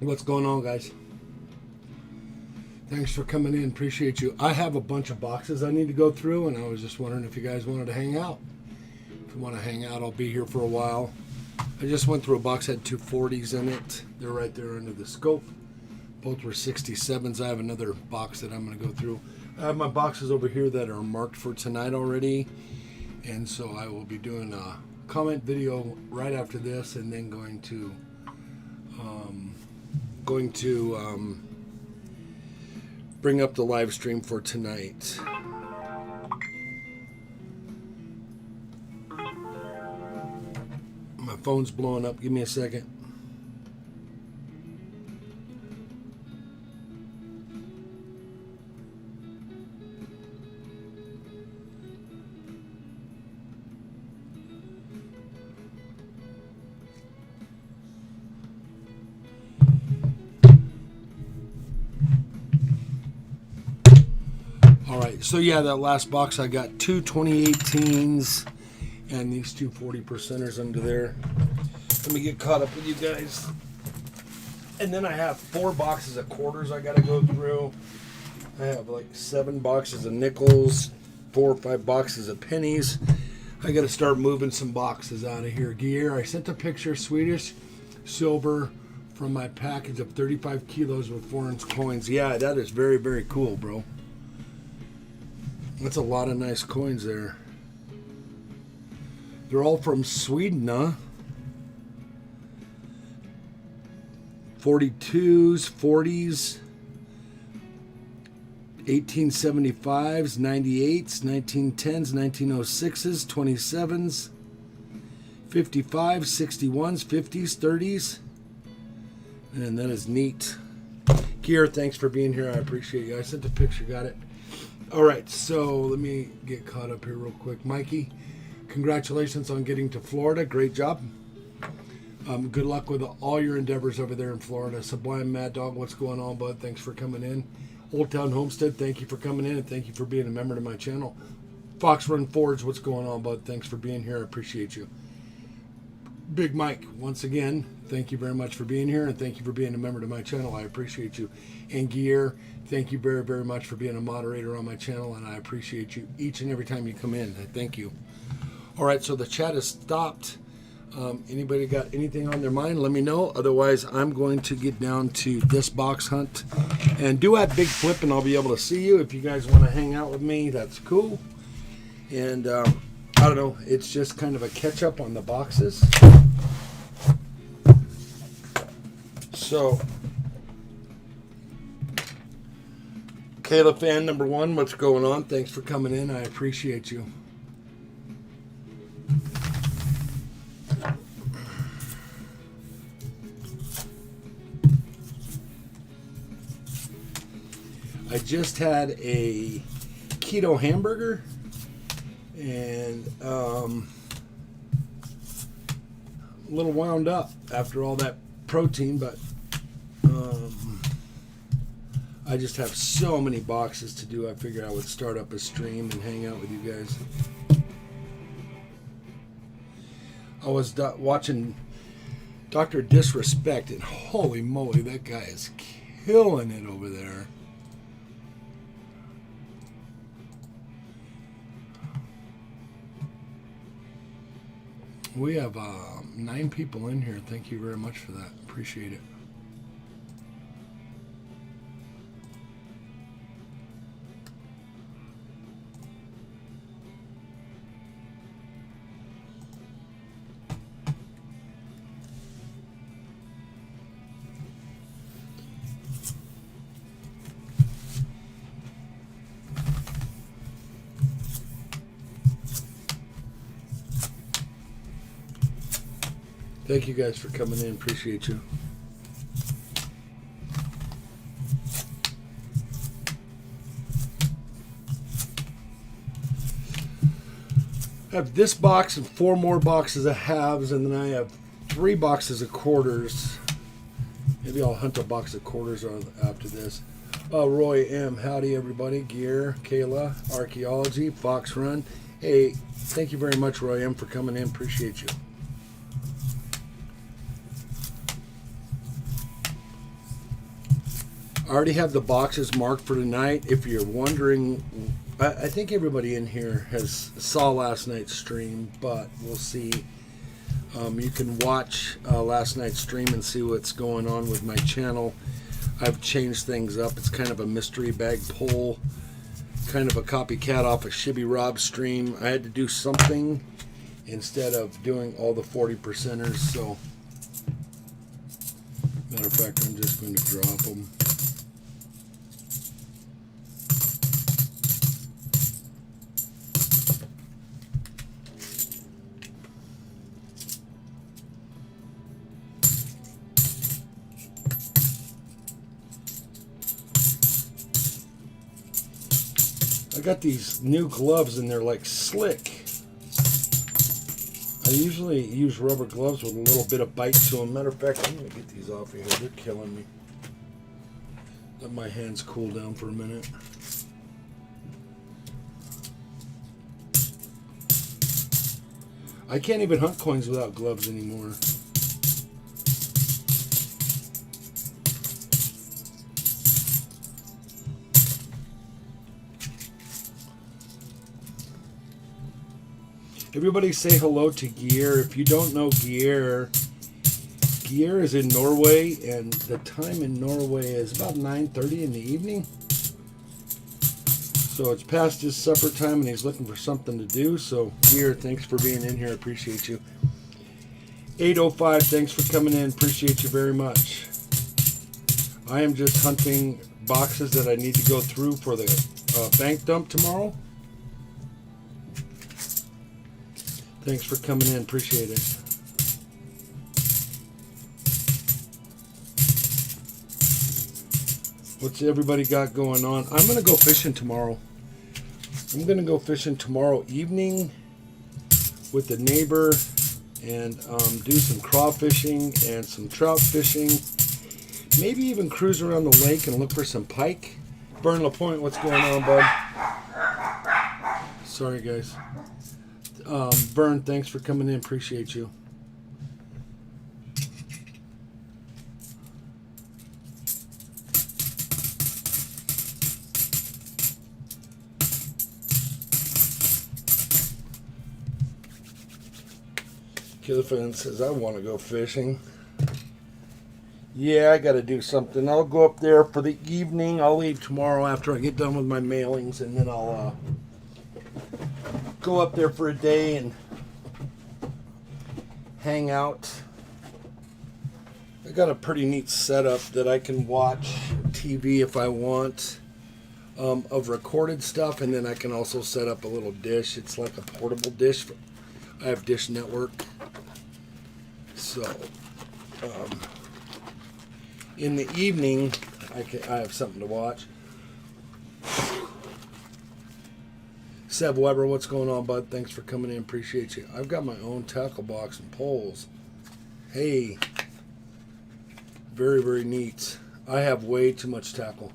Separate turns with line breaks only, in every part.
What's going on, guys? Thanks for coming in. Appreciate you. I have a bunch of boxes I need to go through, and I was just wondering if you guys wanted to hang out. If you want to hang out, I'll be here for a while. I just went through a box, had two 40s in it. They're right there under the scope. Both were 67s. I have another box that I'm going to go through. I have my boxes over here that are marked for tonight already, and so I will be doing a comment video right after this, and then going to bring up the live stream for tonight. My phone's blowing up. Give me a second. So yeah, that last box I got two 2018s and these two 40%ers under there. Let me get caught up with you guys. And then I have 4 boxes of quarters I gotta go through. I have like 7 boxes of nickels, 4 or 5 boxes of pennies. I gotta start moving some boxes out of here. Gear, I sent a picture, Swedish silver from my package of 35 kilos with 4-ounce coins. Yeah, that is very, very cool, bro. That's a lot of nice coins there. They're all from Sweden, huh? 42s, 40s, 1875s, 98s, 1910s, 1906s, 27s, 55s, 61s, 50s, 30s. And that is neat. Gear, thanks for being here. I appreciate you. I sent a picture, got it. All right, so let me get caught up here real quick. Mikey, congratulations on getting to Florida. Great job. Good luck with all your endeavors over there in Florida. Sublime Mad Dog, what's going on, bud? Thanks for coming in. Old Town Homestead, thank you for coming in, and thank you for being a member to my channel. Fox Run Forge, what's going on, bud? Thanks for being here. I appreciate you. Big Mike, once again, thank you very much for being here, and thank you for being a member to my channel. I appreciate you. And Gear, thank you very, very much for being a moderator on my channel, and I appreciate you each and every time you come in. Thank you. All right, so the chat has stopped. Anybody got anything on their mind? Let me know. Otherwise, I'm going to get down to this box hunt. And do at BIGFLIP, and I'll be able to see you. If you guys want to hang out with me, that's cool. And I don't know. It's just kind of a catch-up on the boxes. So, Kayla fan number 1, what's going on? Thanks for coming in. I appreciate you. I just had a keto hamburger and a little wound up after all that protein, but I just have so many boxes to do. I figured I would start up a stream and hang out with you guys. I was watching Dr. Disrespect, and holy moly, that guy is killing it over there. We have 9 people in here. Thank you very much for that. Appreciate it. Thank you guys for coming in. Appreciate you. I have this box and 4 more boxes of halves, and then I have 3 boxes of quarters. Maybe I'll hunt a box of quarters after this. Roy M. Howdy, everybody. Gear, Kayla, Archaeology, Fox Run. Hey, thank you very much, Roy M., for coming in. Appreciate you. I already have the boxes marked for tonight. If you're wondering, I think everybody in here saw last night's stream, but we'll see. You can watch last night's stream and see what's going on with my channel. I've changed things up. It's kind of a mystery bag pull, kind of a copycat off a Shibby Rob stream. I had to do something instead of doing all the 40%ers. So, matter of fact, I'm just going to drop them. I got these new gloves and they're like slick. I usually use rubber gloves with a little bit of bite to them. Matter of fact, I'm going to get these off of here. They're killing me. Let my hands cool down for a minute. I can't even hunt coins without gloves anymore. Everybody say hello to Gear. If you don't know Gear, Gear is in Norway, and the time in Norway is about 9:30 in the evening. So it's past his supper time, and he's looking for something to do. So Gear, thanks for being in here. Appreciate you. 805, thanks for coming in. Appreciate you very much. I am just hunting boxes that I need to go through for the bank dump tomorrow. Thanks for coming in. Appreciate it. What's everybody got going on? I'm going to go fishing tomorrow. I'm going to go fishing tomorrow evening with the neighbor and do some crawfishing and some trout fishing. Maybe even cruise around the lake and look for some pike. Vern LaPointe, what's going on, bud? Sorry, guys. Vern, thanks for coming in. Appreciate you. Killian says, I want to go fishing. Yeah, I got to do something. I'll go up there for the evening. I'll leave tomorrow after I get done with my mailings, and then I'll go up there for a day and hang out. I got a pretty neat setup that I can watch TV if I want of recorded stuff, and then I can also set up a little dish. It's like a portable dish. I have Dish Network. So in the evening I have something to watch. Seb Weber, what's going on, bud? Thanks for coming in. Appreciate you. I've got my own tackle box and poles. Hey. Very, very neat. I have way too much tackle.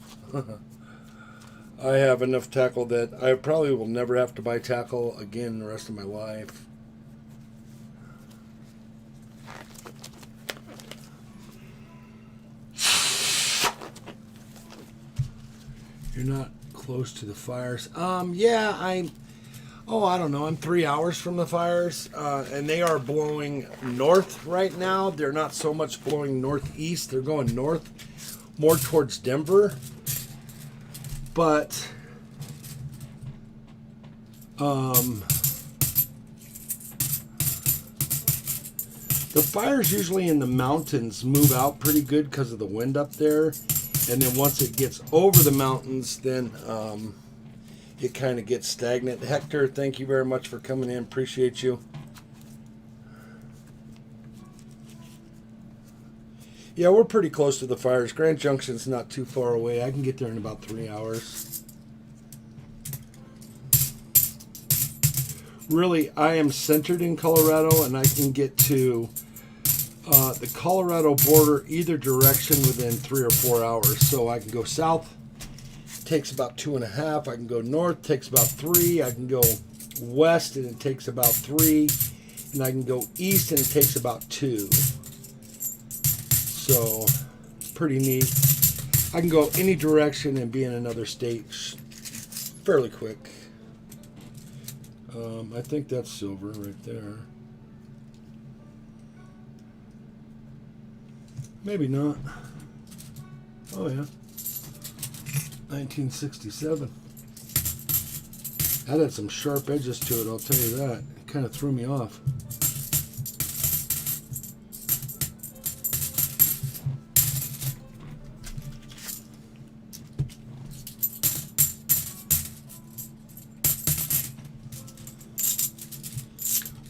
I have enough tackle that I probably will never have to buy tackle again the rest of my life. You're not close to the fires. Yeah, I don't know. I'm 3 hours from the fires, and they are blowing north right now. They're not so much blowing northeast. They're going north, more towards Denver. But the fires usually in the mountains move out pretty good because of the wind up there. And then once it gets over the mountains, then it kind of gets stagnant. Hector, thank you very much for coming in. Appreciate you. Yeah, we're pretty close to the fires. Grand Junction's not too far away. I can get there in about 3 hours. Really, I am centered in Colorado, and I can get to the Colorado border either direction within 3 or 4 hours. So I can go south, takes about 2.5. I can go north, takes about 3. I can go west, and it takes about 3. And I can go east, and it takes about 2. So, pretty neat. I can go any direction and be in another state fairly quick. I think that's silver right there. Maybe not. Oh yeah. 1967. That had some sharp edges to it, I'll tell you that. It kind of threw me off.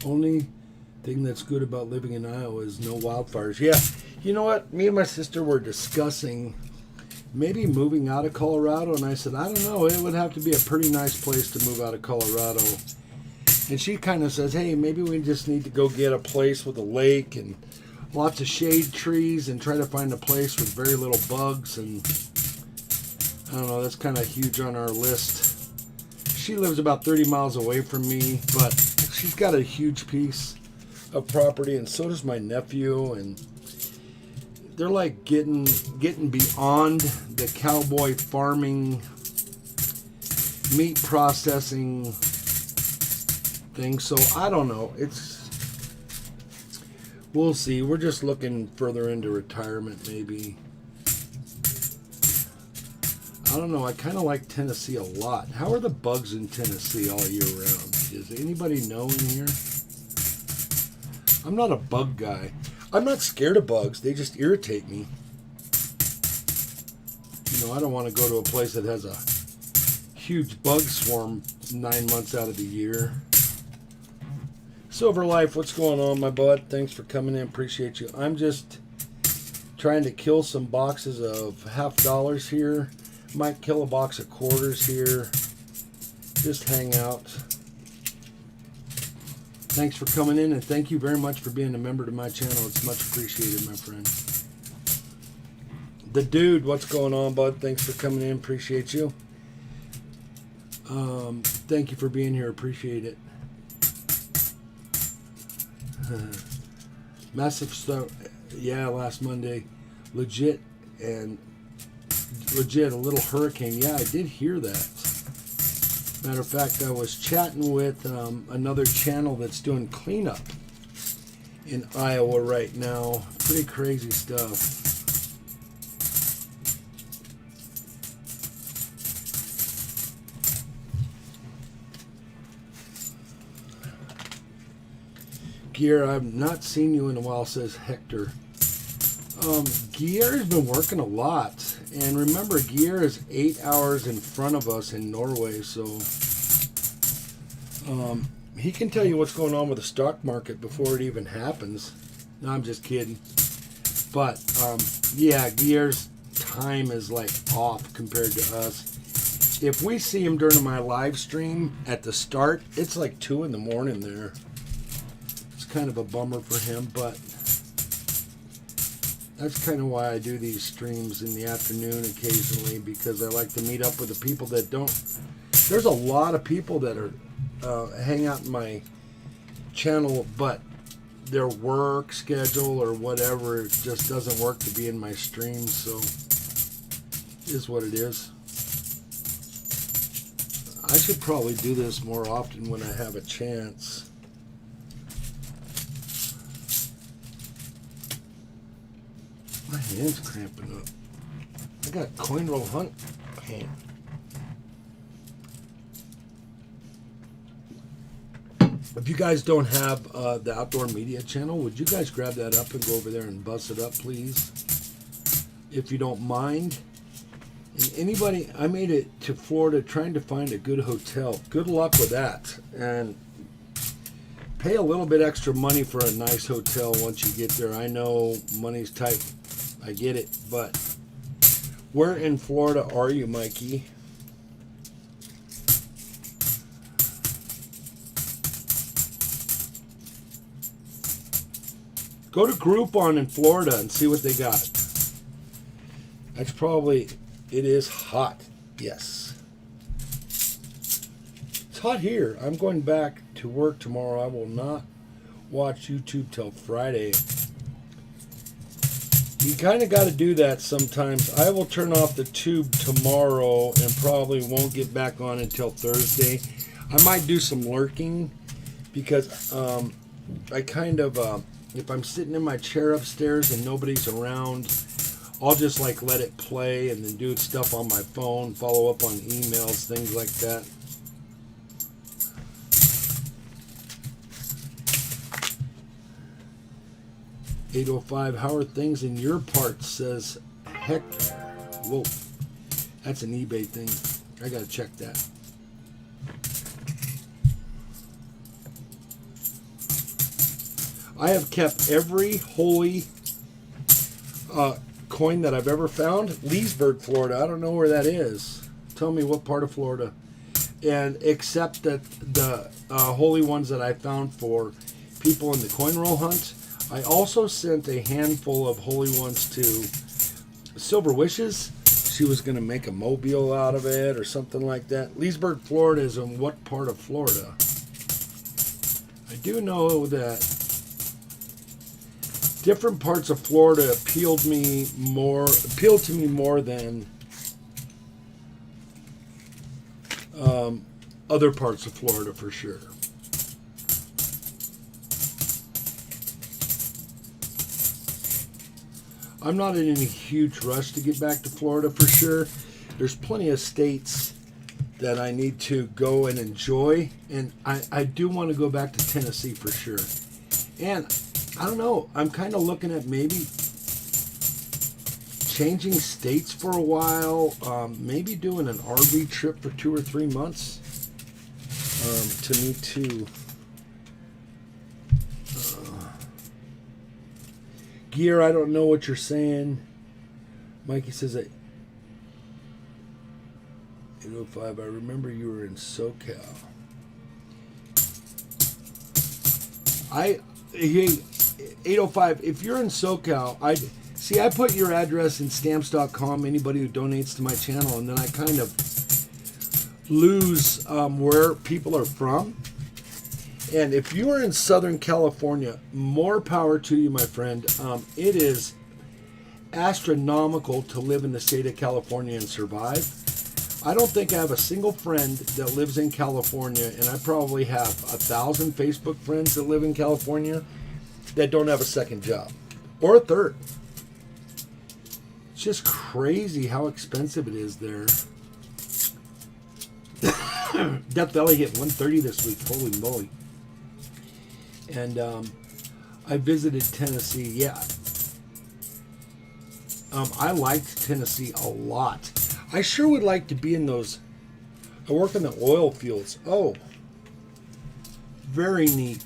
Only thing that's good about living in Iowa is no wildfires. Yeah, you know what? Me and my sister were discussing maybe moving out of Colorado, and I said, I don't know, it would have to be a pretty nice place to move out of Colorado. And she kind of says, hey, maybe we just need to go get a place with a lake and lots of shade trees and try to find a place with very little bugs. And I don't know, that's kind of huge on our list. She lives about 30 miles away from me, but she's got a huge piece of property, and so does my nephew, and they're like getting beyond the cowboy farming, meat processing thing. So I don't know. We'll see. We're just looking further into retirement, maybe. I don't know. I kind of like Tennessee a lot. How are the bugs in Tennessee all year round? Does anybody know in here? I'm not a bug guy. I'm not scared of bugs. They just irritate me. You know, I don't want to go to a place that has a huge bug swarm 9 months out of the year. Silver Life, what's going on, my bud? Thanks for coming in. Appreciate you. I'm just trying to kill some boxes of $50 here. Might kill a box of quarters here. Just hang out. Thanks for coming in, and thank you very much for being a member to my channel. It's much appreciated, my friend. The Dude, what's going on, bud? Thanks for coming in. Appreciate you. Thank you for being here. Appreciate it. Massive stuff. Yeah, last Monday. Legit a little hurricane. Yeah, I did hear that. Matter of fact, I was chatting with another channel that's doing cleanup in Iowa right now. Pretty crazy stuff. Gear, I've not seen you in a while, says Hector. Gear has been working a lot. And remember, Gear is 8 hours in front of us in Norway, so he can tell you what's going on with the stock market before it even happens. No, I'm just kidding. But, yeah, Gear's time is like off compared to us. If we see him during my live stream at the start, it's like 2 in the morning there. It's kind of a bummer for him, but that's kind of why I do these streams in the afternoon occasionally, because I like to meet up with the people that don't. There's a lot of people that are hang out in my channel, but their work schedule or whatever just doesn't work to be in my streams, so it is what it is. I should probably do this more often when I have a chance. My hand's cramping up. I got coin roll hunt hand. If you guys don't have the Outdoor Media channel, would you guys grab that up and go over there and bust it up, please? If you don't mind. And anybody, I made it to Florida trying to find a good hotel. Good luck with that. And pay a little bit extra money for a nice hotel once you get there. I know money's tight. I get it, but where in Florida are you, Mikey? Go to Groupon in Florida and see what they got. That's probably, it is hot, yes. It's hot here. I'm going back to work tomorrow. I will not watch YouTube till Friday. You kind of got to do that sometimes. I will turn off the tube tomorrow and probably won't get back on until Thursday. I might do some lurking because I kind of, if I'm sitting in my chair upstairs and nobody's around, I'll just like let it play and then do stuff on my phone, follow up on emails, things like that. $805, how are things in your parts, says Hector. Whoa, that's an eBay thing. I gotta check that. I have kept every holy coin that I've ever found. Leesburg, Florida. I don't know where that is. Tell me what part of Florida. And except that the holy ones that I found for people in the coin roll hunt, I also sent a handful of holy ones to Silver Wishes. She was going to make a mobile out of it or something like that. Leesburg, Florida is in what part of Florida? I do know that different parts of Florida appealed to me more than other parts of Florida for sure. I'm not in any huge rush to get back to Florida for sure. There's plenty of states that I need to go and enjoy, and I do want to go back to Tennessee for sure. And I don't know, I'm kind of looking at maybe changing states for a while, maybe doing an RV trip for 2 or 3 months to meet too. Gear, I don't know what you're saying. Mikey says that 805, I remember you were in SoCal. Hey, 805, if you're in SoCal, I put your address in stamps.com, anybody who donates to my channel, and then I kind of lose where people are from. And if you are in Southern California, more power to you, my friend. It is astronomical to live in the state of California and survive. I don't think I have a single friend that lives in California, and I probably have 1,000 Facebook friends that live in California that don't have a second job or a third. It's just crazy how expensive it is there. Death Valley hit 130 this week. Holy moly. And I visited Tennessee. Yeah. I liked Tennessee a lot. I sure would like to be in those. I work in the oil fields. Oh. Very neat.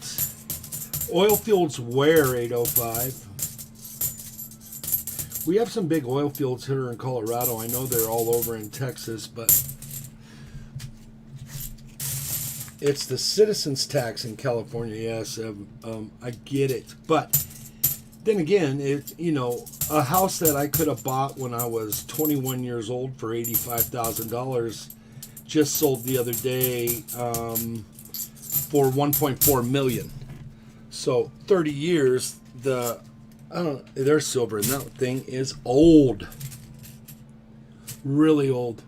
Oil fields where, 805? We have some big oil fields here in Colorado. I know they're all over in Texas, but it's the citizens tax in California. Yes, I get it. But then again, a house that I could have bought when I was 21 years old for $85,000 just sold the other day for $1.4 million. So 30 years, they're silver, and that thing is old. Really old.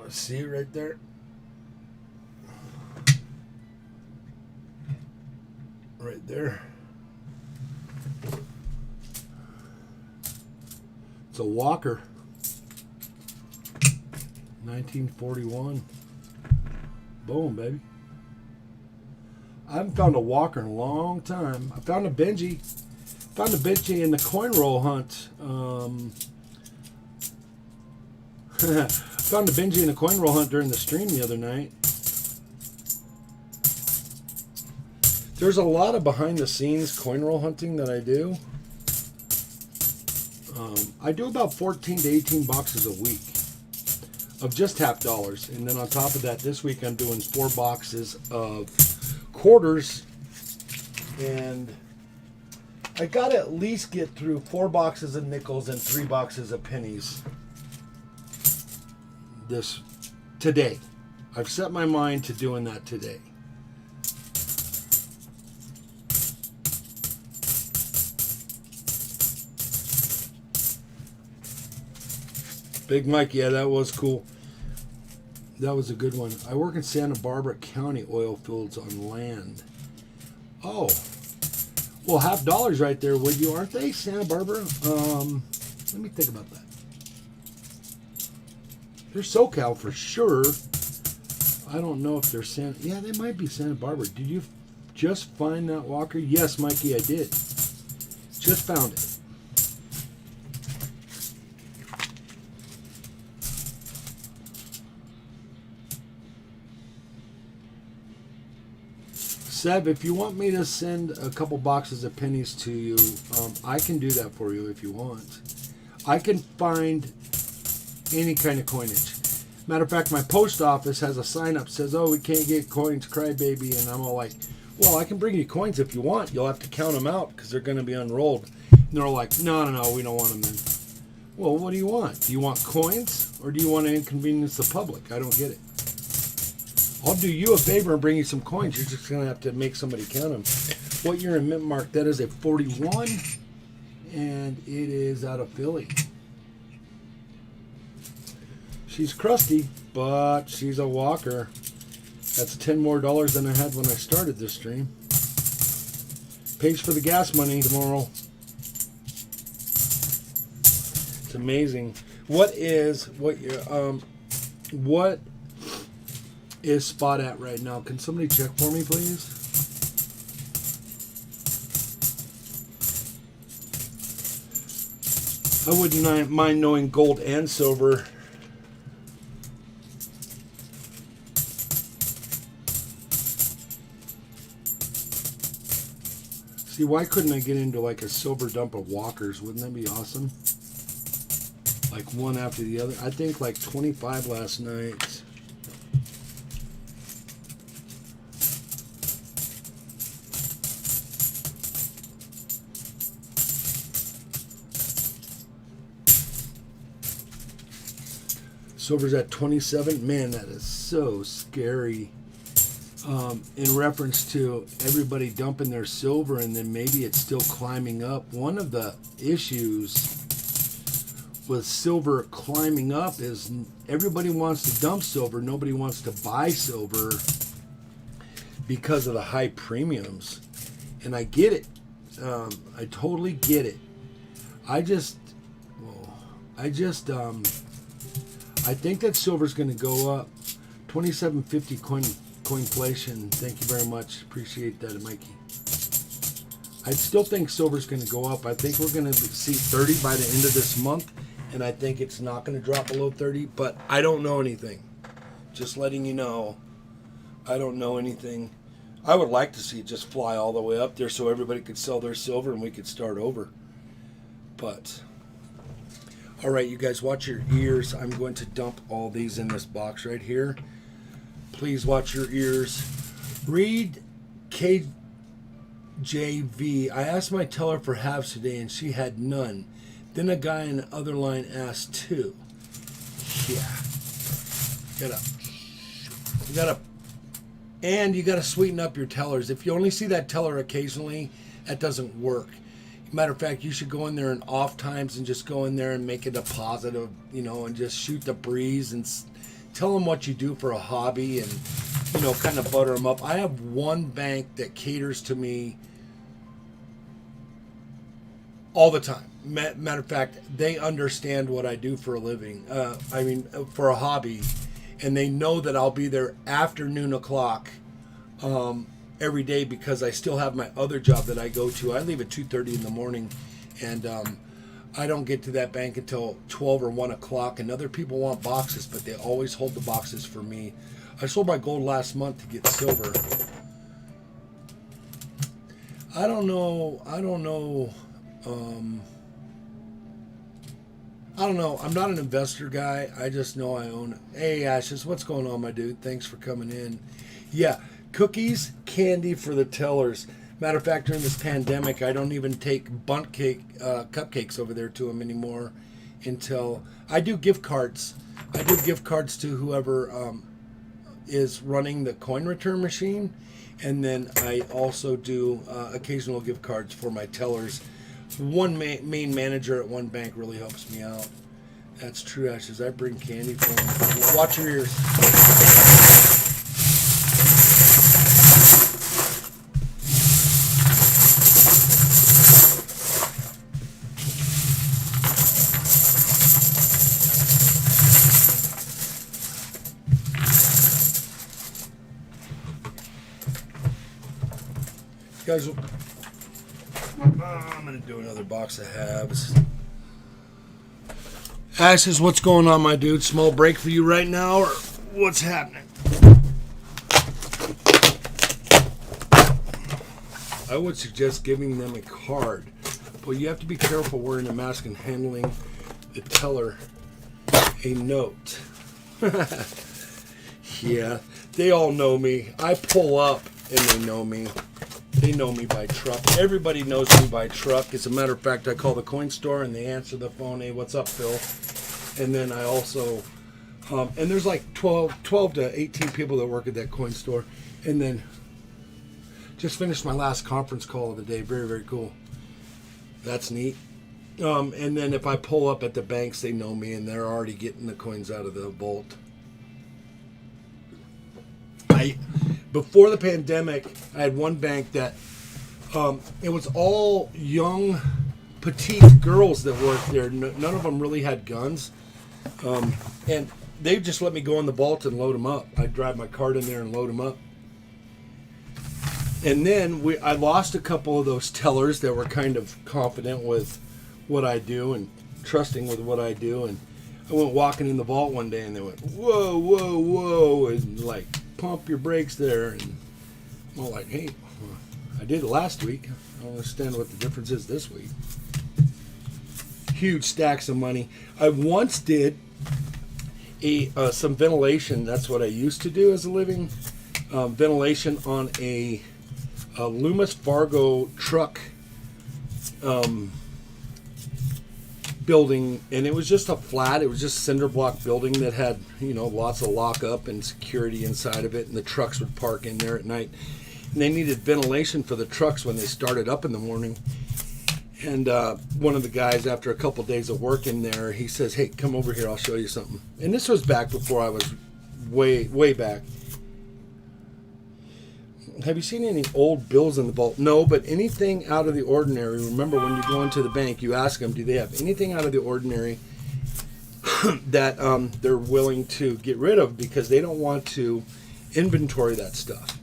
See it right there? Right there. It's a Walker. 1941. Boom, baby. I haven't found a Walker in a long time. I found a Benji. Found a Benji in the coin roll hunt. Found a Benji in a coin roll hunt during the stream the other night. There's a lot of behind the scenes coin roll hunting that I do. I do about 14 to 18 boxes a week of just half dollars. And then on top of that, this week I'm doing 4 boxes of quarters. And I got to at least get through 4 boxes of nickels and 3 boxes of pennies this today. I've set my mind to doing that today. Big Mike, yeah, that was cool. That was a good one. I work in Santa Barbara County oil fields on land. Oh, well, $50 right there, would you? Aren't they, Santa Barbara? Let me think about that. They're SoCal for sure. I don't know if they're Santa. Yeah, they might be Santa Barbara. Did you just find that walker? Yes, Mikey, I did. Just found it. Seb, if you want me to send a couple boxes of pennies to you, I can do that for you if you want. I can find any kind of coinage. Matter of fact, my post office has a sign up says, "Oh, we can't get coins, crybaby," and I'm all like, "Well, I can bring you coins if you want. You'll have to count them out because they're going to be unrolled." And they're all like, "No, we don't want them then." Well, what do you want? Do you want coins or do you want to inconvenience the public? I don't get it. I'll do you a favor and bring you some coins. You're just going to have to make somebody count them. What year in mint mark? That is a 41, and it is out of Philly. She's crusty, but she's a walker. That's $10 more than I had when I started this stream. Pays for the gas money tomorrow. It's amazing. What is spot at right now? Can somebody check for me, please? I wouldn't mind knowing gold and silver. See, why couldn't I get into like a silver dump of walkers? Wouldn't that be awesome? Like one after the other. I think like 25 last night. Silver's at 27. Man, that is so scary. In reference to everybody dumping their silver and then maybe it's still climbing up. One of the issues with silver climbing up is everybody wants to dump silver. Nobody wants to buy silver because of the high premiums. And I get it. I totally get it. I think that silver's going to go up. 27.50 coinflation. Thank you very much. Appreciate that, Mikey. I still think silver's going to go up. I think we're going to see 30 by the end of this month, and I think it's not going to drop below 30, but I don't know anything. Just letting you know, I don't know anything. I would like to see it just fly all the way up there so everybody could sell their silver and we could start over. But all right, you guys, watch your ears. I'm going to dump all these in this box right here. Please watch your ears. Read KJV. I asked my teller for halves today, and she had none. Then a guy in the other line asked two. Yeah. And you gotta sweeten up your tellers. If you only see that teller occasionally, that doesn't work. Matter of fact, you should go in there in off times and just go in there and make it a positive, and just shoot the breeze and tell them what you do for a hobby and, kind of butter them up. I have one bank that caters to me all the time. Matter of fact, they understand what I do for a living. For a hobby. And they know that I'll be there after noon o'clock every day because I still have my other job that I go to. I leave at 2:30 in the morning, and I don't get to that bank until 12 or 1 o'clock. And other people want boxes, but they always hold the boxes for me. I sold my gold last month to get silver. I don't know. I'm not an investor guy. I just know I own it. Hey, Ashes, what's going on, my dude? Thanks for coming in. Yeah, cookies, candy for the tellers. Matter of fact, during this pandemic, I don't even take bundt cake, cupcakes over there to them anymore. until I do gift cards. I do gift cards to whoever is running the coin return machine, and then I also do occasional gift cards for my tellers. One main manager at one bank really helps me out. That's true, Ashes. I bring candy for them. Watch your ears. Guys, I'm going to do another box of halves. Ashes, what's going on, my dude? Small break for you right now, or what's happening? I would suggest giving them a card, but you have to be careful wearing a mask and handling the teller a note. Yeah, they all know me. I pull up and they know me. They know me by truck. Everybody knows me by truck. As a matter of fact, I call the coin store and they answer the phone. Hey, what's up, Phil? And then I also, and there's like 12 to 18 people that work at that coin store. And then just finished my last conference call of the day. Very, very cool. That's neat. And then if I pull up at the banks, they know me and they're already getting the coins out of the vault. Before the pandemic, I had one bank that it was all young, petite girls that worked there. None of them really had guns. And they just let me go in the vault and load them up. I'd drive my cart in there and load them up. And then I lost a couple of those tellers that were kind of confident with what I do and trusting with what I do. And I went walking in the vault one day and they went, whoa, whoa, whoa, and like, pump your brakes there. And I'm all like, hey, I did it last week. I don't understand what the difference is this week. Huge stacks of money. I once did some ventilation. That's what I used to do as a living. Ventilation on a Loomis Fargo truck building, and it was just a flat, it was just a cinder block building that had, you know, lots of lockup and security inside of it, and the trucks would park in there at night, and they needed ventilation for the trucks when they started up in the morning. And one of the guys, after a couple days of work in there, he says, hey, come over here, I'll show you something. And this was back before I was way back. Have you seen any old bills in the vault? No, but anything out of the ordinary. Remember, when you go into the bank, you ask them, do they have anything out of the ordinary that they're willing to get rid of because they don't want to inventory that stuff.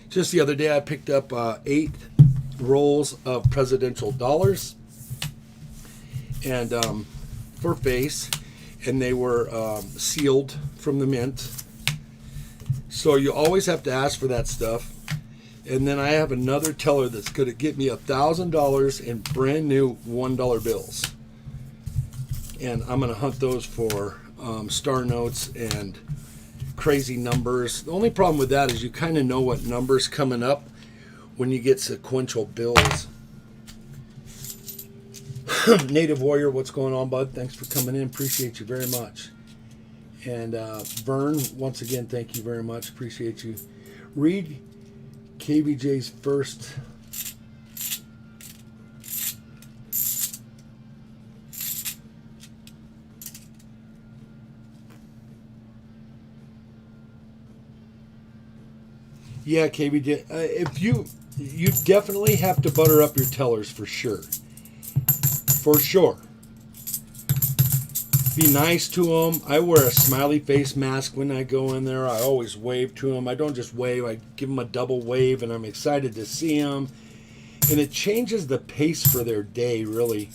Just the other day, I picked up 8 rolls of presidential dollars and for face, and they were sealed from the mint. So you always have to ask for that stuff. And then I have another teller that's going to get me $1,000 in brand new $1 bills. And I'm going to hunt those for star notes and crazy numbers. The only problem with that is you kind of know what number's coming up when you get sequential bills. Native Warrior, what's going on, bud? Thanks for coming in. Appreciate you very much. And Vern, once again, thank you very much. Appreciate you. Read KVJ's first. Yeah, KVJ. If you definitely have to butter up your tellers for sure. For sure. Be nice to them. I wear a smiley face mask when I go in there. I always wave to them. I don't just wave. I give them a double wave, and I'm excited to see them. And it changes the pace for their day, really.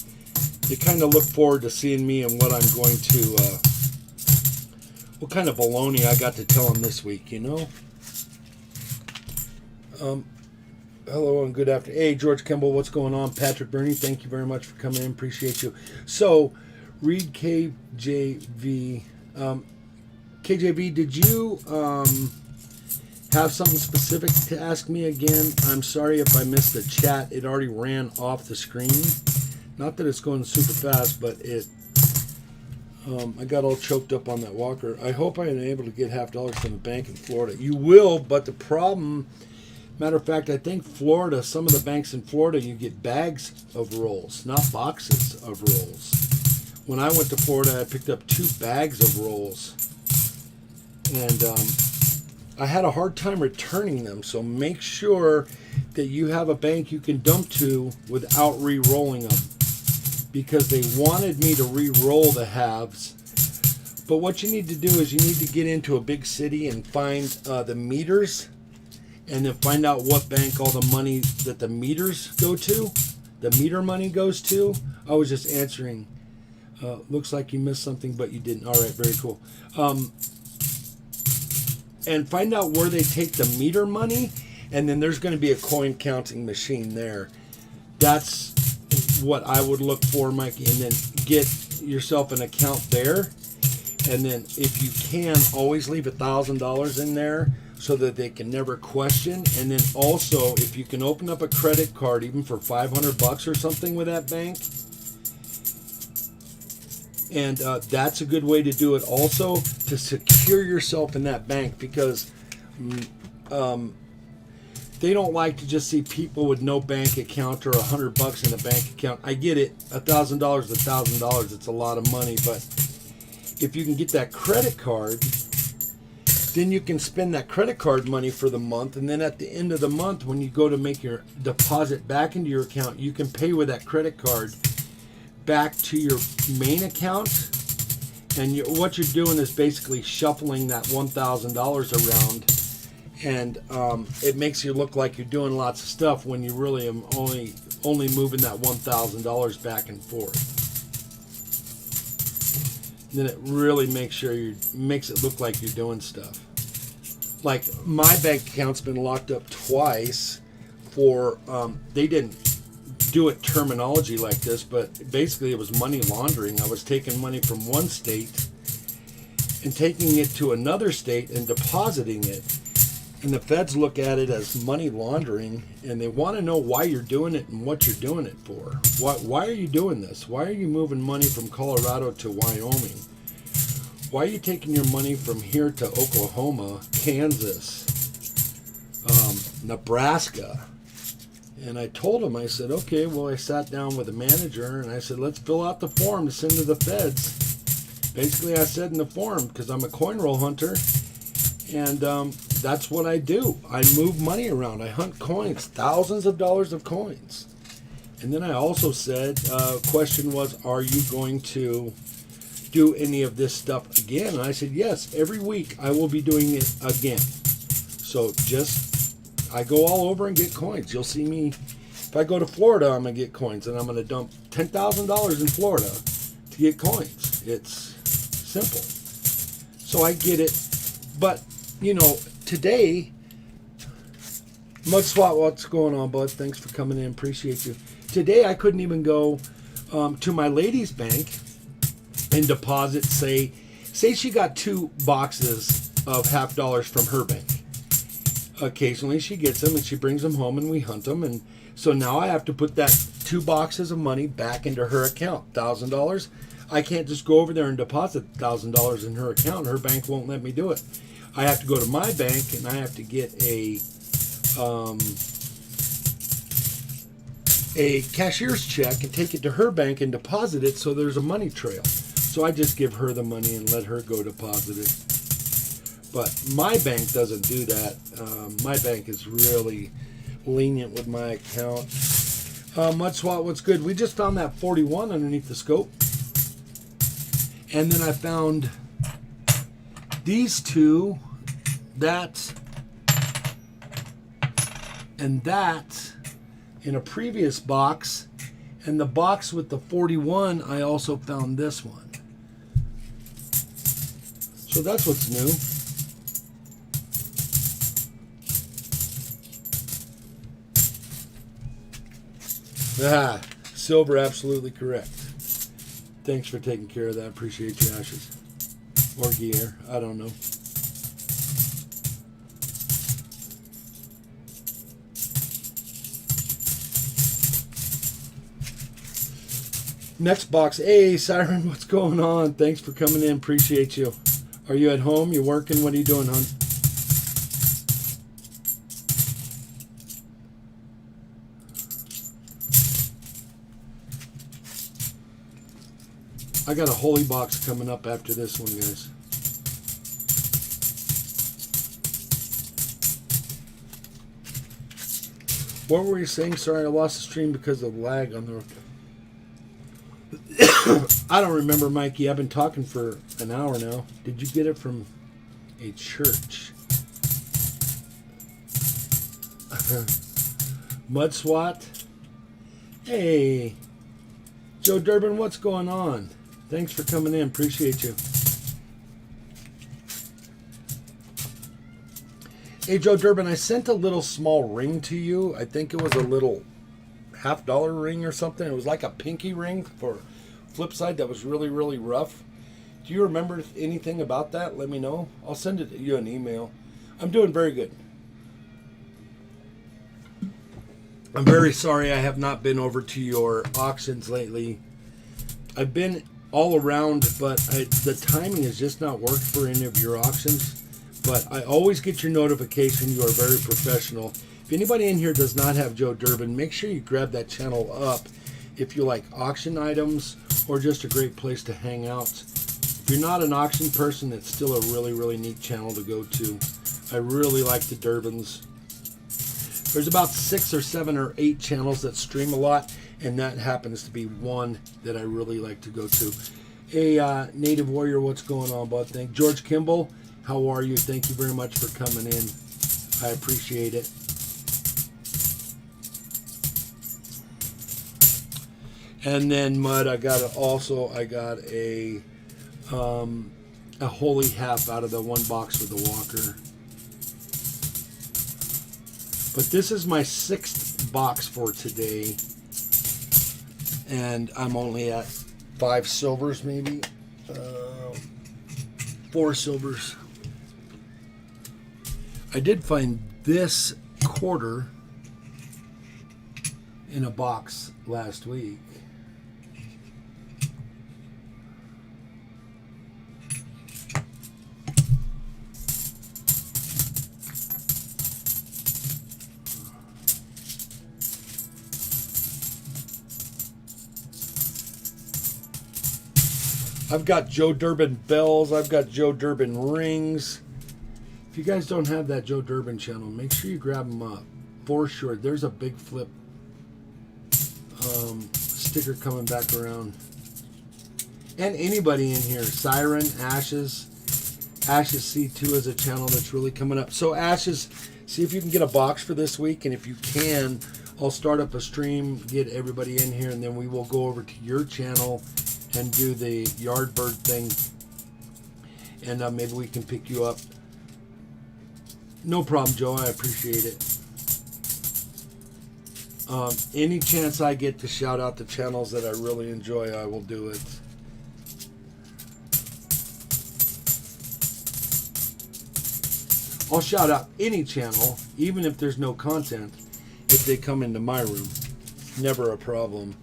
They kind of look forward to seeing me and what I'm going to, what kind of baloney I got to tell them this week, you know? Hello and good afternoon. Hey, George Kimball, what's going on? Patrick Burney, thank you very much for coming in. Appreciate you. So, read KJV. KJV, did you have something specific to ask me again? I'm sorry if I missed the chat. It already ran off the screen. Not that it's going super fast, but I got all choked up on that walker. I hope I am able to get $50 from the bank in Florida. You will, but the problem, matter of fact, I think Florida, some of the banks in Florida, you get bags of rolls, not boxes of rolls. When I went to Florida, I picked up 2 bags of rolls. And I had a hard time returning them, so make sure that you have a bank you can dump to without re-rolling them, because they wanted me to re-roll the halves. But what you need to do is you need to get into a big city and find the meters, and then find out what bank all the money that the meters go to, the meter money goes to. I was just answering. Looks like you missed something, but you didn't. All right, very cool. And find out where they take the meter money, and then there's going to be a coin counting machine there. That's what I would look for, Mikey, and then get yourself an account there. And then if you can, always leave $1,000 in there so that they can never question. And then also, if you can open up a credit card even for $500 or something with that bank, and that's a good way to do it also, to secure yourself in that bank, because they don't like to just see people with no bank account or $100 in a bank account. I get it, $1,000 is $1,000. It's a lot of money, but if you can get that credit card, then you can spend that credit card money for the month, and then at the end of the month, when you go to make your deposit back into your account, you can pay with that credit card back to your main account. And what you're doing is basically shuffling that $1,000 around, and it makes you look like you're doing lots of stuff when you really am only moving that $1,000 back and forth. Then it really makes it look like you're doing stuff. Like, my bank account's been locked up twice for they didn't do it terminology like this, but basically it was money laundering. I was taking money from one state and taking it to another state and depositing it, and the feds look at it as money laundering, and they want to know why you're doing it and what you're doing it for. Why are you doing this? Why are you moving money from Colorado to Wyoming? Why are you taking your money from here to Oklahoma, Kansas, Nebraska? And I told him, I said, okay, well, I sat down with the manager and I said, let's fill out the form to send to the feds. Basically, I said in the form, because I'm a coin roll hunter, and that's what I do. I move money around. I hunt coins, thousands of dollars of coins. And then I also said, question was, are you going to do any of this stuff again? And I said, yes, every week I will be doing it again. So I go all over and get coins. You'll see me, if I go to Florida, I'm going to get coins, and I'm going to dump $10,000 in Florida to get coins. It's simple. So I get it. But, today, Mud Swat, what's going on, bud? Thanks for coming in. Appreciate you. Today, I couldn't even go to my lady's bank and deposit, say she got 2 boxes of $50 from her bank. Occasionally she gets them and she brings them home and we hunt them, and so now I have to put that 2 boxes of money back into her account, $1,000. I can't just go over there and deposit $1,000 in her account. Her bank won't let me do it. I have to go to my bank and I have to get a cashier's check and take it to her bank and deposit it, so there's a money trail. So I just give her the money and let her go deposit it. But my bank doesn't do that. My bank is really lenient with my account. Mud Swat, what's good? We just found that 41 underneath the scope. And then I found these 2, that and that, in a previous box. And the box with the 41, I also found this one. So that's what's new. Silver, absolutely correct. Thanks for taking care of that. Appreciate you, Ashes. Or gear, I don't know. Next box. Hey, Siren, what's going on? Thanks for coming in. Appreciate you. Are you at home? You working? What are you doing, hon? I got a holy box coming up after this one, guys. What were you saying? Sorry, I lost the stream because of lag on the... I don't remember, Mikey. I've been talking for an hour now. Did you get it from a church? Mud SWAT? Hey. Joe Durbin, what's going on? Thanks for coming in. Appreciate you. Hey, Joe Durbin, I sent a little small ring to you. I think it was a little $50 ring or something. It was like a pinky ring for Flipside that was really, really rough. Do you remember anything about that? Let me know. I'll send it to you an email. I'm doing very good. I'm very sorry I have not been over to your auctions lately. I've been all around, but the timing has just not worked for any of your auctions. But I always get your notification. You are very professional. If anybody in here does not have Joe Durbin, make sure you grab that channel up if you like auction items or just a great place to hang out. If you're not an auction person, it's still a really, really neat channel to go to. I really like the Durbins. There's about 6 or 7 or 8 channels that stream a lot, and that happens to be one that I really like to go to. Hey, Native Warrior, what's going on, bud? Thank George Kimball. How are you? Thank you very much for coming in. I appreciate it. And then Mud, I got a holy half out of the one box with the walker. But this is my 6th box for today, and I'm only at 5 silvers, maybe 4 silvers. I did find this quarter in a box last week. I've got Joe Durbin bells. I've got Joe Durbin rings. If you guys don't have that Joe Durbin channel, make sure you grab them up. For sure. There's a BIGFLIP sticker coming back around. And anybody in here. Siren, Ashes. Ashes C2 is a channel that's really coming up. So Ashes, see if you can get a box for this week. And if you can, I'll start up a stream, get everybody in here, and then we will go over to your channel and do the Yardbird thing, and maybe we can pick you up. No problem, Joe. I appreciate it. Any chance I get to shout out the channels that I really enjoy, I will do it. I'll shout out any channel, even if there's no content, if they come into my room. Never a problem.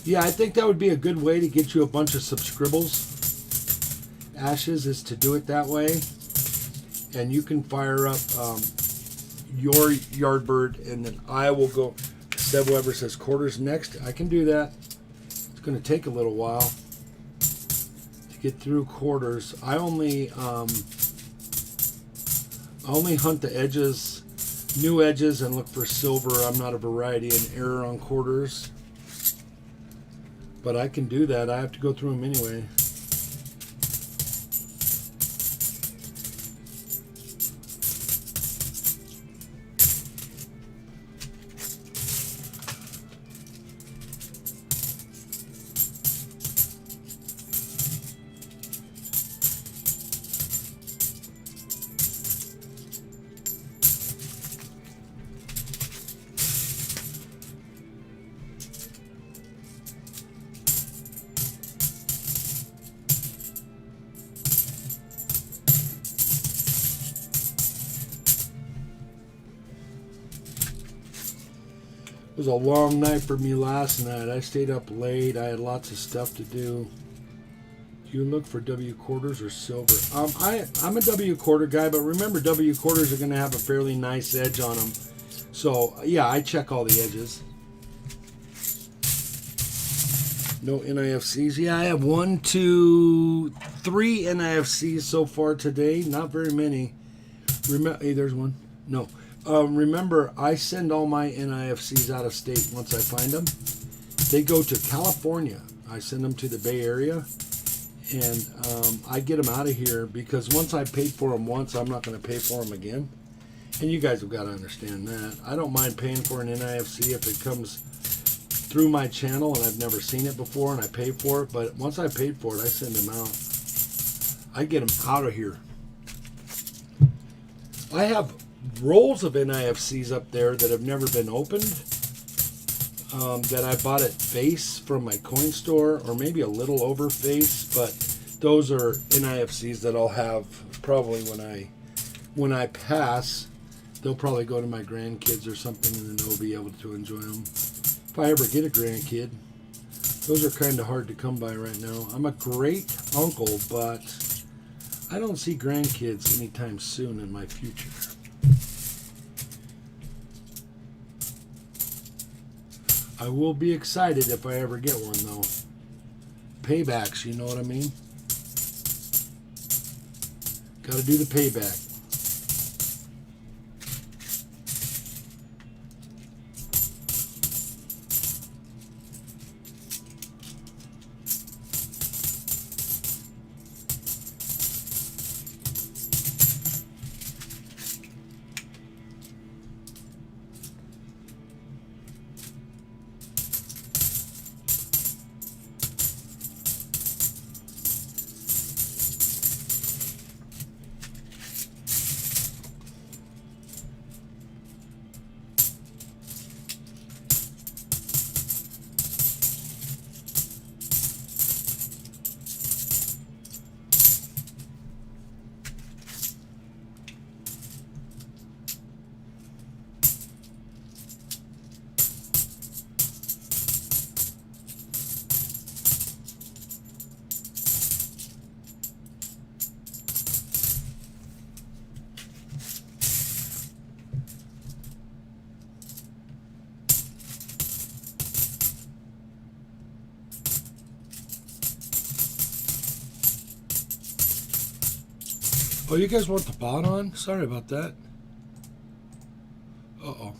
Yeah, I think that would be a good way to get you a bunch of subscribbles. Ashes is to do it that way. And you can fire up your Yardbird, and then I will go. Seb Weber says quarters next. I can do that. It's going to take a little while to get through quarters. I only hunt the edges, new edges, and look for silver. I'm not a variety and error on quarters. But I can do that. I have to go through them anyway. It was a long night for me last night. I stayed up late. I had lots of stuff to do. Do you look for W quarters or silver? I'm a W quarter guy, but remember W quarters are going to have a fairly nice edge on them. So yeah, I check all the edges. No NIFCs. Yeah, I have 1, 2, 3 NIFCs so far today. Not very many. Hey, there's one. No. Remember, I send all my NIFCs out of state once I find them. They go to California. I send them to the Bay Area. And I get them out of here because once I paid for them once, I'm not going to pay for them again. And you guys have got to understand that. I don't mind paying for an NIFC if it comes through my channel and I've never seen it before and I pay for it. But once I paid for it, I send them out. I get them out of here. I have rolls of NIFCs up there that have never been opened, that I bought at face from my coin store, or maybe a little over face, but those are NIFCs that I'll have probably when I pass. They'll probably go to my grandkids or something, and then they'll be able to enjoy them. If I ever get a grandkid, those are kind of hard to come by right now. I'm a great uncle, but I don't see grandkids anytime soon in my future. I will be excited if I ever get one, though. Paybacks, you know what I mean? Got to do the payback. Oh, you guys want the bot on? Sorry about that. Uh-oh.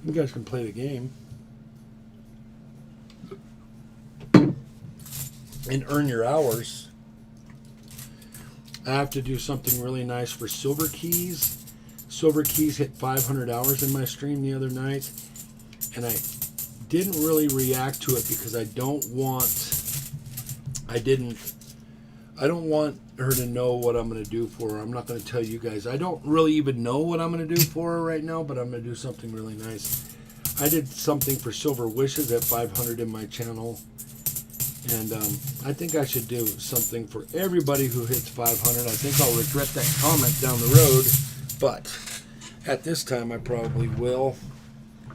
You guys can play the game. And earn your hours. I have to do something really nice for Silver Keys. Silver Keys hit 500 hours in my stream the other night. And I didn't really react to it because I don't want her to know what I'm going to do for her. I'm not going to tell you guys. I don't really even know what I'm going to do for her right now, but I'm going to do something really nice. I did something for Silver Wishes at 500 in my channel, and I think I should do something for everybody who hits 500. I think I'll regret that comment down the road, but at this time I probably will.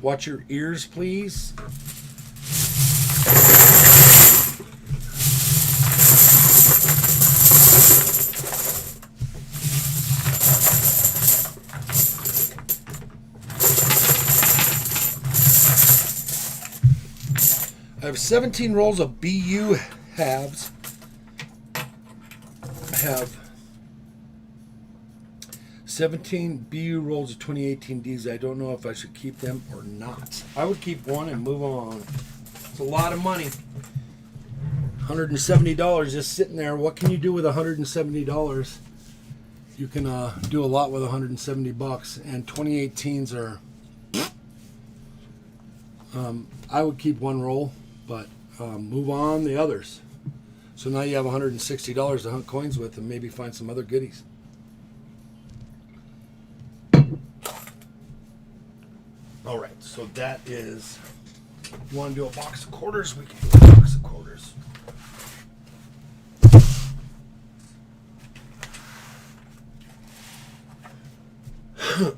Watch your ears, please. I have 17 rolls of BU halves. I have 17 BU rolls of 2018 Ds. I don't know if I should keep them or not. I would keep one and move on. It's a lot of money. $170 just sitting there. What can you do with $170? You can do a lot with 170 bucks. And 2018s are. I would keep one roll, but move on the others. So now you have $160 to hunt coins with, and maybe find some other goodies. All right, so that is, you want to do a box of quarters? We can do a box of quarters. Matter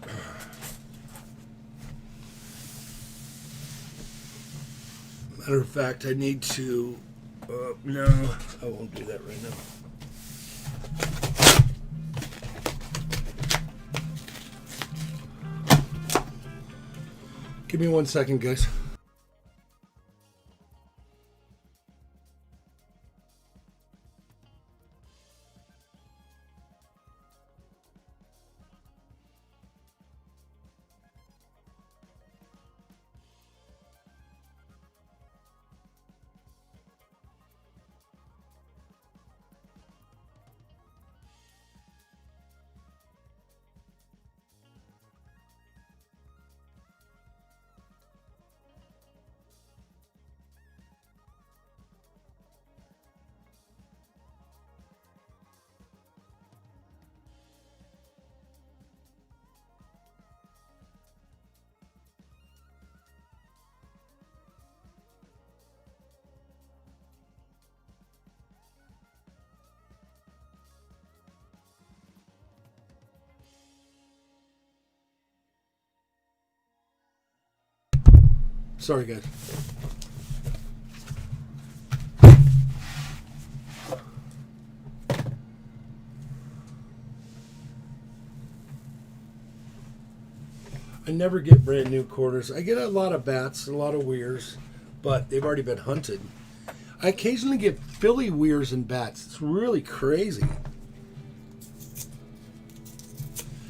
of fact, I need to. No, I won't do that right now. Give me 1 second, guys. Sorry, guys. I never get brand new quarters. I get a lot of bats, a lot of weirs, but they've already been hunted. I occasionally get Philly weirs and bats. It's really crazy.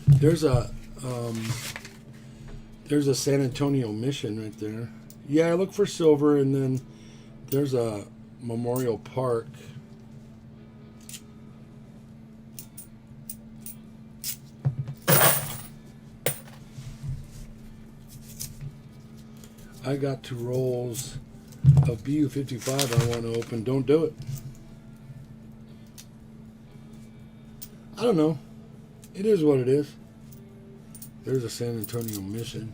There's a San Antonio mission right there. Yeah, I look for silver, and then there's a Memorial Park. I got 2 rolls of BU55 I want to open. Don't do it. I don't know. It is what it is. There's a San Antonio mission.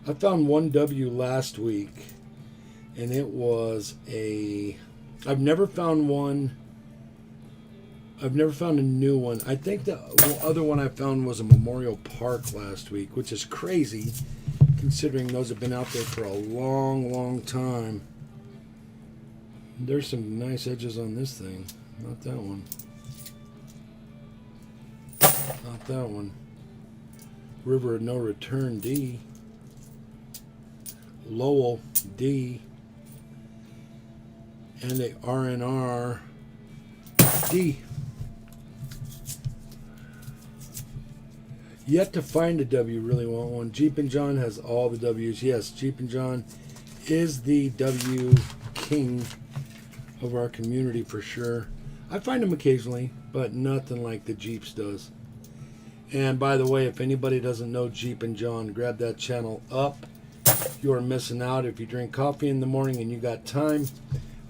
I found 1 W last week, and it was a... I've never found one... I've never found a new one. I think the other one I found was a Memorial Park last week, which is crazy, considering those have been out there for a long, long time. There's some nice edges on this thing. Not that one. Not that one. River of No Return, D. Lowell, D. And a RNR, D. Yet to find a W, really want one. Jeep and John has all the W's. Yes, Jeep and John is the W king of our community for sure. I find them occasionally, but nothing like the Jeeps does. And by the way, if anybody doesn't know Jeep and John, grab that channel up. You are missing out. If you drink coffee in the morning and you got time,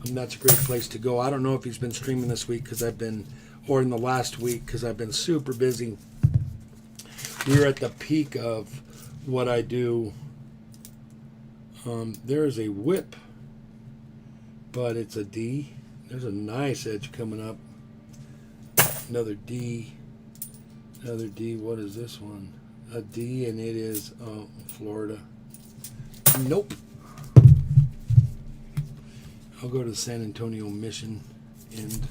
that's a great place to go. I don't know if he's been streaming this week because I've been, or in the last week because I've been super busy. We're at the peak of what I do. There is a whip, but it's a D. There's a nice edge coming up. Another D. Another D. What is this one? A D, and it is Florida. Nope. I'll go to the San Antonio mission end.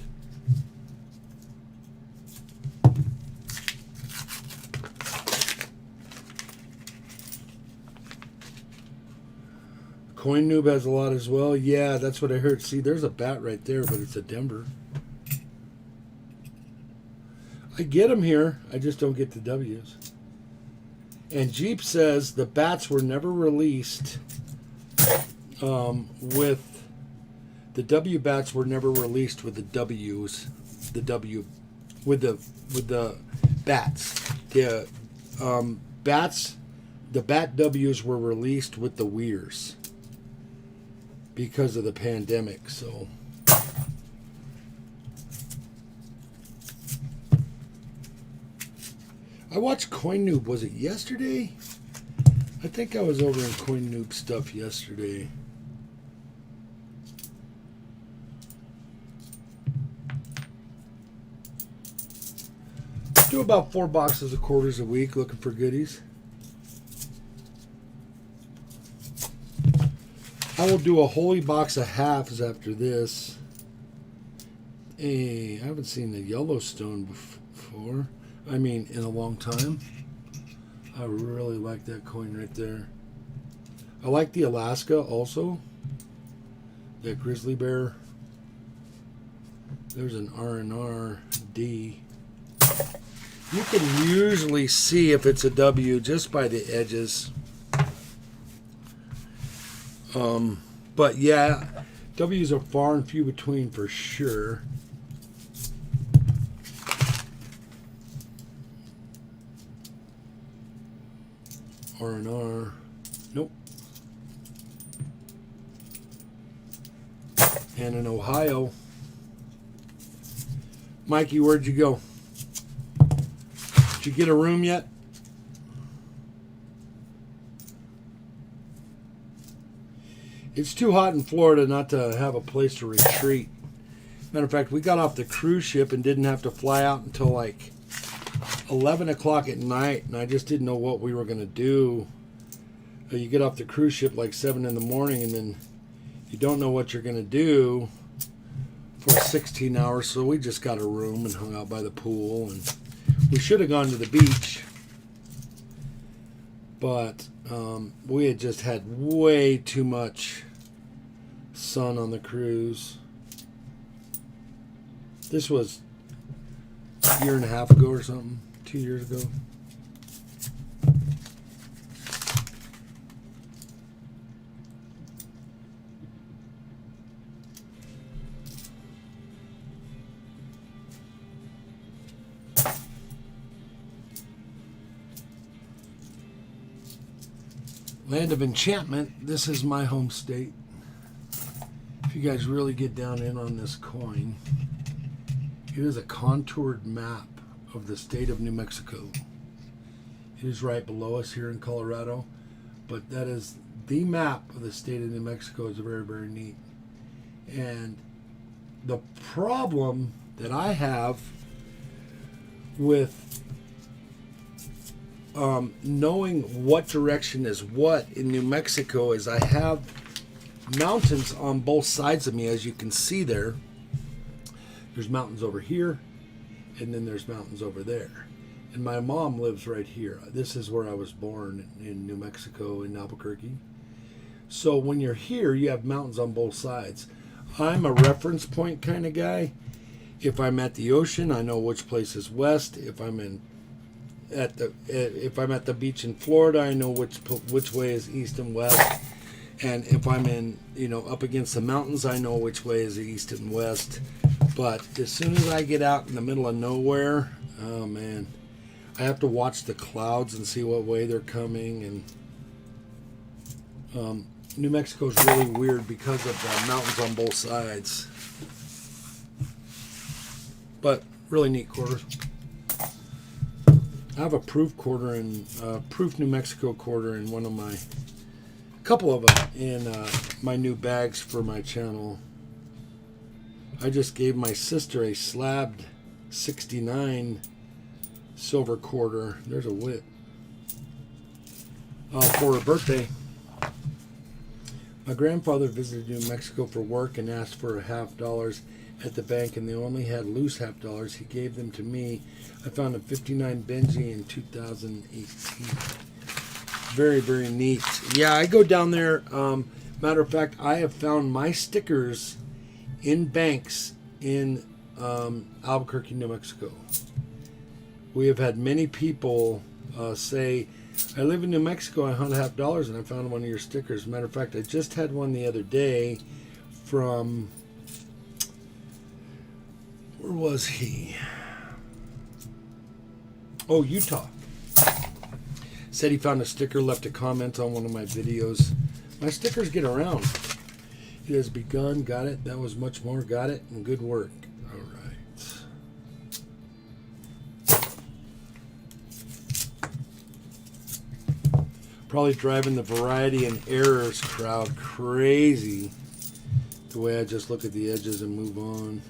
Coin Noob has a lot as well. Yeah, that's what I heard. See, there's a bat right there, but it's a Denver. I get them here. I just don't get the W's. And Jeep says the bats were never released with... The W bats were never released with the W's. The W... With the bats. The bats... The bat W's were released with the weirs. Because of the pandemic, so... I watched Coin Noob, was it yesterday? I think I was over in Coin Noob stuff yesterday. Do about 4 boxes of quarters a week looking for goodies. I will do a whole box of halves after this. Hey, I haven't seen the Yellowstone before. I mean, in a long time. I really like that coin right there. I like the Alaska also. That grizzly bear. There's an R&R D. You can usually see if it's a W just by the edges. But yeah, W's are far and few between for sure. R&R. Nope. And in Ohio. Mikey, where'd you go? Did you get a room yet? It's too hot in Florida not to have a place to retreat. Matter of fact, we got off the cruise ship and didn't have to fly out until like 11 o'clock at night, and I just didn't know what we were going to do. You get off the cruise ship like 7 in the morning, and then you don't know what you're going to do for 16 hours, so we just got a room and hung out by the pool, and we should have gone to the beach, but we had just had way too much sun on the cruise. This was a year and a half ago or something, 2 years ago. Land of Enchantment, this is my home state. If you guys really get down in on this coin, it is a contoured map of the state of New Mexico. It is right below us here in Colorado, but that is the map of the state of New Mexico. Is very, very neat. And the problem that I have with knowing what direction is what in New Mexico is I have mountains on both sides of me, as you can see there. There's mountains over here, and then there's mountains over there. And my mom lives right here. This is where I was born, in New Mexico, in Albuquerque. So when you're here, you have mountains on both sides. I'm a reference point kind of guy. If I'm at the ocean, I know which place is west. If I'm at the beach in Florida, I know which way is east and west. And if I'm in, up against the mountains, I know which way is east and west. But as soon as I get out in the middle of nowhere, oh man, I have to watch the clouds and see what way they're coming. And New Mexico is really weird because of the mountains on both sides. But really neat quarters. I have a proof quarter and proof New Mexico quarter in couple of them in my new bags for my channel. I just gave my sister a slabbed 69 silver quarter. There's a whip for her birthday. My grandfather visited New Mexico for work and asked for $50 at the bank, and they only had loose $50. He gave them to me. I found a 59 Benji in 2018. Very, very neat. Yeah, I go down there. Matter of fact, I have found my stickers in banks in Albuquerque, New Mexico. We have had many people say, I live in New Mexico, I hunt $50, and I found one of your stickers. Matter of fact, I just had one the other day from, where was he? Oh, Utah. Said he found a sticker, left a comment on one of my videos. My stickers get around. It has begun, got it. That was much more, got it, and good work. All right. Probably driving the variety and errors crowd crazy. The way I just look at the edges and move on.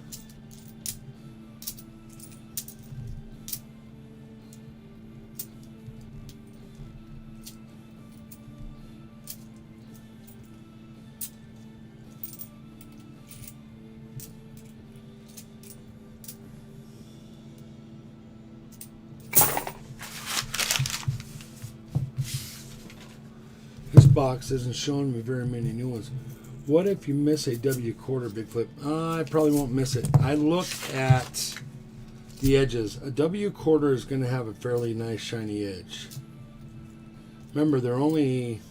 box isn't showing me very many new ones. What if you miss a W quarter, Big Flip? I probably won't miss it. I look at the edges. A W quarter is going to have a fairly nice shiny edge. Remember, they're only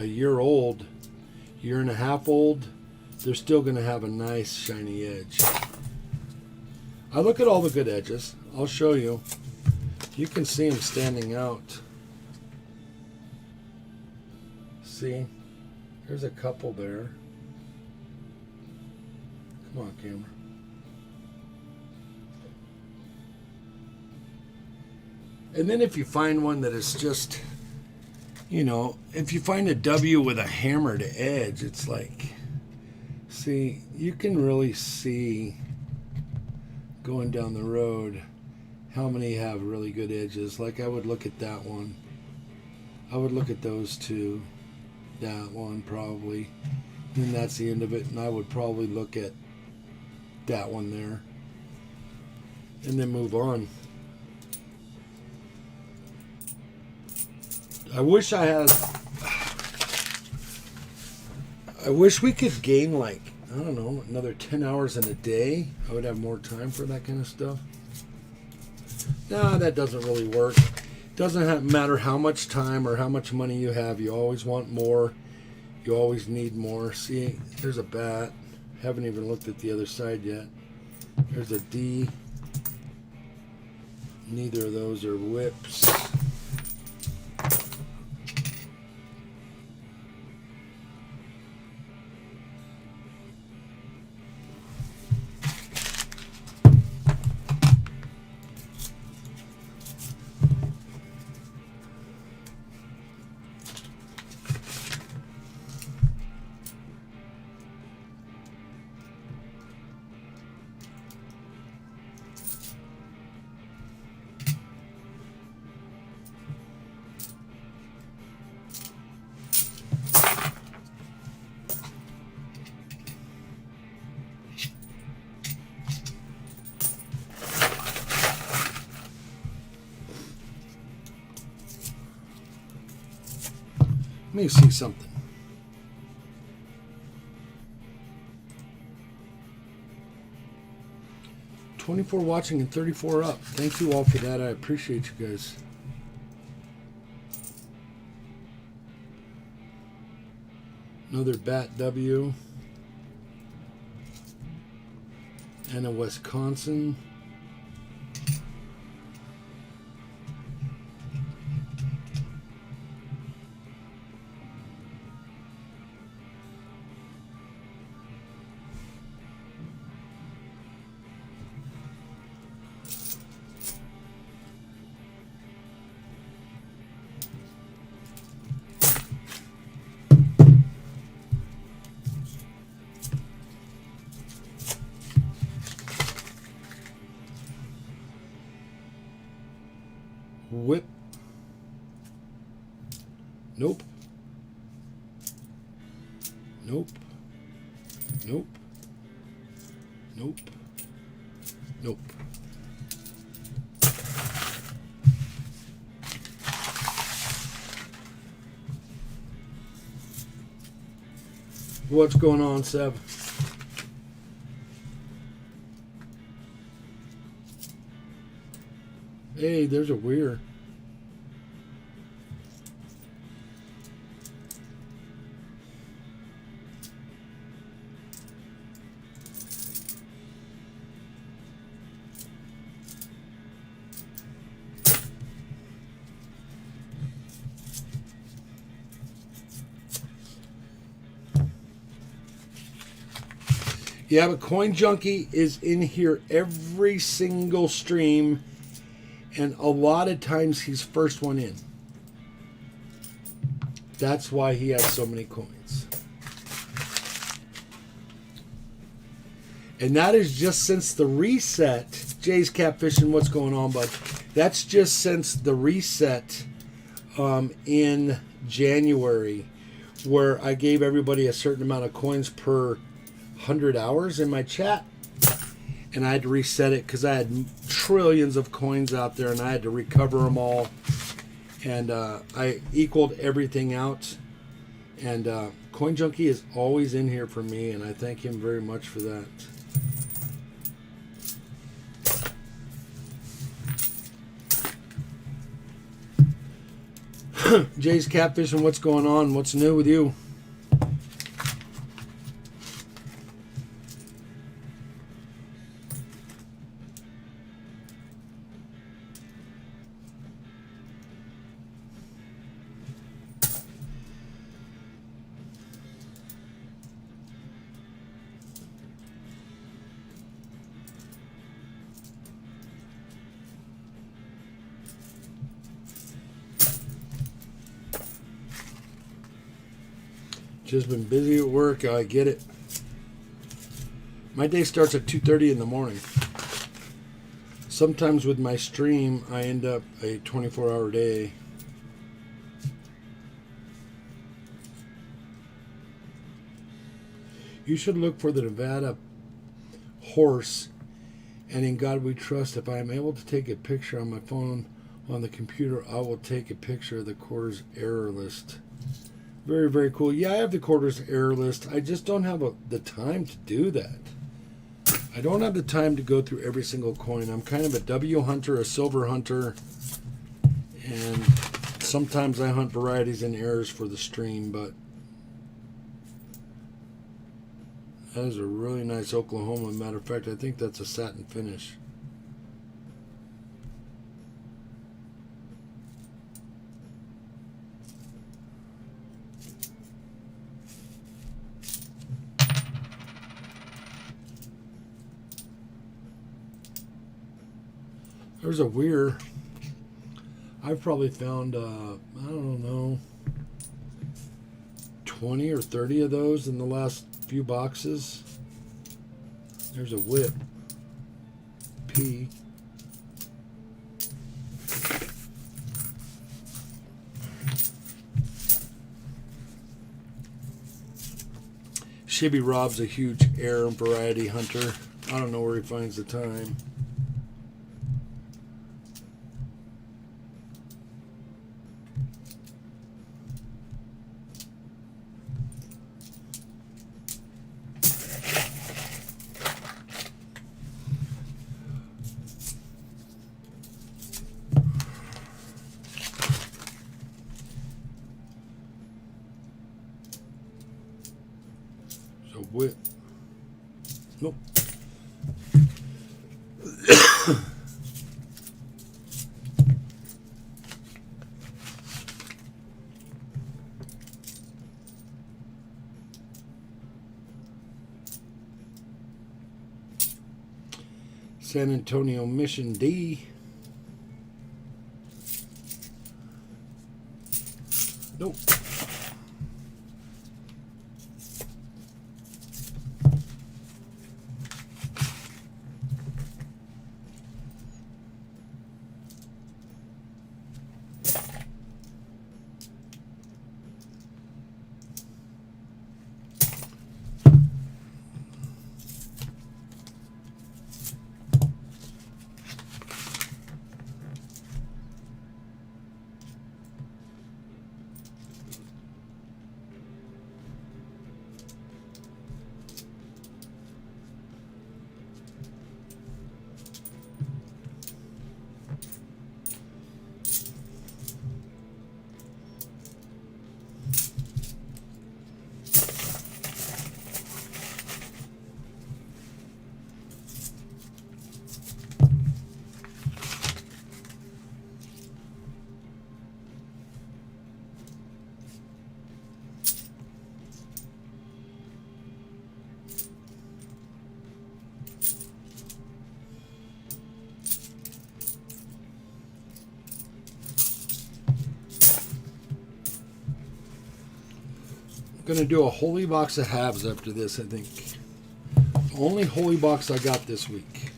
a year old, year and a half old. They're still going to have a nice shiny edge. I look at all the good edges. I'll show you. You can see them standing out. See? There's a couple there. Come on, camera. And then if you find one that is just, you know, if you find a W with a hammered edge, it's like, see, you can really see going down the road how many have really good edges. Like I would look at that one. I would look at those two. That one probably. And that's the end of it. And I would probably look at that one there. And then move on. I wish we could gain, like, I don't know, another 10 hours in a day. I would have more time for that kind of stuff. Nah, that doesn't really work. Doesn't matter how much time or how much money you have. You always want more. You always need more. See, there's a bat. Haven't even looked at the other side yet. There's a D. Neither of those are whips. Let me see something. $24 watching and 34 up. Thank you all for that. I appreciate you guys. Another Bat W. And a Wisconsin. Whip. Nope. Nope. Nope. Nope. Nope. What's going on, Seb? Hey, there's a weir. Yeah, but Coin Junkie is in here every single stream, and a lot of times he's first one in. That's why he has so many coins. And that is just since the reset. Jay's Catfishing, what's going on, bud? That's just since the reset in January, where I gave everybody a certain amount of coins per 100 hours in my chat, and I had to reset it because I had trillions of coins out there and I had to recover them all, and I equaled everything out, And Coin Junkie is always in here for me, and I thank him very much for that. Jay's Catfishing, what's going on? What's new with you? Just been busy at work. I get it. My day starts at 2:30 in the morning. Sometimes with my stream, I end up a 24-hour day. You should look for the Nevada horse, and in God we trust. If I am able to take a picture on my phone on the computer, I will take a picture of the quarter's error list. Very, very cool. Yeah, I have the quarter's error list. I just don't have the time to do that. I don't have the time to go through every single coin. I'm kind of a W hunter, a silver hunter, and sometimes I hunt varieties and errors for the stream, but that is a really nice Oklahoma. Matter of fact, I think that's a satin finish. There's a weir. I've probably found, I don't know, 20 or 30 of those in the last few boxes. There's a whip. P. Shibby Rob's a huge air and variety hunter. I don't know where he finds the time. Whip. Nope. San Antonio Mission D. Nope. Gonna do a holy box of halves after this, I think. Only holy box I got this week.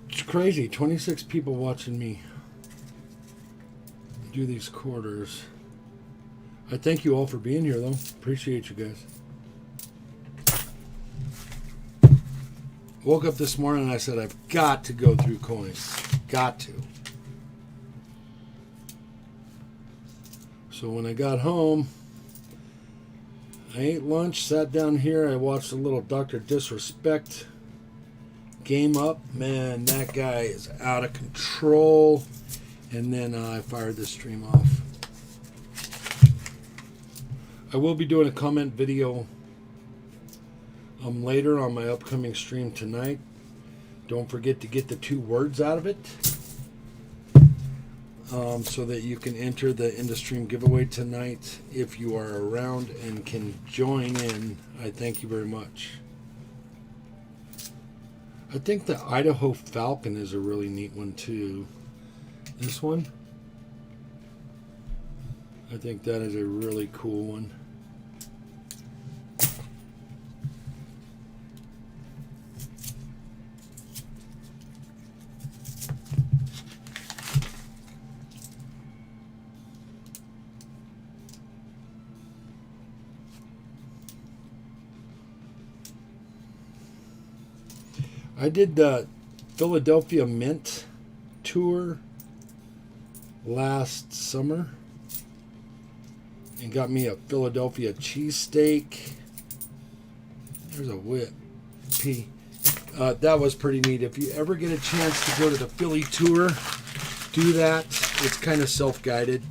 It's crazy. 26 people watching me do these quarters. I thank you all for being here, though. Appreciate you guys. Woke up this morning and I said, I've got to go through coins. Got to. So when I got home, I ate lunch, sat down here. I watched a little Dr. Disrespect game up. Man, that guy is out of control. And then I fired the stream off. I will be doing a comment video later on my upcoming stream tonight. Don't forget to get the 2 words out of it so that you can enter the end of stream giveaway tonight. If you are around and can join in, I thank you very much. I think the Idaho Falcon is a really neat one too. This one, I think that is a really cool one. I did the Philadelphia Mint tour last summer and got me a Philadelphia cheesesteak. There's a whip. That was pretty neat. If you ever get a chance to go to the Philly tour, do that. It's kind of self-guided.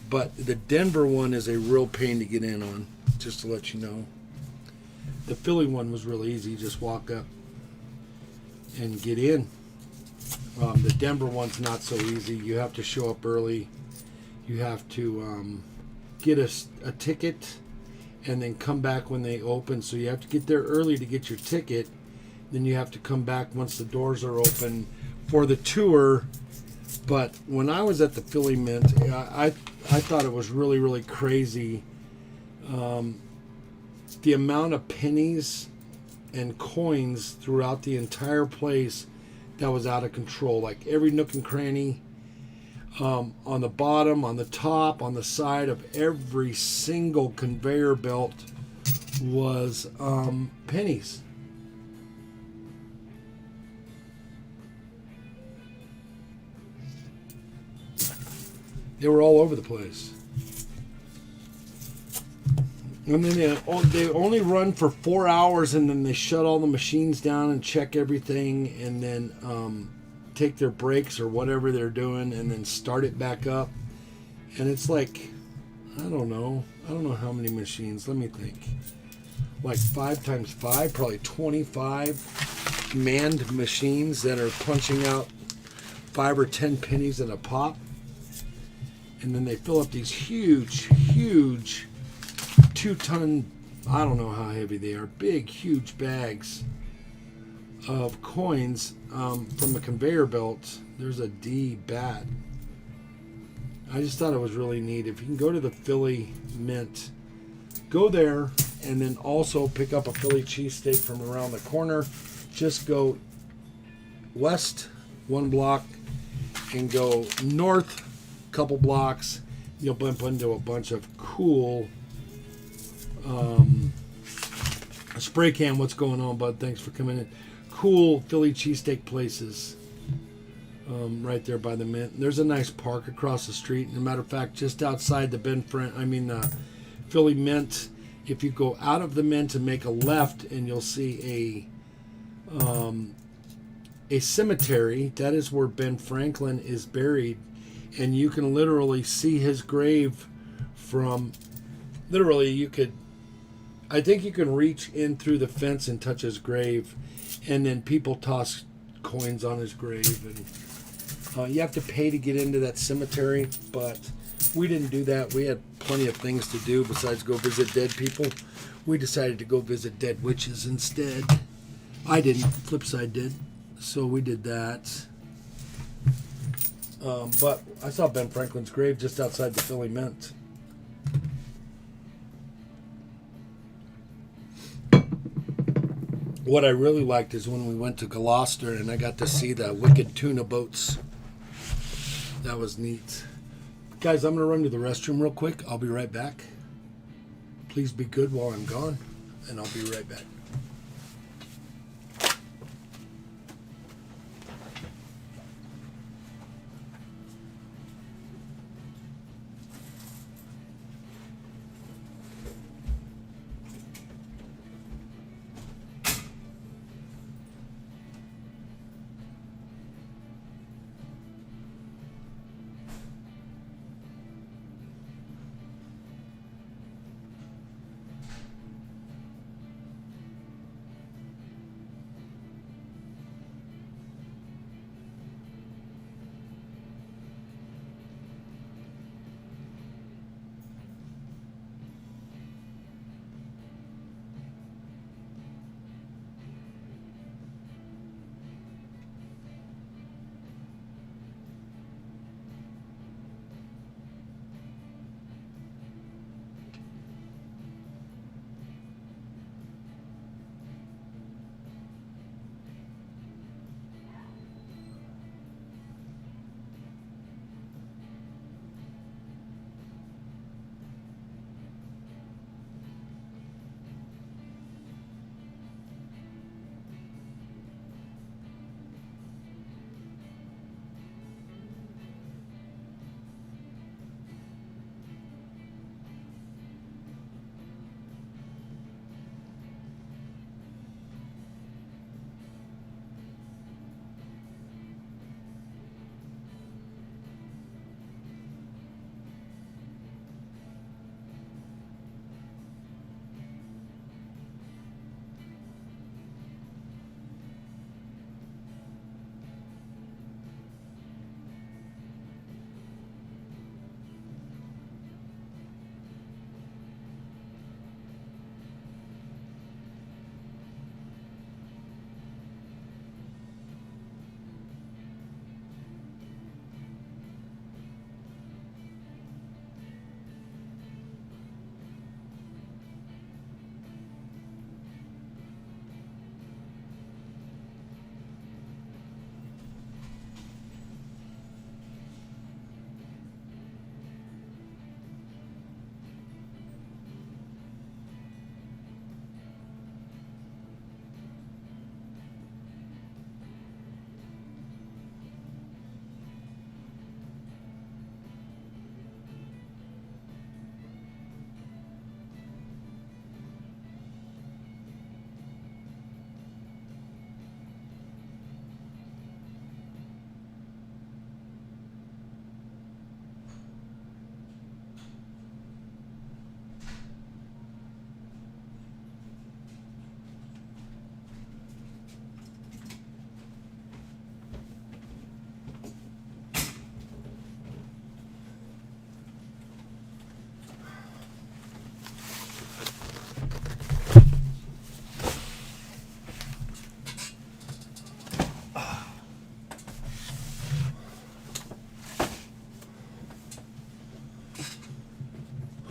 But the Denver one is a real pain to get in on, just to let you know. The Philly one was really easy. Just walk up and get in. The Denver one's not so easy. You have to show up early. You have to get a ticket and then come back when they open. So you have to get there early to get your ticket. Then you have to come back once the doors are open for the tour. But when I was at the Philly Mint, I thought it was really, really crazy. The amount of pennies and coins throughout the entire place that was out of control. Like every nook and cranny, on the bottom, on the top, on the side of every single conveyor belt was pennies. They were all over the place. And then they only run for 4 hours, and then they shut all the machines down and check everything, and then take their breaks or whatever they're doing, and then start it back up. And it's like, I don't know how many machines. Let me think. Like 5 times 5, probably 25 manned machines that are punching out 5 or 10 pennies at a pop. And then they fill up these huge 2-ton, I don't know how heavy they are, big, huge bags of coins from the conveyor belt. There's a D bat. I just thought it was really neat. If you can go to the Philly Mint, go there and then also pick up a Philly cheesesteak from around the corner. Just go west 1 block and go north a couple blocks. You'll bump into a bunch of cool spray can. What's going on, bud? Thanks for coming in. Cool Philly cheesesteak places right there by the Mint. There's a nice park across the street. As a matter of fact, just outside the Philly Mint, if you go out of the Mint and make a left, and you'll see a cemetery. That is where Ben Franklin is buried, and you can literally see his grave from. Literally, I think you can reach in through the fence and touch his grave, and then people toss coins on his grave, and you have to pay to get into that cemetery, but we didn't do that. We had plenty of things to do besides go visit dead people. We decided to go visit dead witches instead. I didn't. Flipside did, so we did that. But I saw Ben Franklin's grave just outside the Philly Mint. What I really liked is when we went to Gloucester and I got to see the wicked tuna boats. That was neat. Guys, I'm going to run to the restroom real quick. I'll be right back. Please be good while I'm gone, and I'll be right back.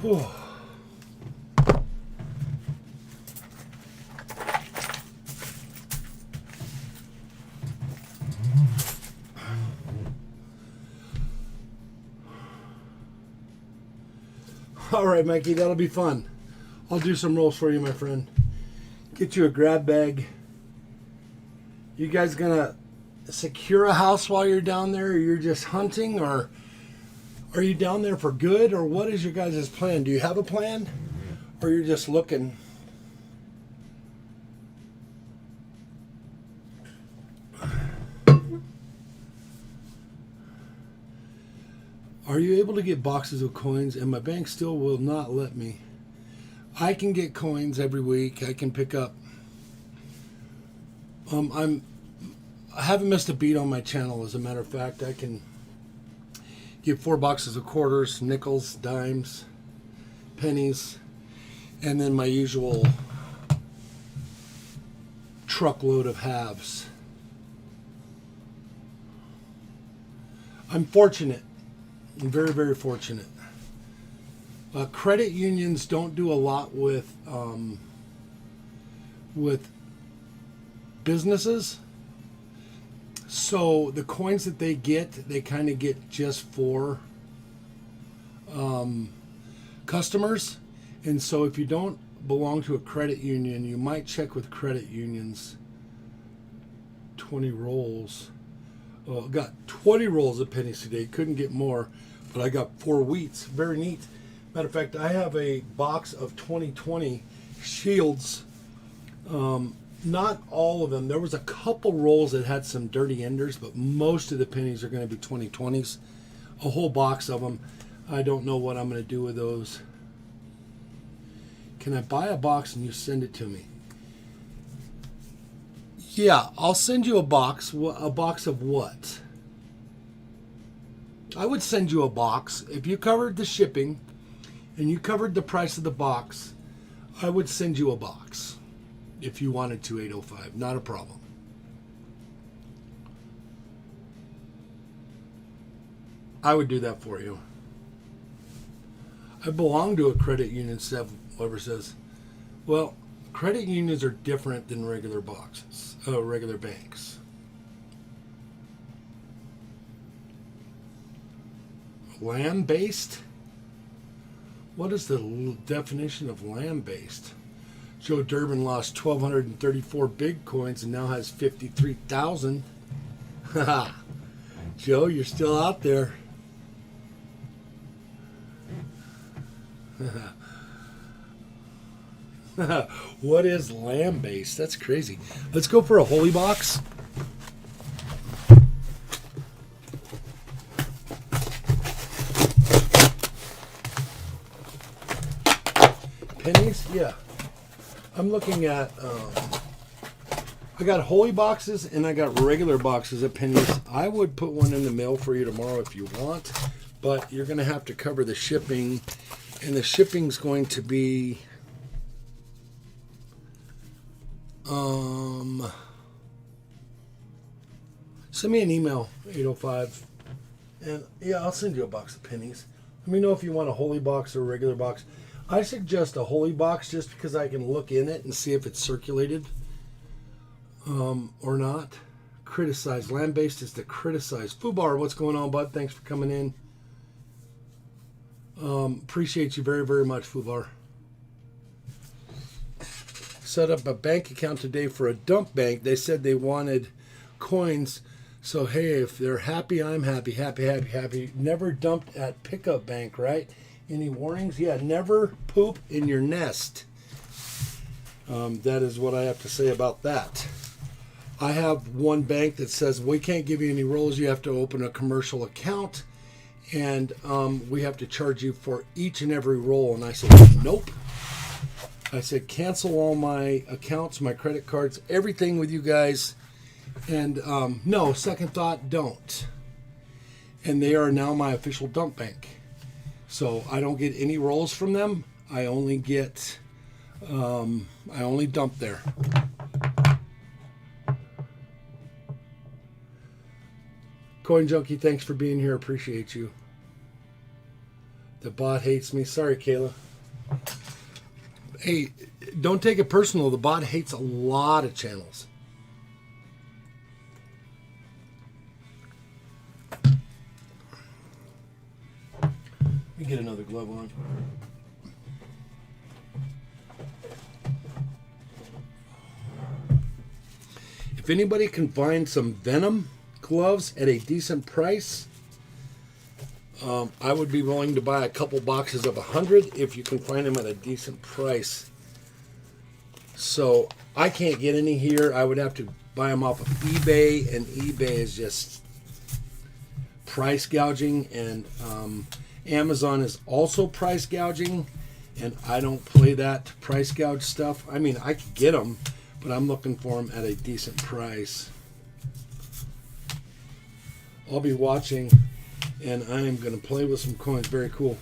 Whew. All right, Mikey, that'll be fun. I'll do some rolls for you, my friend. Get you a grab bag. You guys gonna secure a house while you're down there, or you're just hunting, or are you down there for good, or what is your guys' plan? Do you have a plan, or you're just looking? Are you able to get boxes of coins? And my bank still will not let me. I can get coins every week. I can pick up. I haven't missed a beat on my channel. As a matter of fact, I can get 4 boxes of quarters, nickels, dimes, pennies, and then my usual truckload of halves. I'm fortunate. I'm very, very fortunate. Credit unions don't do a lot with businesses. So the coins that they get, they kind of get just for customers. And so if you don't belong to a credit union, you might check with credit unions. 20 rolls. Oh, I got 20 rolls of pennies today. Couldn't get more, but I got 4 wheats. Very neat. Matter of fact, I have a box of 2020 shields. Not all of them. There was a couple rolls that had some dirty enders, but most of the pennies are going to be 2020s. A whole box of them. I don't know what I'm going to do with those. Can I buy a box and you send it to me? Yeah, I'll send you a box. A box of what? I would send you a box. If you covered the shipping and you covered the price of the box, I would send you a box. If you wanted to, 805. Not a problem. I would do that for you. I belong to a credit union, whoever says. Well, credit unions are different than regular boxes, regular banks. Land-based? What is the definition of land-based? Joe Durbin lost 1,234 Bitcoins and now has 53,000. Haha. Joe, you're still out there. What is land-based? That's crazy. Let's go for a holy box. Pennies? Yeah. I'm looking at, I got holy boxes and I got regular boxes of pennies. I would put one in the mail for you tomorrow if you want, but you're going to have to cover the shipping, and the shipping's going to be, send me an email, 805, and yeah, I'll send you a box of pennies. Let me know if you want a holy box or a regular box. I suggest a holy box just because I can look in it and see if it's circulated or not. Criticize. Land-based is to criticize. Fubar, what's going on, bud? Thanks for coming in. Appreciate you very, very much, Fubar. Set up a bank account today for a dump bank. They said they wanted coins. So, hey, if they're happy, I'm happy. Happy, happy, happy. Never dumped at pickup bank, right? Any warnings? Yeah, never poop in your nest. That is what I have to say about that. I have one bank that says, we can't give you any rolls. You have to open a commercial account, and we have to charge you for each and every roll. And I said, nope. I said, cancel all my accounts, my credit cards, everything with you guys. And no, second thought, don't. And they are now my official dump bank. So I don't get any rolls from them. I only get, I only dump there. Coin Junkie, thanks for being here. Appreciate you. The bot hates me. Sorry, Kayla. Hey, don't take it personal. The bot hates a lot of channels. Let me get another glove on. If anybody can find some Venom gloves at a decent price, I would be willing to buy a couple boxes of 100 if you can find them at a decent price. So I can't get any here. I would have to buy them off of eBay, and eBay is just price gouging, and Amazon is also price gouging, and I don't play that price gouge stuff. I mean, I could get them, but I'm looking for them at a decent price. I'll be watching, and I am going to play with some coins. Very cool.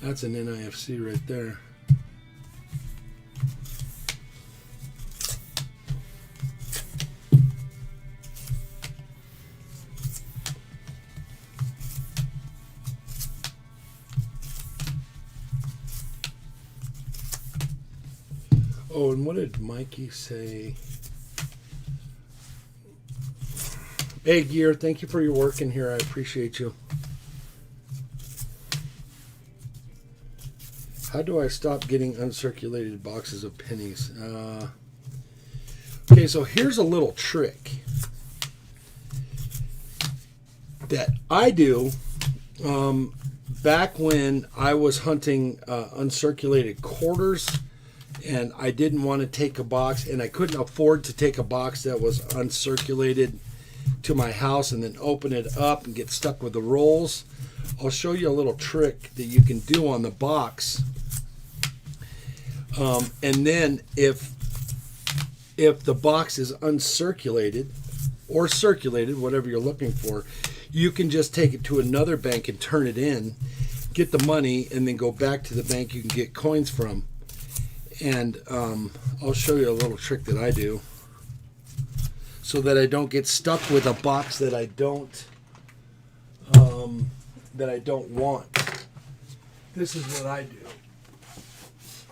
That's an NIFC right there. Oh, and what did Mikey say? Hey, Gear, thank you for your work in here. I appreciate you. How do I stop getting uncirculated boxes of pennies? Okay, so here's a little trick that I do. Back when I was hunting uncirculated quarters, and I didn't want to take a box, and I couldn't afford to take a box that was uncirculated to my house and then open it up and get stuck with the rolls. I'll show you a little trick that you can do on the box. And then if the box is uncirculated or circulated, whatever you're looking for, you can just take it to another bank and turn it in, get the money, and then go back to the bank you can get coins from. And I'll show you a little trick that I do so that I don't get stuck with a box that I don't want. This is what I do.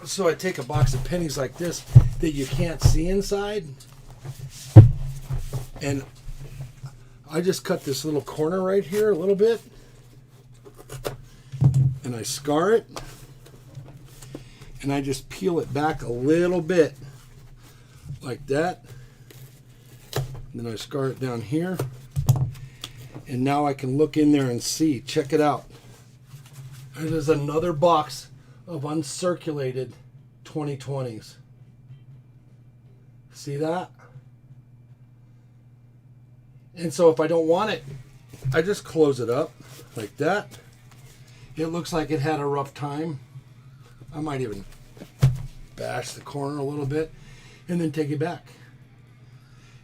So I take a box of pennies like this that you can't see inside, and I just cut this little corner right here a little bit, and I scar it, and I just peel it back a little bit like that. And then I scar it down here, and now I can look in there and see. Check it out. There's another box of uncirculated 2020s. See that? And so if I don't want it, I just close it up like that. It looks like it had a rough time. I might even bash the corner a little bit and then take it back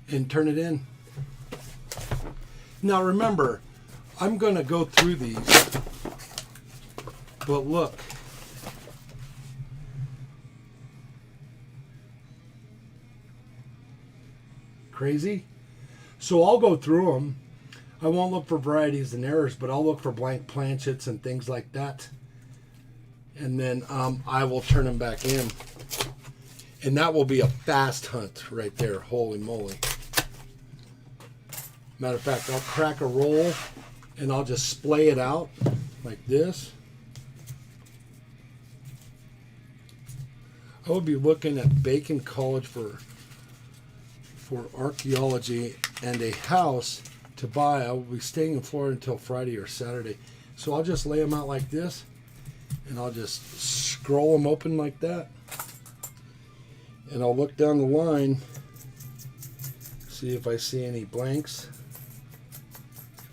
and turn it in. Now remember, I'm going to go through these, but look. Crazy? So I'll go through them. I won't look for varieties and errors, but I'll look for blank planchets and things like that. And then I will turn them back in. And that will be a fast hunt right there. Holy moly. Matter of fact, I'll crack a roll and I'll just splay it out like this. I will be looking at Bacon College for archaeology and a house to buy. I will be staying in Florida until Friday or Saturday. So I'll just lay them out like this, and I'll just scroll them open like that. And I'll look down the line, see if I see any blanks.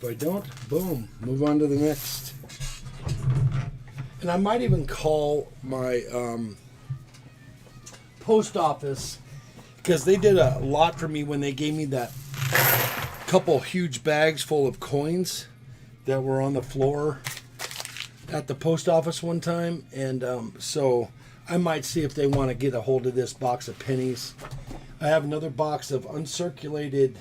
If I don't, boom, move on to the next. And I might even call my post office, because they did a lot for me when they gave me that couple huge bags full of coins that were on the floor at the post office one time. And so I might see if they want to get a hold of this box of pennies. I have another box of uncirculated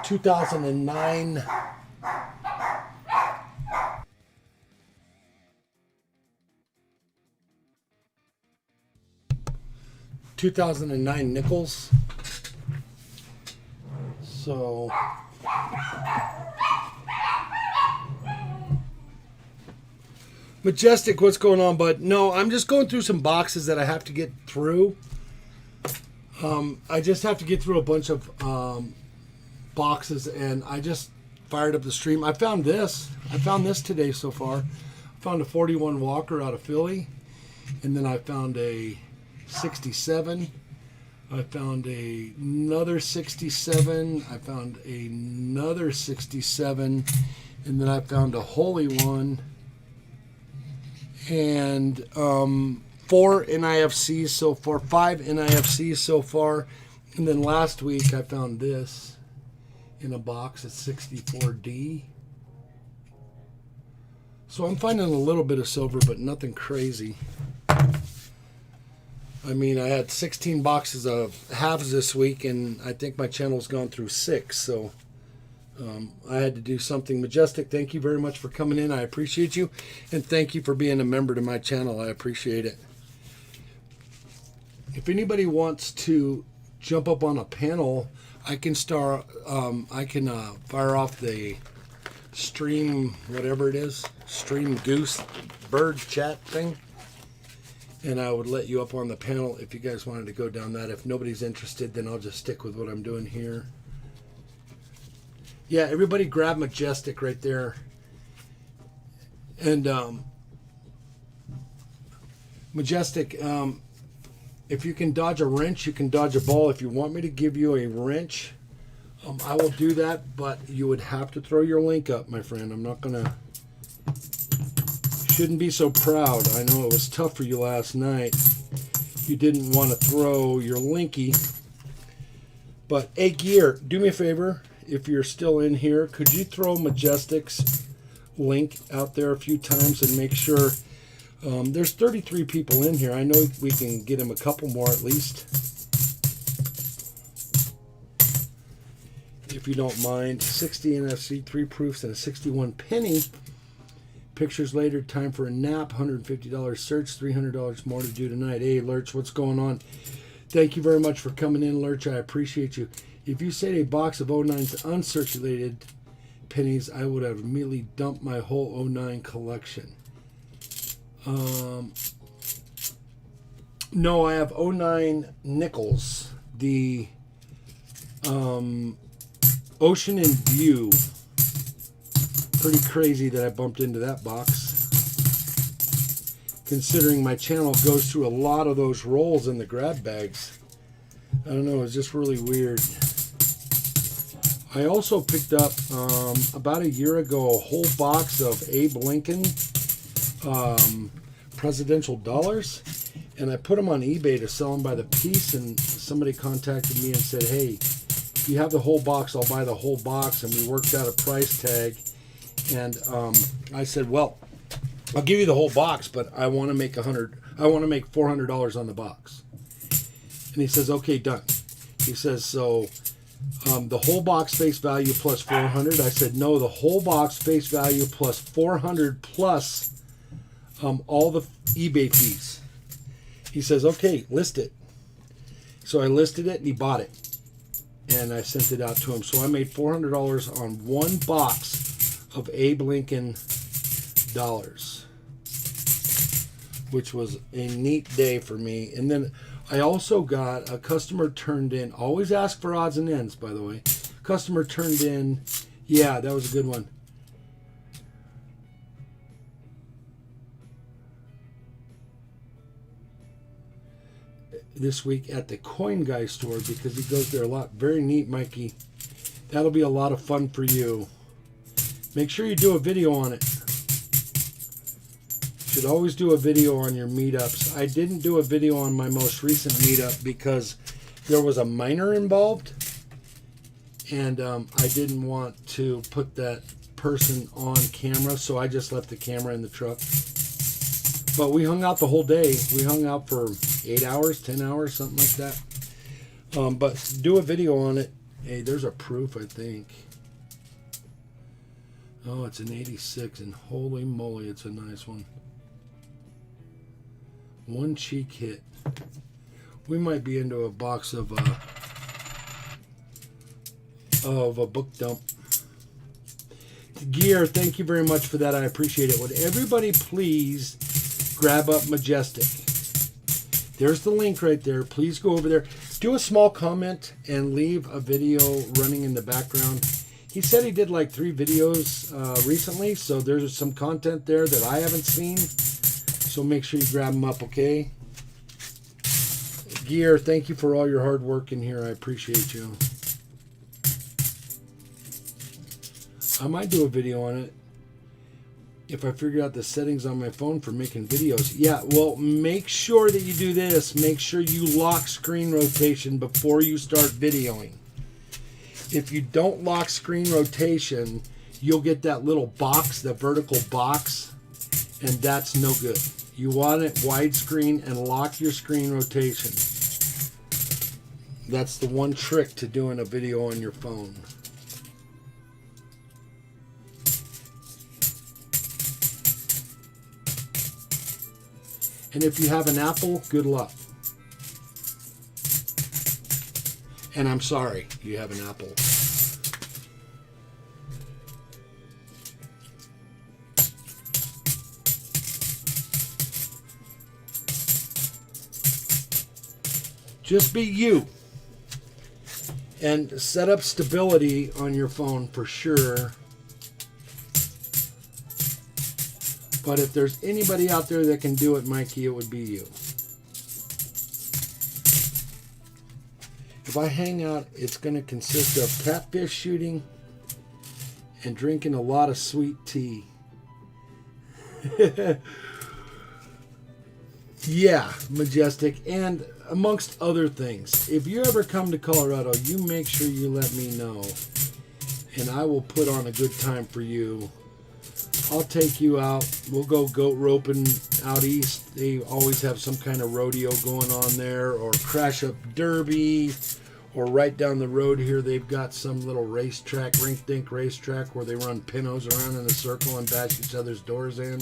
2009 2009 nickels. So Majestic, what's going on, bud? No, I'm just going through some boxes that I have to get through. I just have to get through a bunch of boxes, and I just fired up the stream. I found this today so far. I found a 41 Walker out of Philly, and then I found a 67. I found another 67. I found another 67, and then I found a holy one, and 4 NIFCs so far, 5 NIFCs so far, and then last week I found this in a box at 64D. So I'm finding a little bit of silver, but nothing crazy. I mean, I had 16 boxes of halves this week, and I think my channel's gone through 6, so I had to do something. Majestic, thank you very much for coming in. I appreciate you, and thank you for being a member to my channel. I appreciate it. If anybody wants to jump up on a panel, I can start. I can fire off the stream, whatever it is, stream goose bird chat thing, and I would let you up on the panel if you guys wanted to go down that. If nobody's interested, then I'll just stick with what I'm doing here. Yeah, everybody grab Majestic right there. And Majestic, if you can dodge a wrench, you can dodge a ball. If you want me to give you a wrench, I will do that, but you would have to throw your link up, my friend. I'm not going to... Shouldn't be so proud. I know it was tough for you last night. You didn't want to throw your linky. But, hey, Gear, do me a favor. If you're still in here, could you throw Majestic's link out there a few times and make sure... there's 33 people in here. I know we can get him a couple more at least. If you don't mind. 60 NFC, 3 proofs, and a 61 penny. Pictures later, time for a nap, $150 search, $300 more to do tonight. Hey, Lurch, what's going on? Thank you very much for coming in, Lurch. I appreciate you. If you said a box of 09's uncirculated pennies, I would have immediately dumped my whole 09 collection. No, I have 09 nickels. The Ocean in View. Pretty crazy that I bumped into that box. Considering my channel goes through a lot of those rolls in the grab bags. I don't know, it's just really weird. I also picked up about a year ago a whole box of Abe Lincoln presidential dollars, and I put them on eBay to sell them by the piece, and somebody contacted me and said, hey, if you have the whole box, I'll buy the whole box, and we worked out a price tag. And I said, well, I'll give you the whole box, but I want to make $400 on the box. And he says, okay, done. He says, so the whole box face value plus 400. I said, no, the whole box face value plus 400 plus all the eBay fees. He says, okay, list it. So I listed it and he bought it. And I sent it out to him. So I made $400 on one box of Abe Lincoln dollars, which was a neat day for me. And then I also got a customer turned in, always ask for odds and ends, by the way. Customer turned in, yeah, that was a good one. This week at the Coin Guy store because he goes there a lot. Very neat, Mikey. That'll be a lot of fun for you. Make sure you do a video on it. Should always do a video on your meetups. I didn't do a video on my most recent meetup because there was a minor involved, and I didn't want to put that person on camera, so I just left the camera in the truck. But we hung out the whole day. We hung out for 8 hours, 10 hours, something like that. But do a video on it. Hey, there's a proof, I think. Oh, it's an 86, and holy moly, it's a nice one. One cheek hit. We might be into a box of a book dump. Gear, thank you very much for that. I appreciate it. Would everybody please grab up Majestic? There's the link right there. Please go over there. Do a small comment and leave a video running in the background. He said he did like 3 videos recently, so there's some content there that I haven't seen. So make sure you grab them up, okay? Gear, thank you for all your hard work in here. I appreciate you. I might do a video on it if I figure out the settings on my phone for making videos. Yeah, well, make sure that you do this. Make sure you lock screen rotation before you start videoing. If you don't lock screen rotation, you'll get that little box, the vertical box, and that's no good. You want it widescreen and lock your screen rotation. That's the one trick to doing a video on your phone. And if you have an Apple, good luck. And I'm sorry you have an Apple. Just be you. And set up stability on your phone for sure. But if there's anybody out there that can do it, Mikey, it would be you. If I hang out, it's going to consist of catfish shooting and drinking a lot of sweet tea. Yeah, Majestic, and amongst other things. If you ever come to Colorado, you make sure you let me know, and I will put on a good time for you. I'll take you out. We'll go goat roping out east. They always have some kind of rodeo going on there, or crash up derby, or right down the road here they've got some little racetrack, rink-dink racetrack, where they run pinnos around in a circle and bash each other's doors in.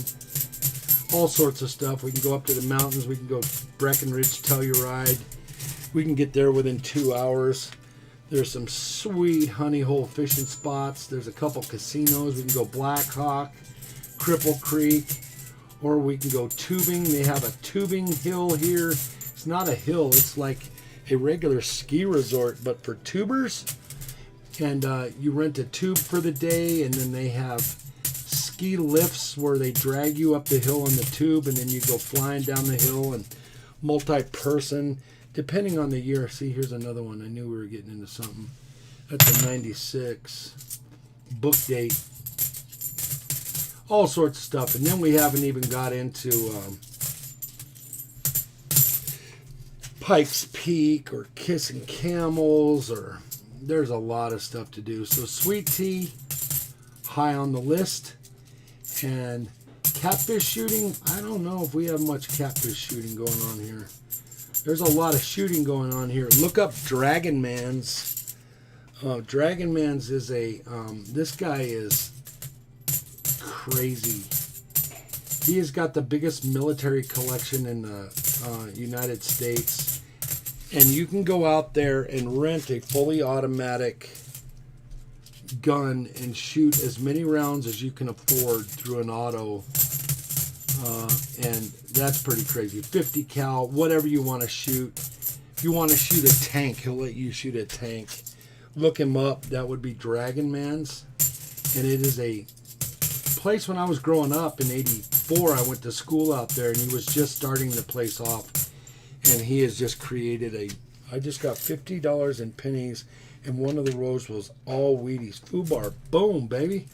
All sorts of stuff. We can go up to the mountains. We can go Breckenridge Telluride. We can get there within 2 hours. There's some sweet honey hole fishing spots. There's a couple casinos. We can go Black Hawk, Cripple Creek, or we can go tubing. They have a tubing hill here. It's not a hill. It's like a regular ski resort, but for tubers. And you rent a tube for the day, and then they have ski lifts where they drag you up the hill in the tube, and then you go flying down the hill, and multi-person, depending on the year. See, here's another one. I knew we were getting into something. That's a 96 book date. All sorts of stuff. And then we haven't even got into Pikes Peak or Kissing Camels, or there's a lot of stuff to do. So sweet tea, high on the list. And catfish shooting, I don't know if we have much catfish shooting going on here. There's a lot of shooting going on here. Look up Dragon Man's. Dragon Man's is a, this guy is crazy. He has got the biggest military collection in the United States. And you can go out there and rent a fully automatic gun and shoot as many rounds as you can afford through an auto, and that's pretty crazy. 50 cal, whatever you want to shoot. If you want to shoot a tank, he'll let you shoot a tank. Look him up. That would be Dragon Man's, and it is a place. When I was growing up in '84, I went to school out there, and he was just starting the place off, and he has just created I just got $50 in pennies. And one of the rows was all Wheaties. FUBAR. Boom, baby.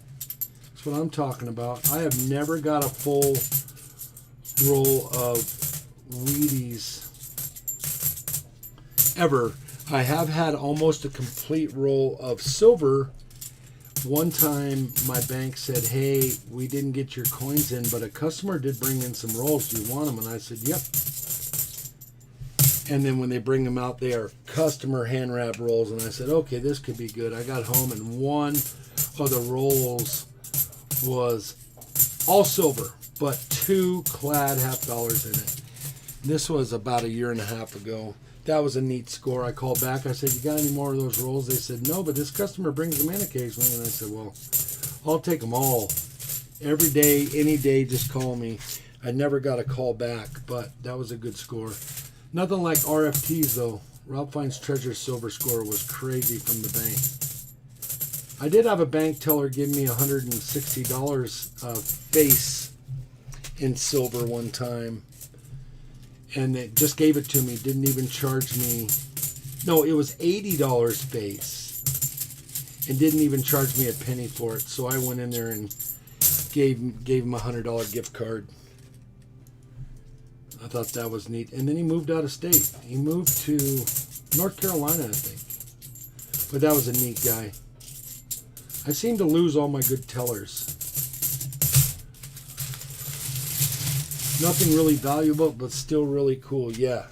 That's what I'm talking about. I have never got a full roll of Wheaties ever. I have had almost a complete roll of silver. One time my bank said, hey, we didn't get your coins in, but a customer did bring in some rolls. Do you want them? And I said, yep. And then when they bring them out, they are customer hand wrap rolls. And I said, okay, this could be good. I got home, and one of the rolls was all silver, but 2 clad $50 in it. This was about a year and a half ago. That was a neat score. I called back. I said, you got any more of those rolls? They said, no, but this customer brings them in occasionally. And I said, well, I'll take them all. Every day, any day, just call me. I never got a call back, but that was a good score. Nothing like RFTs, though. Ralph Fiennes Treasure Silver score was crazy from the bank. I did have a bank teller give me $160 face in silver one time. And they just gave it to me. Didn't even charge me. No, it was $80 face. And didn't even charge me a penny for it. So I went in there and gave him a $100 gift card. I thought that was neat. And then he moved out of state. He moved to North Carolina, I think. But that was a neat guy. I seem to lose all my good tellers. Nothing really valuable, but still really cool. Yeah.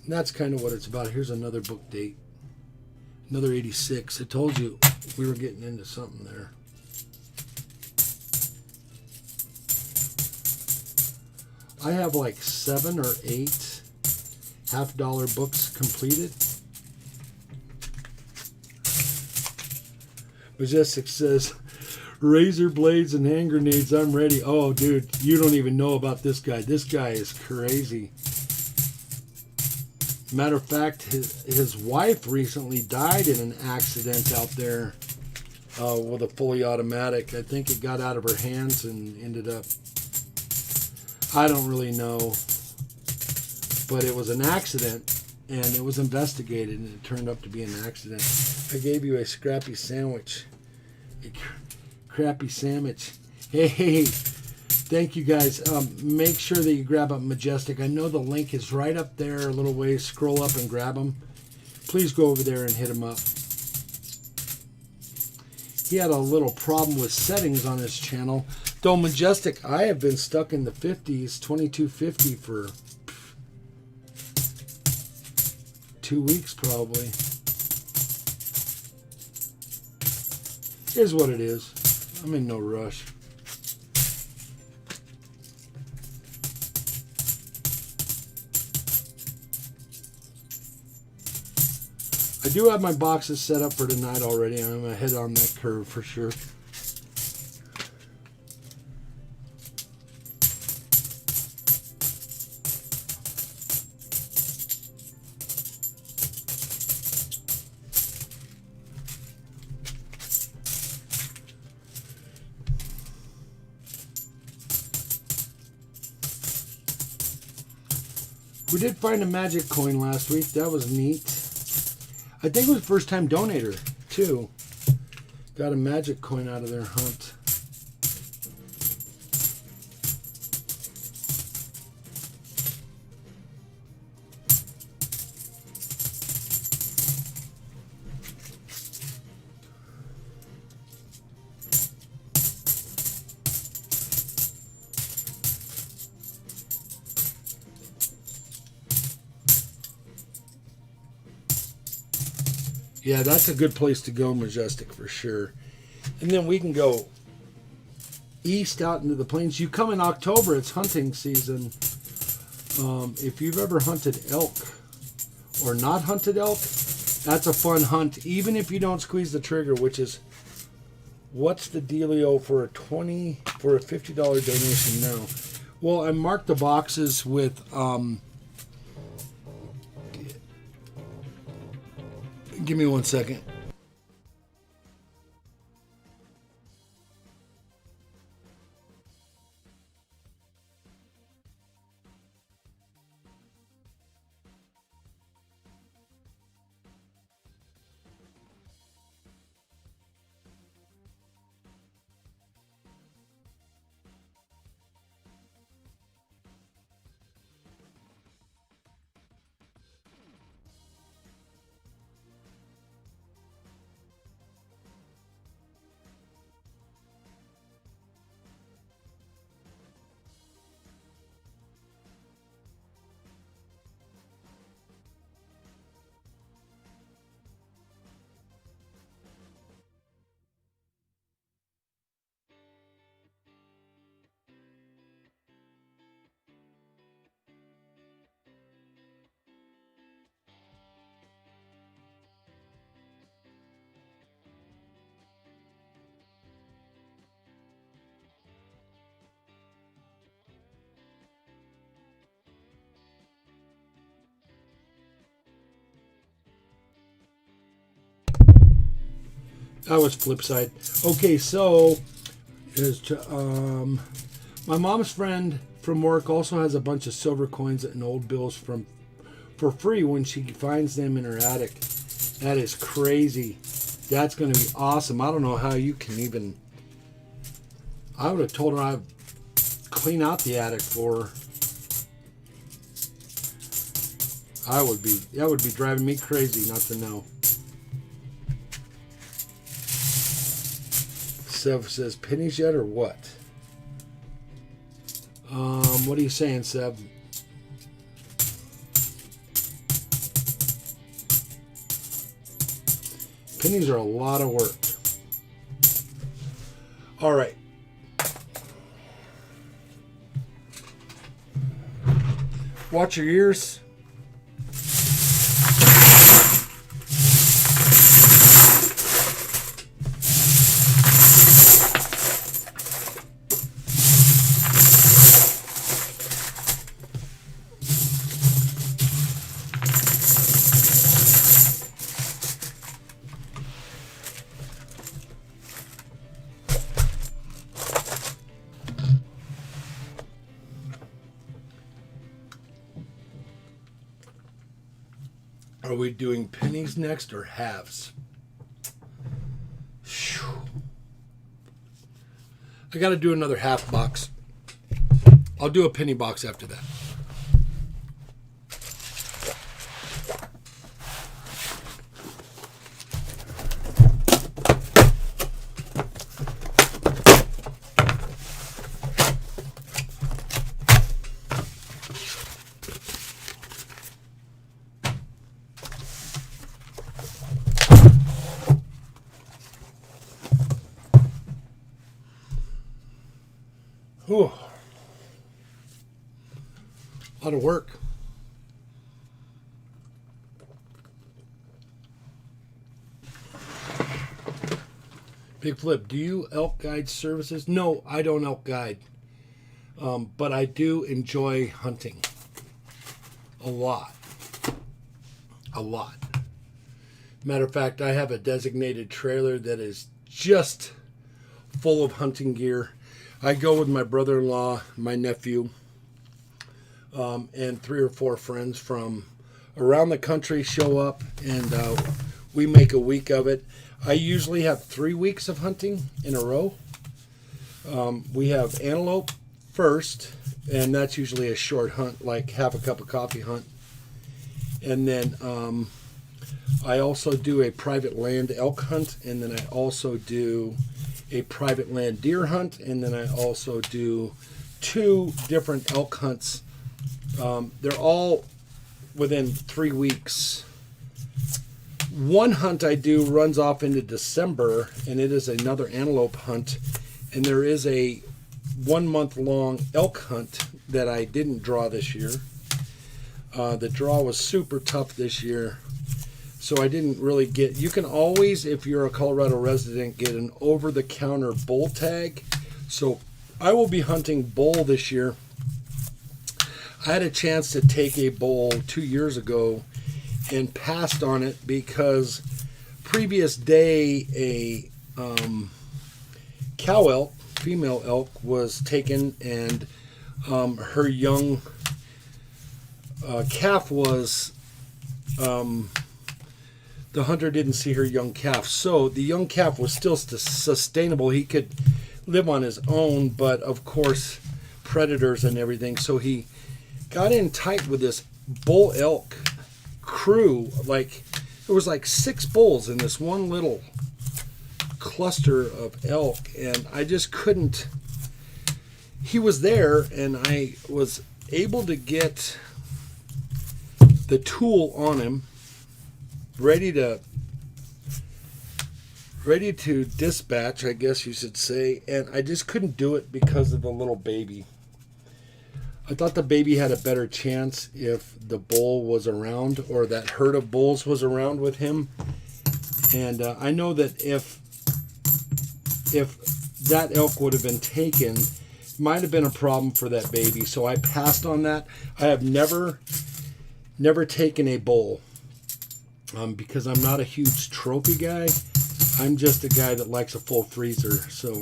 And that's kind of what it's about. Here's another book date. Another 86. I told you we were getting into something there. I have like 7 or 8 $50 books completed. Majestic says, razor blades and hand grenades, I'm ready. Oh, dude, you don't even know about this guy. This guy is crazy. Matter of fact, his wife recently died in an accident out there with a fully automatic. I think it got out of her hands and ended up, I don't really know, but it was an accident and it was investigated and it turned up to be an accident. I gave you a scrappy sandwich. A crappy sandwich. Hey, thank you guys. Make sure that you grab up Majestic. I know the link is right up there a little ways. Scroll up and grab them. Please go over there and hit him up. He had a little problem with settings on his channel. Though Majestic, I have been stuck in the 50s, 2250 for 2 weeks probably. Here's what it is. I'm in no rush. I do have my boxes set up for tonight already. I'm ahead on that curve for sure. We did find a magic coin last week. That was neat. I think it was first time donator too. Got a magic coin out of their hunt. Yeah, that's a good place to go, Majestic, for sure. And then we can go east out into the plains. You come in October, it's hunting season. If you've ever hunted elk or not hunted elk, that's a fun hunt, even if you don't squeeze the trigger, which is, what's the dealio for a $50 donation now? Well, I marked the boxes with... Give me 1 second. That was flip side. Okay, so my mom's friend from work also has a bunch of silver coins and old bills for free when she finds them in her attic. That is crazy. That's going to be awesome. I don't know how you can even... I would have told her I'd clean out the attic for her. That would be driving me crazy not to know. Sev says, pennies yet or what? What are you saying, Seb? Pennies are a lot of work. All right. Watch your ears. Are we doing pennies next or halves? Whew. I got to do another half box. I'll do a penny box after that. Whew. A lot of work. Big Flip, do you elk guide services? No, I don't elk guide. But I do enjoy hunting. A lot. A lot. Matter of fact, I have a designated trailer that is just full of hunting gear. I go with my brother-in-law, my nephew, and 3 or 4 friends from around the country show up, and we make a week of it. I usually have 3 weeks of hunting in a row. We have antelope first, and that's usually a short hunt, like half a cup of coffee hunt. And then I also do a private land elk hunt, and then I also do a private land deer hunt, and then I also do 2 different elk hunts. They're all within 3 weeks. One hunt I do runs off into December, and it is another antelope hunt, and there is a 1-month-long elk hunt that I didn't draw this year. The draw was super tough this year, so I didn't really get... You can always, if you're a Colorado resident, get an over-the-counter bull tag. So I will be hunting bull this year. I had a chance to take a bull 2 years ago and passed on it because previous day a cow elk, female elk, was taken, and her young calf was... the hunter didn't see her young calf. So the young calf was still sustainable. He could live on his own, but of course, predators and everything. So he got in tight with this bull elk crew. Like, there was like 6 bulls in this one little cluster of elk, and I just couldn't... He was there, and I was able to get the tool on him, ready to dispatch, I guess you should say, and I just couldn't do it because of the little baby. I thought the baby had a better chance if the bull was around, or that herd of bulls was around with him. And I know that if that elk would have been taken, it might have been a problem for that baby. So I passed on that. I have never taken a bull. Because I'm not a huge trophy guy. I'm just a guy that likes a full freezer. So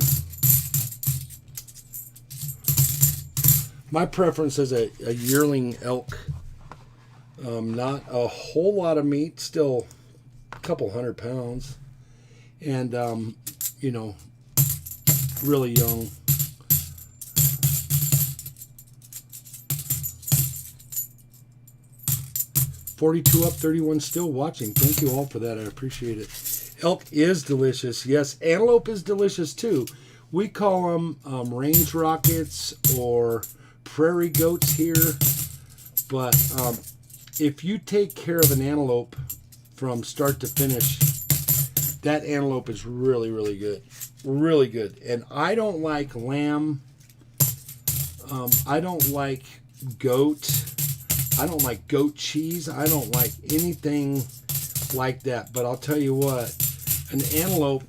my preference is a yearling elk. Not a whole lot of meat, still a couple 100 pounds, and really young. $42 up, 31 still watching. Thank you all for that. I appreciate it. Elk is delicious. Yes, antelope is delicious too. We call them range rockets or prairie goats here. But if you take care of an antelope from start to finish, that antelope is really, really good. Really good. And I don't like lamb. I don't like goat. I don't like goat cheese. I don't like anything like that. But I'll tell you what, an antelope,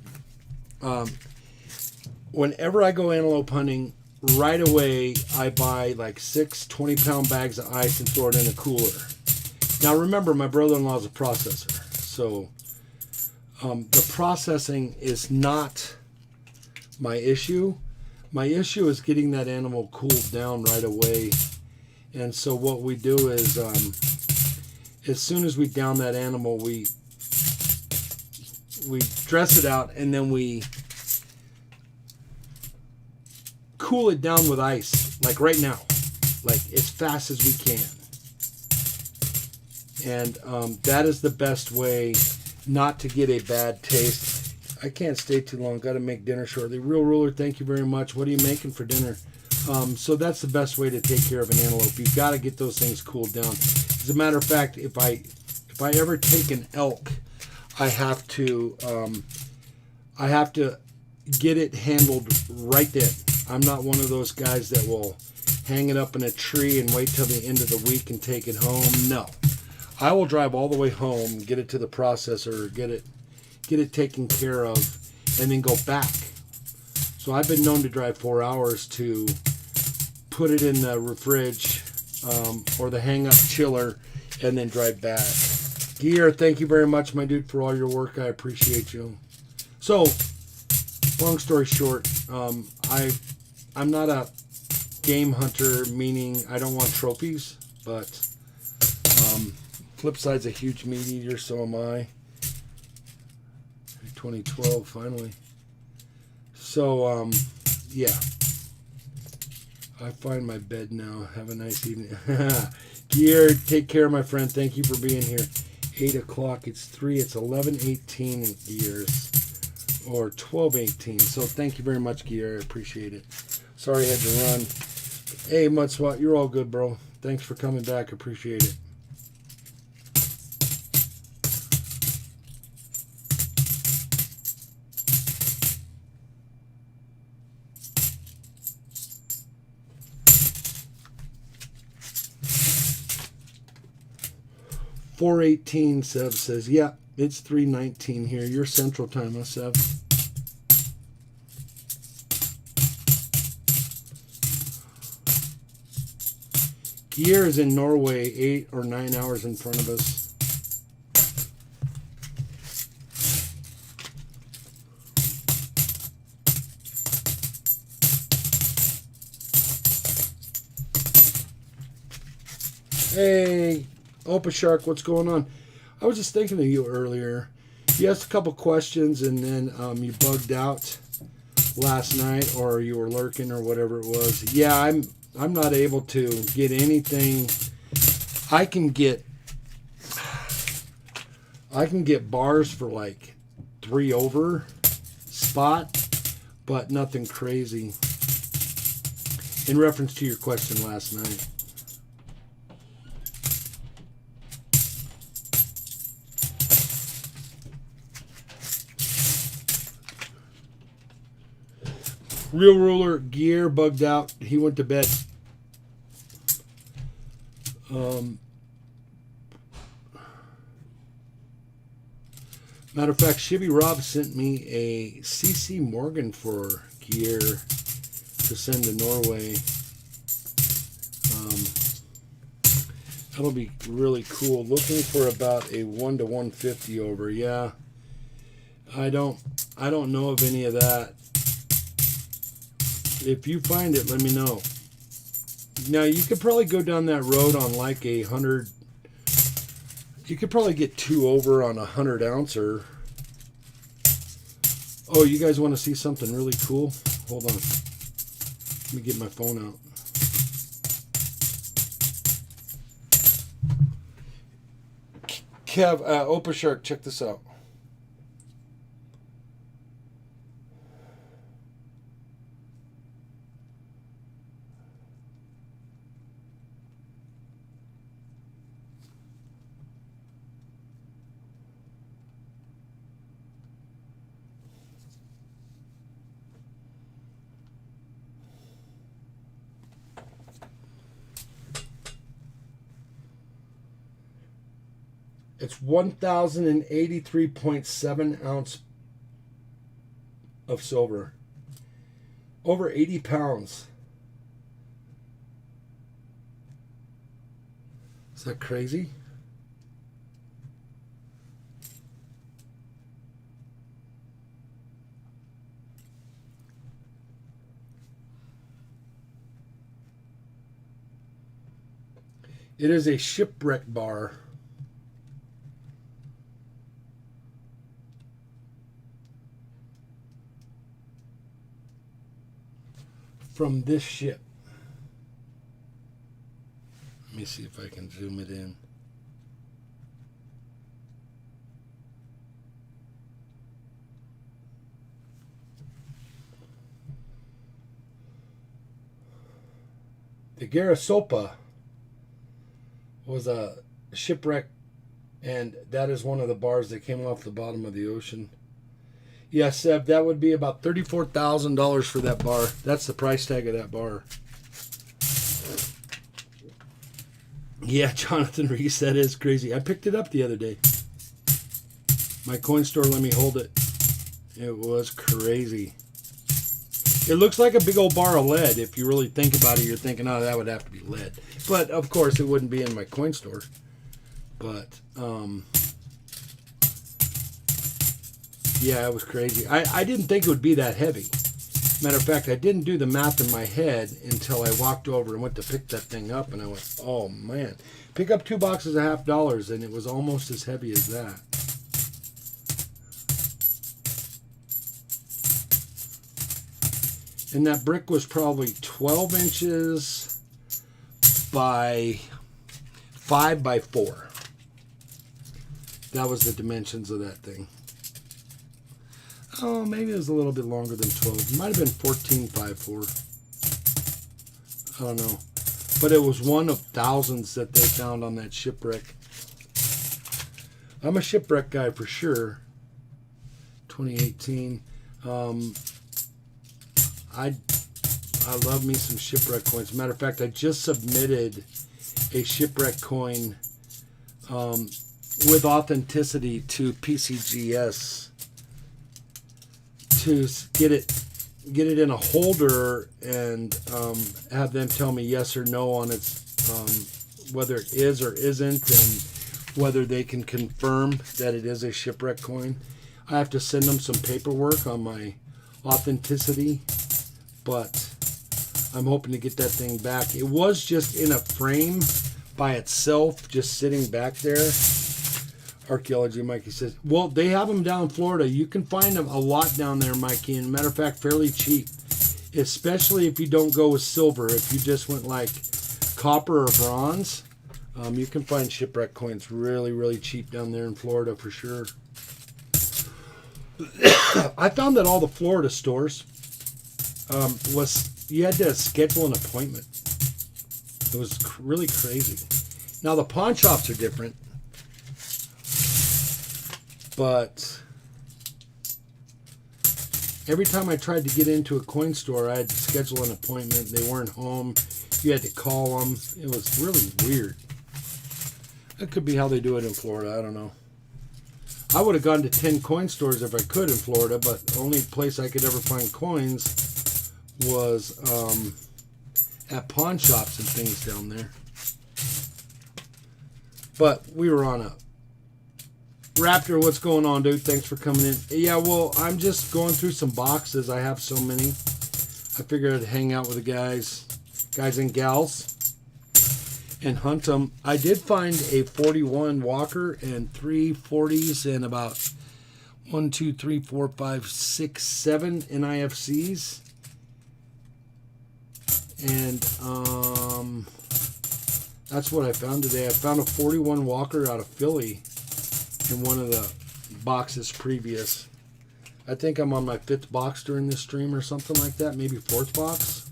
whenever I go antelope hunting, right away I buy like 6 20-pound bags of ice and throw it in a cooler. Now remember, my brother-in-law is a processor. So the processing is not my issue. My issue is getting that animal cooled down right away. And so what we do is as soon as we down that animal, we dress it out, and then we cool it down with ice, like right now, like as fast as we can. And that is the best way not to get a bad taste. I can't stay too long. Got to make dinner shortly. Real Ruler, thank you very much. What are you making for dinner? So that's the best way to take care of an antelope. You've got to get those things cooled down. As a matter of fact, if I ever take an elk, I have to get it handled right then. I'm not one of those guys that will hang it up in a tree and wait till the end of the week and take it home. No, I will drive all the way home, get it to the processor, get it taken care of, and then go back. So I've been known to drive 4 hours to put it in the fridge or the hang-up chiller and then drive back. Gear, thank you very much, my dude, for all your work. I appreciate you. So, long story short, I'm not a game hunter, meaning I don't want trophies, but Flipside's a huge meat eater, so am I. 2012, finally. So, yeah. I find my bed now. Have a nice evening. Gear, take care, my friend. Thank you for being here. 8 o'clock. It's 3. It's 11:18 in Gears. Or 12:18. So thank you very much, Gear. I appreciate it. Sorry I had to run. Hey, Mudswat, you're all good, bro. Thanks for coming back. Appreciate it. .418, Sev says, yeah, it's 3:19 here. You're Central Time, huh, Sev? Gear is in Norway, 8 or 9 hours in front of us. Hey, Opa Shark, what's going on? I was just thinking of you earlier. You asked a couple questions and then you bugged out last night, or you were lurking, or whatever it was. Yeah, I'm not able to get anything. I can get bars for like 3 over spot, but nothing crazy. In reference to your question last night. Real Ruler, Gear bugged out. He went to bed. Matter of fact, Shibby Rob sent me a CC Morgan for Gear to send to Norway. That'll be really cool. Looking for about a 1 to 150 over. Yeah, I don't know of any of that. If you find it, let me know. Now, you could probably go down that road on like 100. You could probably get 2 over on 100 ouncer. Oh, you guys want to see something really cool? Hold on. Let me get my phone out. Kev, Opa Shark, check this out. It's 1,083.7 ounce of silver. Over 80 pounds. Is that crazy? It is a shipwreck bar. from this ship. Let me see if I can zoom it in. The Garasopa was a shipwreck, and that is one of the bars that came off the bottom of the ocean. Yes, Seb, that would be about $34,000 for that bar. That's the price tag of that bar. Yeah, Jonathan Reese, that is crazy. I picked it up the other day. My coin store let me hold it. It was crazy. It looks like a big old bar of lead. If you really think about it, you're thinking, oh, that would have to be lead. But, of course, it wouldn't be in my coin store. But, yeah, it was crazy. I didn't think it would be that heavy. Matter of fact, I didn't do the math in my head until I walked over and went to pick that thing up, and I went, oh, man. Pick up 2 boxes of $50, and it was almost as heavy as that. And that brick was probably 12 inches by 5 by 4. That was the dimensions of that thing. Oh, maybe it was a little bit longer than 12. It might have been 14 by 4. I don't know. But it was one of thousands that they found on that shipwreck. I'm a shipwreck guy for sure. 2018. I love me some shipwreck coins. Matter of fact, I just submitted a shipwreck coin with authenticity to PCGS to get it in a holder and have them tell me yes or no on its whether it is or isn't, and whether they can confirm that it is a shipwreck coin. I have to send them some paperwork on my authenticity, but I'm hoping to get that thing back. It was just in a frame by itself, just sitting back there. Archaeology Mikey says, well, they have them down in Florida. You can find them a lot down there, Mikey, and matter of fact, fairly cheap, especially if you don't go with silver. If you just went like copper or bronze, you can find shipwreck coins really, really cheap down there in Florida for sure. I found that all the Florida stores you had to schedule an appointment. It was really crazy. Now the pawn shops are different, but every time I tried to get into a coin store, I had to schedule an appointment. They weren't home. You had to call them. It was really weird. That could be how they do it in Florida. I don't know. I would have gone to 10 coin stores if I could in Florida, but the only place I could ever find coins was at pawn shops and things down there. But we were on a Raptor. What's going on, dude? Thanks for coming in. Yeah, well, I'm just going through some boxes. I have so many. I figured I'd hang out with the guys and gals, and hunt them. I did find a 41 Walker and 3 40s and about 1, 2, 3, 4, 5, 6, 7 NIFCs. And that's what I found today. I found a 41 Walker out of Philly in one of the boxes previous. I think I'm on my 5th box during this stream or something like that. Maybe 4th box.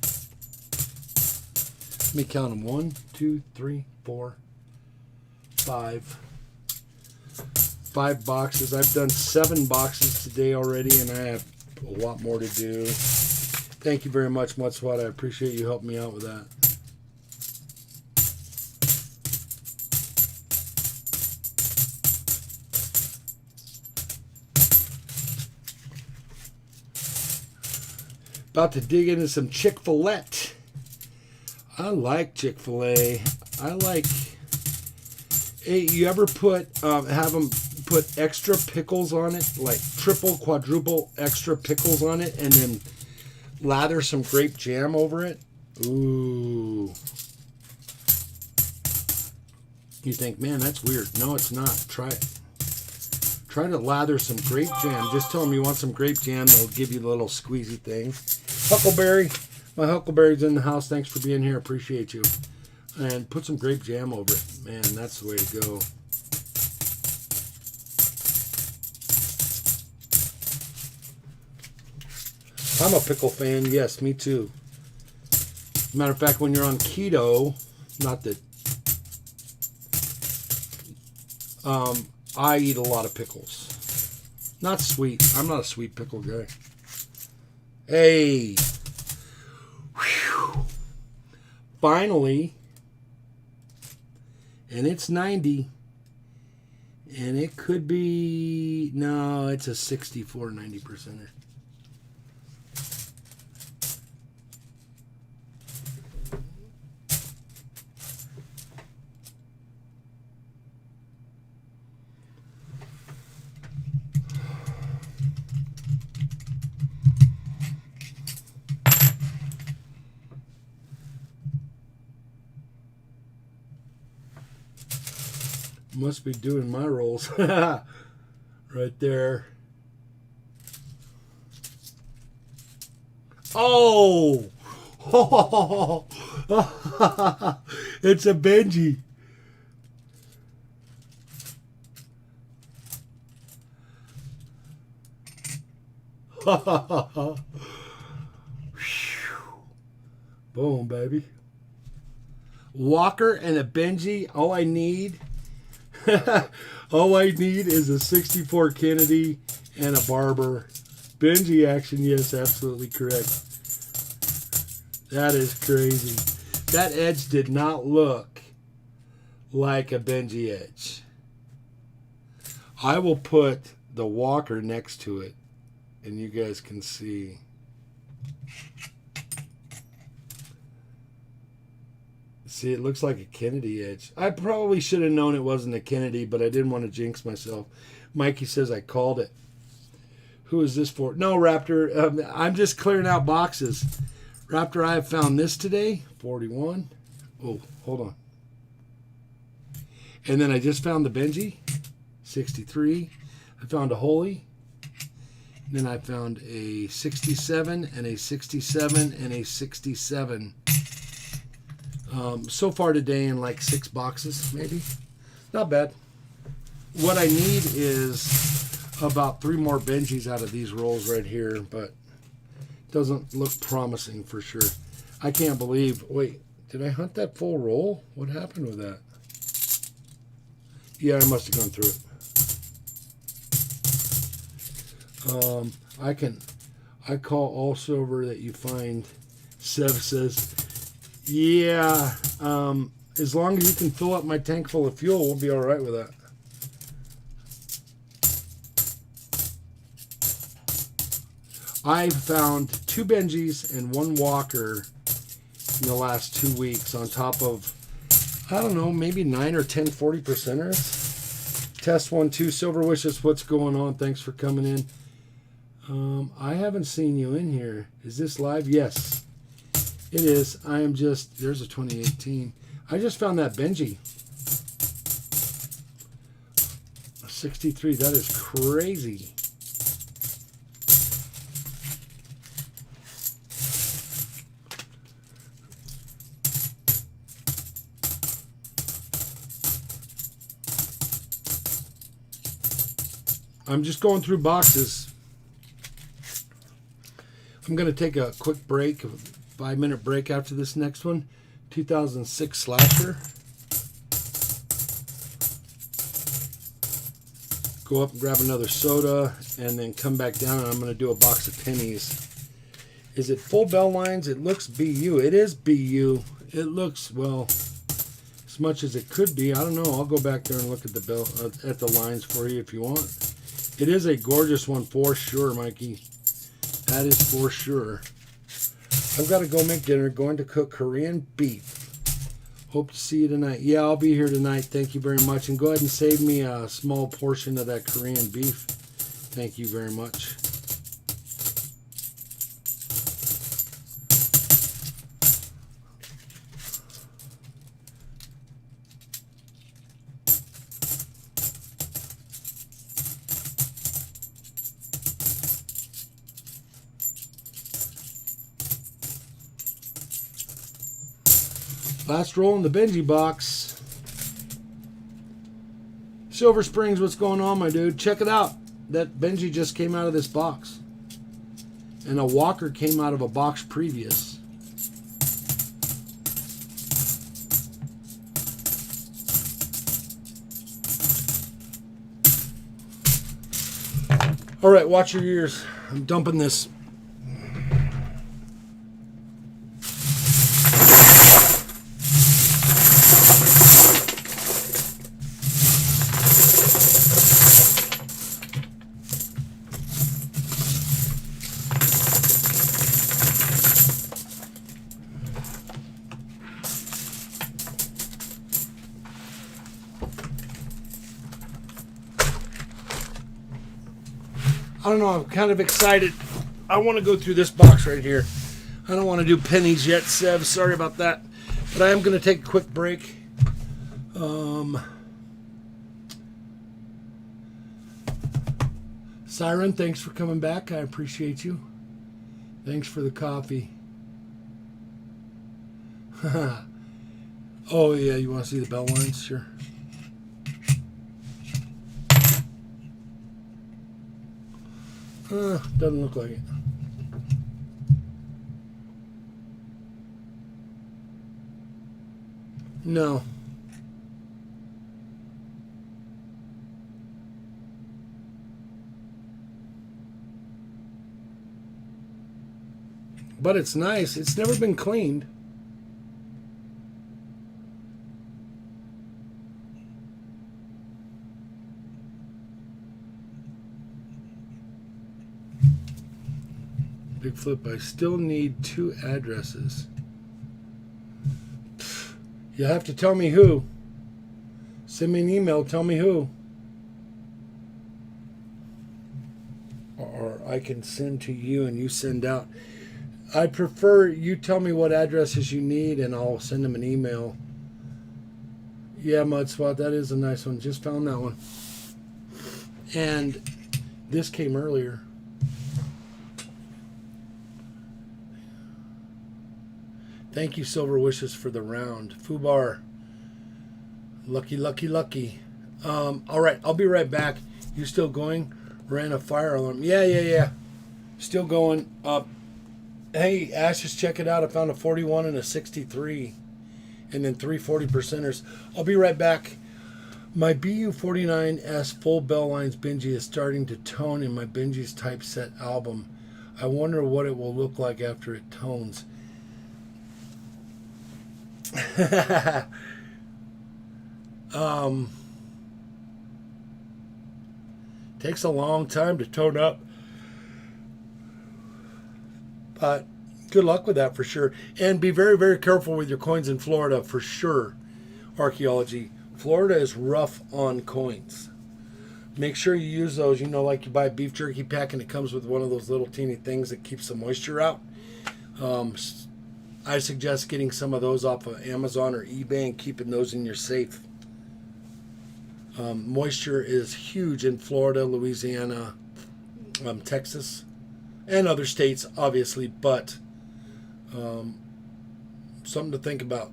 Let me count them. 1, 2, 3, 4, 5. 5 boxes. I've done 7 boxes today already, and I have a lot more to do. Thank you very much, Mudswat. I appreciate you helping me out with that. About to dig into some Chick-fil-A. I like Chick-fil-A. I like... Hey, you ever have them put extra pickles on it? Like triple, quadruple extra pickles on it, and then lather some grape jam over it? Ooh. You think, man, that's weird. No, it's not. Try it. Try to lather some grape jam. Just tell them you want some grape jam. They'll give you the little squeezy thing. Huckleberry, My huckleberry's in the house. Thanks for being here. Appreciate you. And put some grape jam over it. Man, that's the way to go. I'm a pickle fan. Yes, me too. Matter of fact, when you're on keto, not that I eat a lot of pickles. Not sweet. I'm not a sweet pickle guy. Hey. Whew. Finally. And it's 90. And it could be... No, it's a 64, 90%er. Must be doing my rolls. Right there. Oh! It's a Benji. Boom, baby. Walker and a Benji. All I need is a 64 Kennedy and a Barber. Benji action, yes, absolutely correct. That is crazy. That edge did not look like a Benji edge. I will put the Walker next to it, and you guys can see. See, it looks like a Kennedy edge. I probably should have known it wasn't a Kennedy, but I didn't want to jinx myself. Mikey says I called it. Who is this for? No, Raptor. I'm just clearing out boxes. Raptor, I have found this today. 41. Oh, hold on. And then I just found the Benji. 63. I found a Holy. And then I found a 67 and a 67 and a 67. So far today in like 6 boxes, maybe. Not bad. What I need is about 3 more Benjis out of these rolls right here, but doesn't look promising for sure. I can't believe, wait, did I hunt that full roll? What happened with that? Yeah, I must have gone through it. I call all silver that you find. Sev says, yeah, as long as you can fill up my tank full of fuel, we'll be all right with that. I've found 2 Benjis and 1 Walker in the last 2 weeks on top of, I don't know, maybe 9 or 10 40%ers. Test 1, 2. Silver Wishes, what's going on? Thanks for coming in. I haven't seen you in here. Is this live? Yes, it is. I am just, there's a 2018. I just found that Benji. 63, that is crazy. I'm just going through boxes. I'm going to take a quick break, a 5-minute break after this next one. 2006 Slasher. Go up and grab another soda and then come back down, and I'm going to do a box of pennies. Is it full bell lines? It looks BU. It is BU. It looks, well, as much as it could be. I don't know. I'll go back there and look at the bell at the lines for you if you want. It is a gorgeous one for sure, Mikey. That is for sure. I've got to go make dinner. Going to cook Korean beef. Hope to see you tonight. Yeah, I'll be here tonight. Thank you very much. And go ahead and save me a small portion of that Korean beef. Thank you very much. Last roll in the Benji box. Silver Springs, what's going on, my dude? Check it out. That Benji just came out of this box. And a Walker came out of a box previous. All right, watch your ears. I'm dumping this. I don't know, I'm kind of excited. I want to go through this box right here. I don't want to do pennies yet, Sev. Sorry about that. But I am going to take a quick break. Siren, thanks for coming back. I appreciate you. Thanks for the coffee. Oh, yeah, you want to see the bell lines? Sure. Doesn't look like it. No. But it's nice. It's never been cleaned. Big Flip, I still need 2 addresses. You'll have to tell me who. Send me an email, tell me who. Or I can send to you and you send out. I prefer you tell me what addresses you need and I'll send them an email. Yeah, Mud Spot, that is a nice one. Just found that one. And this came earlier. Thank you, Silver Wishes, for the round. Fubar. Lucky, lucky, lucky. All right, I'll be right back. You still going? Ran a fire alarm. Yeah. Still going up. Hey, Ashes, check it out. I found a 41 and a 63. And then 3 40%ers. I'll be right back. My BU49S full bell lines Benji is starting to tone in my Benji's Typeset album. I wonder what it will look like after it tones. Takes a long time to tone up, but good luck with that for sure. And be very, very careful with your coins in Florida for sure. Archaeology, Florida is rough on coins. Make sure you use those, like you buy a beef jerky pack and it comes with one of those little teeny things that keeps the moisture out. I suggest getting some of those off of Amazon or eBay and keeping those in your safe. Moisture is huge in Florida, Louisiana, Texas, and other states, obviously, but something to think about.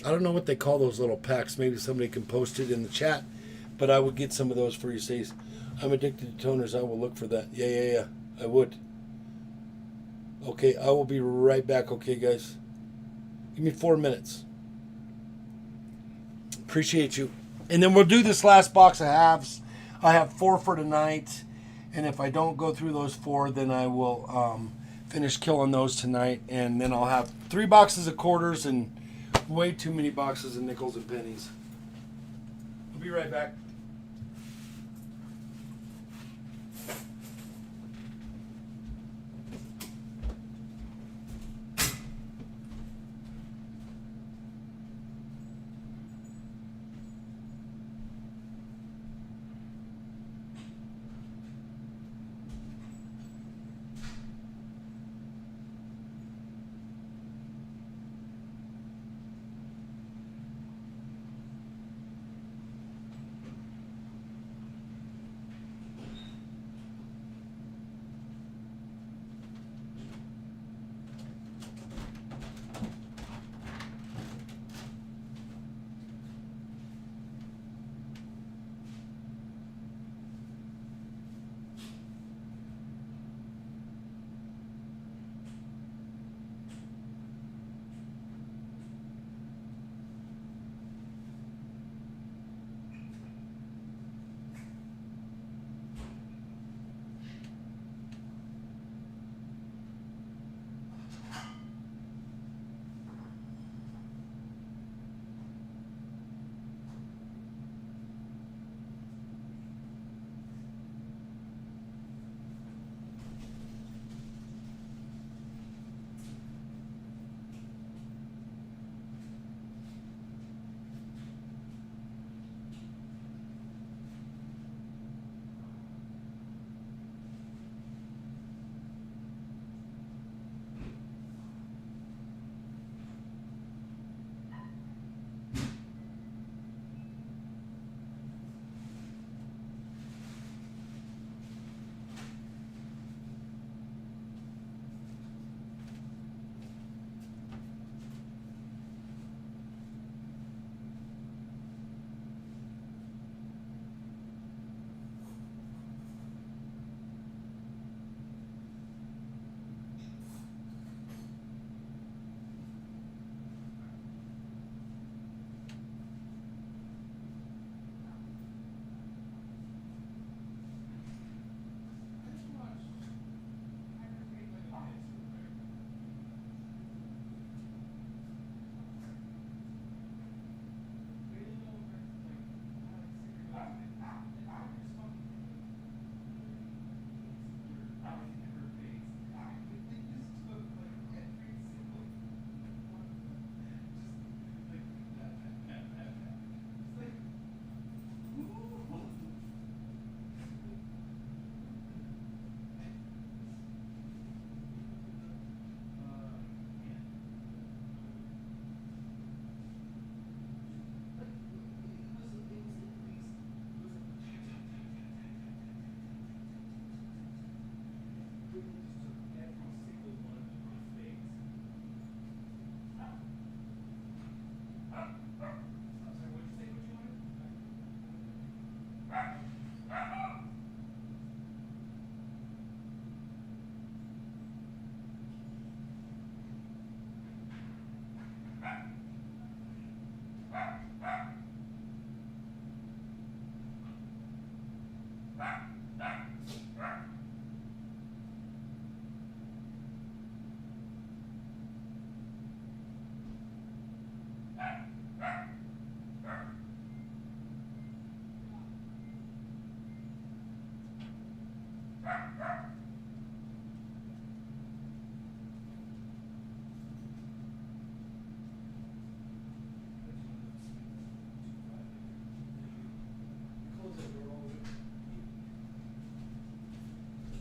I don't know what they call those little packs. Maybe somebody can post it in the chat, but I would get some of those for you. Says, I'm addicted to toners. I will look for that. Yeah. I would. Okay, I will be right back. Okay, guys. Give me 4 minutes. Appreciate you. And then we'll do this last box of halves. I have 4 for tonight. And if I don't go through those 4, then I will finish killing those tonight. And then I'll have 3 boxes of quarters and way too many boxes of nickels and pennies. I'll be right back.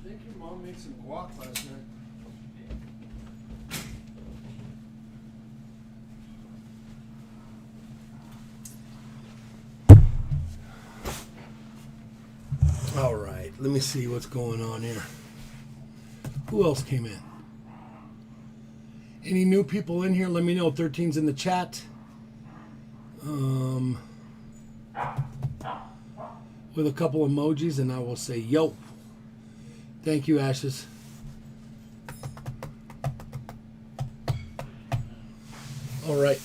I think your mom made some guac last night. All right, let me see what's going on here. Who else came in? Any new people in here? Let me know. 13's in the chat. With a couple emojis, and I will say yo. Thank you, Ashes. All right.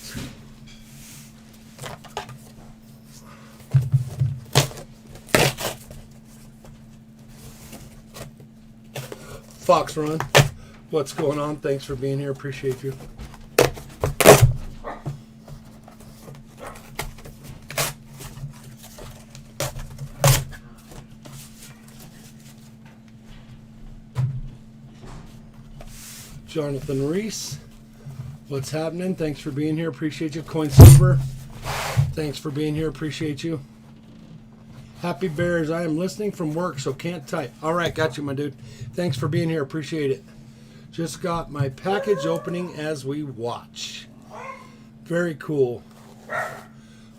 Fox Run, what's going on? Thanks for being here. Appreciate you. Jonathan Reese, what's happening? Thanks for being here. Appreciate you. Coin Silver, thanks for being here. Appreciate you. Happy Bears, I am listening from work, so can't type. All right, got you, my dude. Thanks for being here. Appreciate it. Just got my package opening as we watch. Very cool.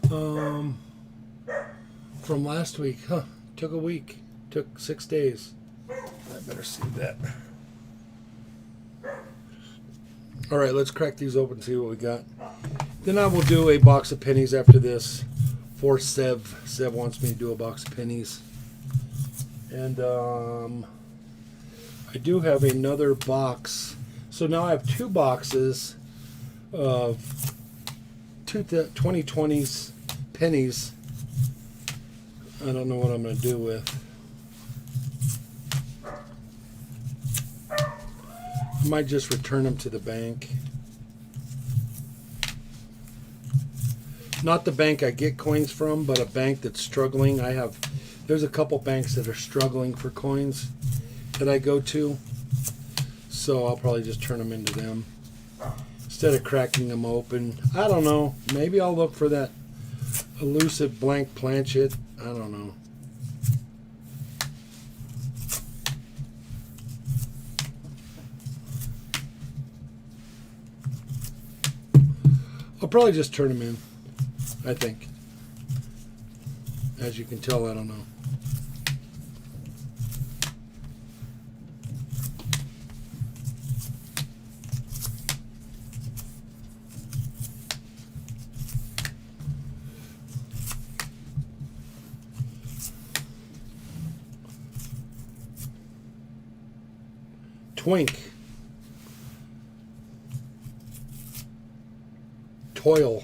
From last week, huh? Took a week. Took 6 days. I better see that. All right, let's crack these open and see what we got. Then I will do a box of pennies after this for Sev. Sev wants me to do a box of pennies. And I do have another box. So now I have 2 boxes of 2020s pennies. I don't know what I'm going to do with. I might just return them to the bank. Not the bank I get coins from, but a bank that's struggling. There's a couple banks that are struggling for coins that I go to. So I'll probably just turn them into them instead of cracking them open. I don't know. Maybe I'll look for that elusive blank planchet. I don't know. I'll probably just turn them in, I think. As you can tell, I don't know. Twink. Toil.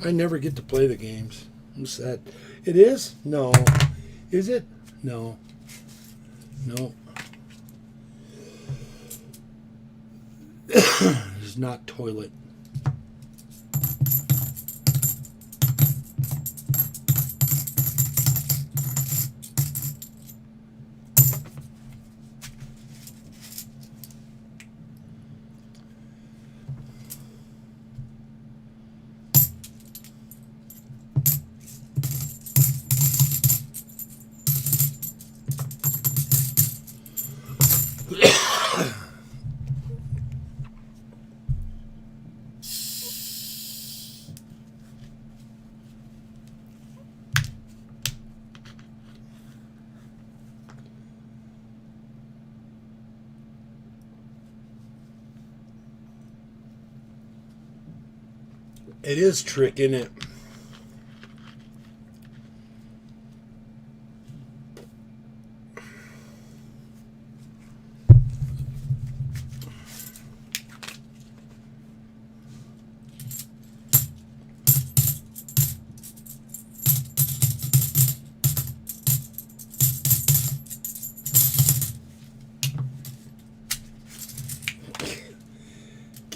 I never get to play the games. I'm sad. It is? No. Is it? No. No. It's not toilet. It is trick, isn't it?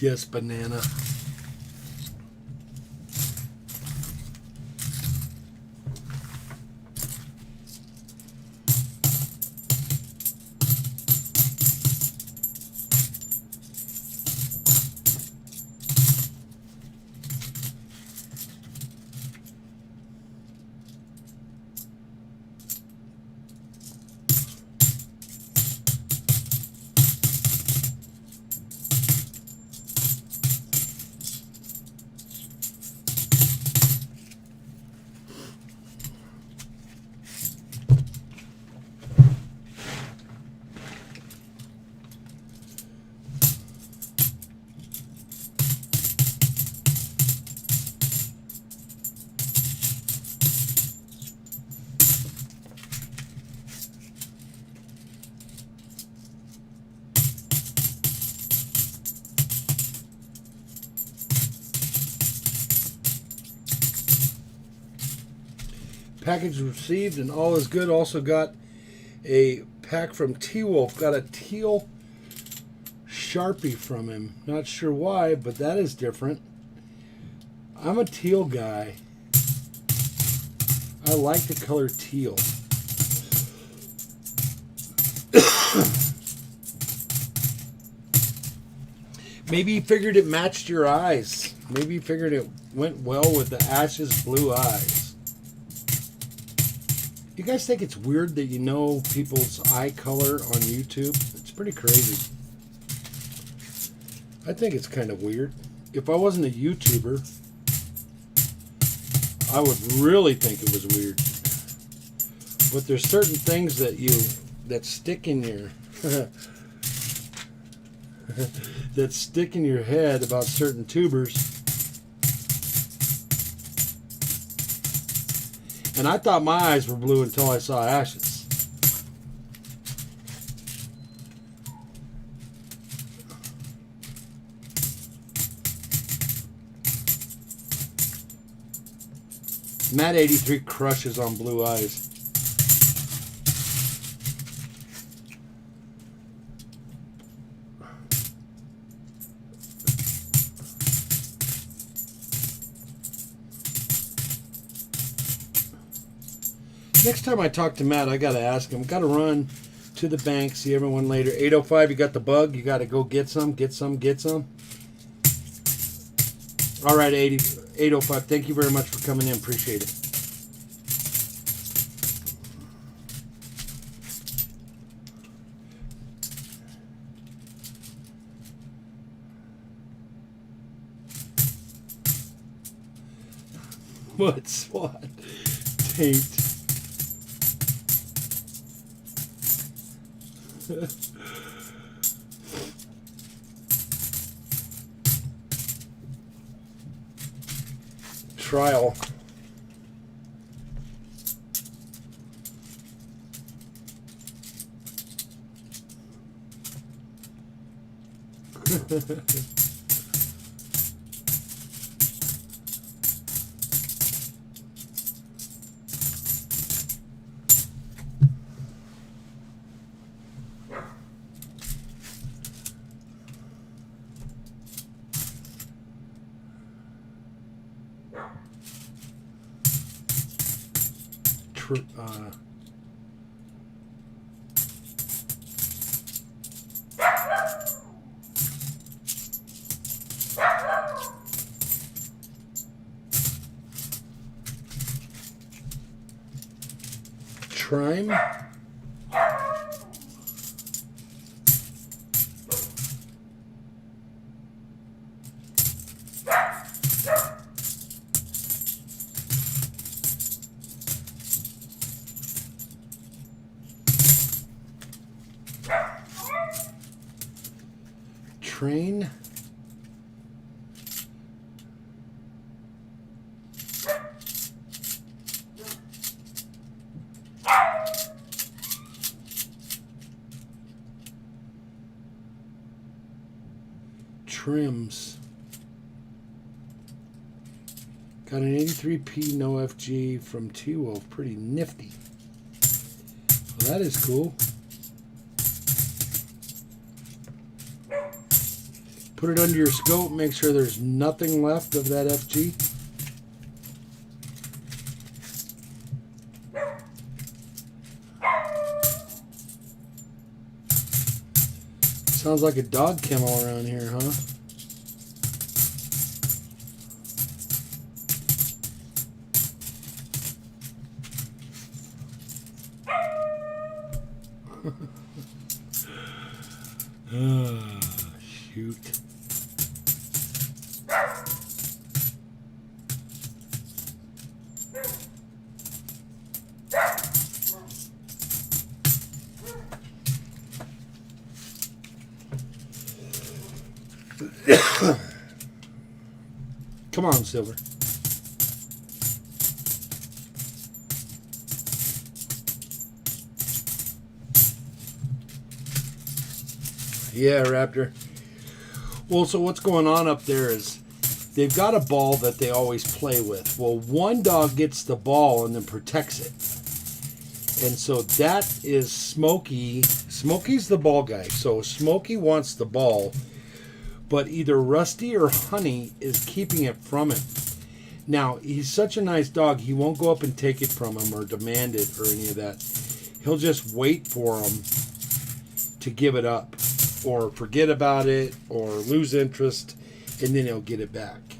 Yes, banana. Package received and all is good. Also got a pack from T-Wolf. Got a teal Sharpie from him. Not sure why, but that is different. I'm a teal guy. I like the color teal. Maybe you figured it matched your eyes. Maybe you figured it went well with the Ash's blue eyes. You guys think it's weird that you know people's eye color on YouTube? It's pretty crazy. I think it's kind of weird. If I wasn't a YouTuber, I would really think it was weird. But there's certain things that stick in your that stick in your head about certain tubers. And I thought my eyes were blue until I saw Ash's. Matt 83 crushes on blue eyes. Next time I talk to Matt, I got to ask him. Got to run to the bank, see everyone later. 8:05, you got the bug. You got to go get some, get some, get some. All right, 8:05. Thank you very much for coming in. Appreciate it. What's what? Taint. Trial. Trime. Train. trims. Got an 83P no FG from T-Wolf. Pretty nifty. Well, that is cool. Put it under your scope. Make sure there's nothing left of that FG. Sounds like a dog kennel around here, huh? Shoot. Come on, Silver. Yeah, Raptor. Well, so what's going on up there is they've got a ball that they always play with. Well, one dog gets the ball and then protects it. And so that is Smokey. Smokey's the ball guy. So Smokey wants the ball, but either Rusty or Honey is keeping it from him. Now, he's such a nice dog, he won't go up and take it from him or demand it or any of that. He'll just wait for him to give it up or forget about it or lose interest, and then he'll get it back.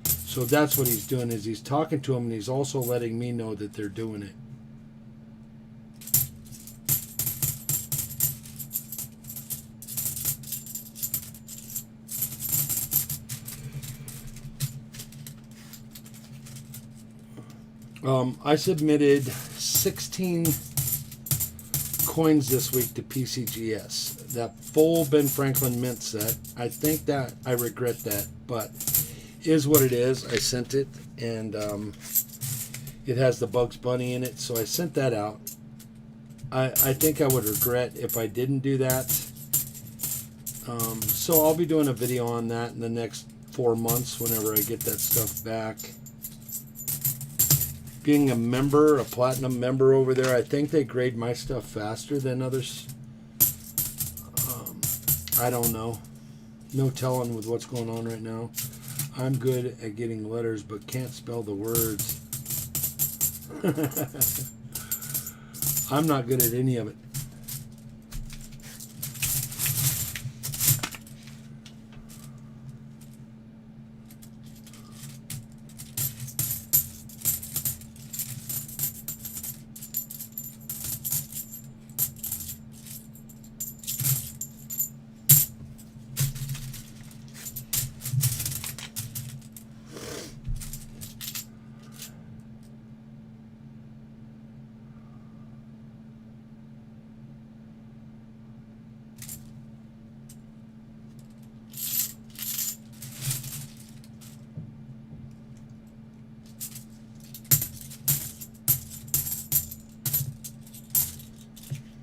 So that's what he's doing, is he's talking to him, and he's also letting me know that they're doing it. I submitted 16 coins this week to PCGS. That full Ben Franklin mint set. I think that I regret that, but is what it is. I sent it, and it has the Bugs Bunny in it, so I sent that out. I think I would regret if I didn't do that. So I'll be doing a video on that in the next 4 months whenever I get that stuff back. Being a member, a platinum member over there, I think they grade my stuff faster than others. I don't know. No telling with what's going on right now. I'm good at getting letters, but can't spell the words. I'm not good at any of it.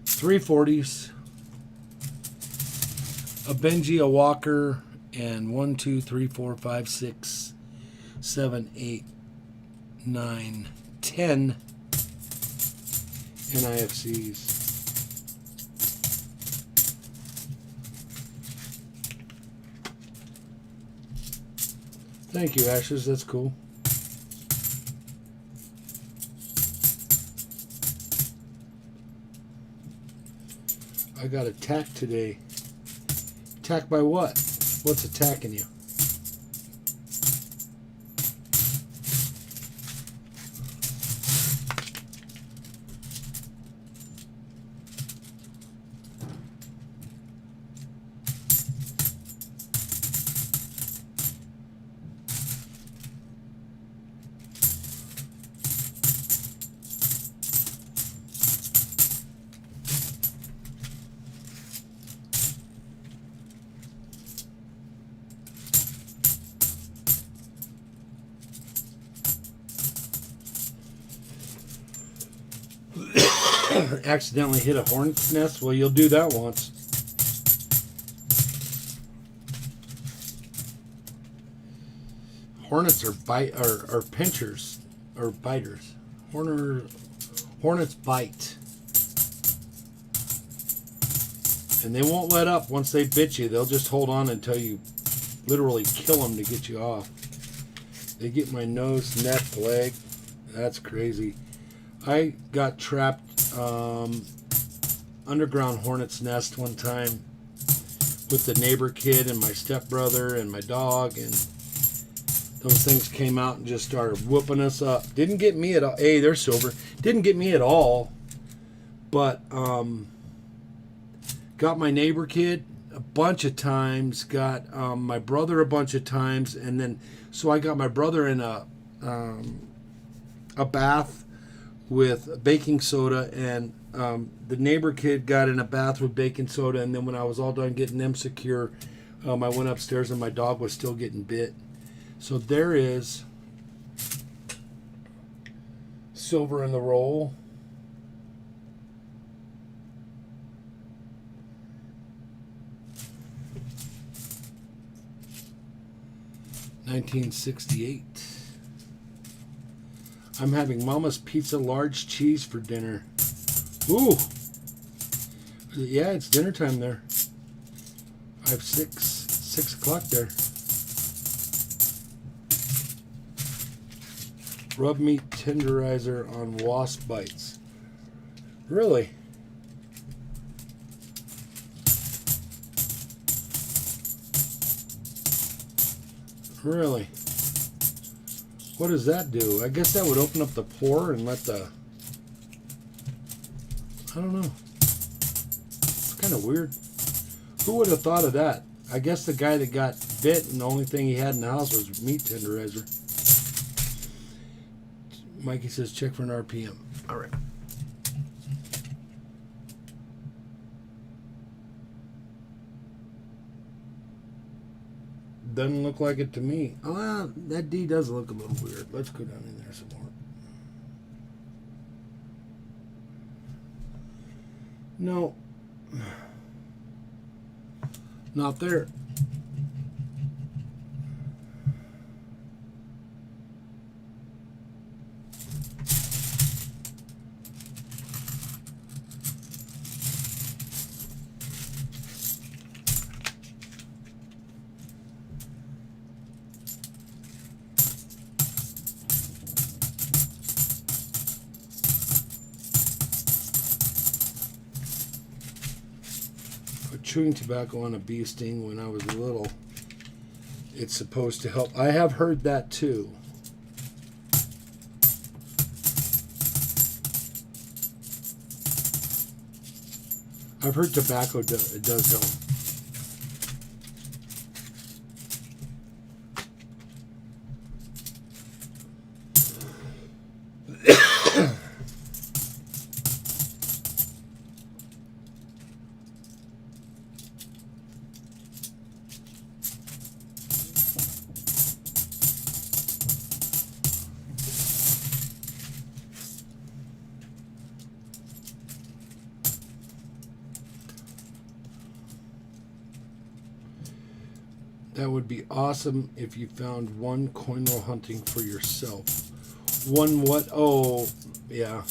Three 40s, a Benji, a Walker, and 1, 2, 3, 4, 5, 6, 7, 8, 9, 10 NIFCs. Thank you, Ashes. That's cool. I got attacked today. Attacked by what? What's attacking you? Accidentally hit a hornet's nest? Well, you'll do that once. Hornets are pinchers or biters. Hornets bite. And they won't let up once they bit you. They'll just hold on until you literally kill them to get you off. They get my nose, neck, leg. That's crazy. I got trapped underground hornet's nest one time with the neighbor kid and my stepbrother and my dog, and those things came out and just started whooping us up. Didn't get me at all. Hey, they're silver. Didn't get me at all, but got my neighbor kid a bunch of times, got my brother a bunch of times, and then so I got my brother in a bath with baking soda, and the neighbor kid got in a bath with baking soda, and then when I was all done getting them secure, I went upstairs and my dog was still getting bit. So there is silver in the roll. $1968. I'm having Mama's Pizza large cheese for dinner. Ooh. Yeah, it's dinner time there. I have 6 o'clock there. Rub meat tenderizer on wasp bites. Really? Really? What does that do? I guess that would open up the pore and let the... I don't know. It's kind of weird. Who would have thought of that? I guess the guy that got bit and the only thing he had in the house was meat tenderizer. Mikey says check for an RPM. All right. Doesn't look like it to me. Oh, that D does look a little weird. Let's go down in there some more. No. Not there. Chewing tobacco on a bee sting when I was little. It's supposed to help. I have heard that too. I've heard tobacco does help. That would be awesome if you found one coin roll hunting for yourself. One what? Oh, yeah.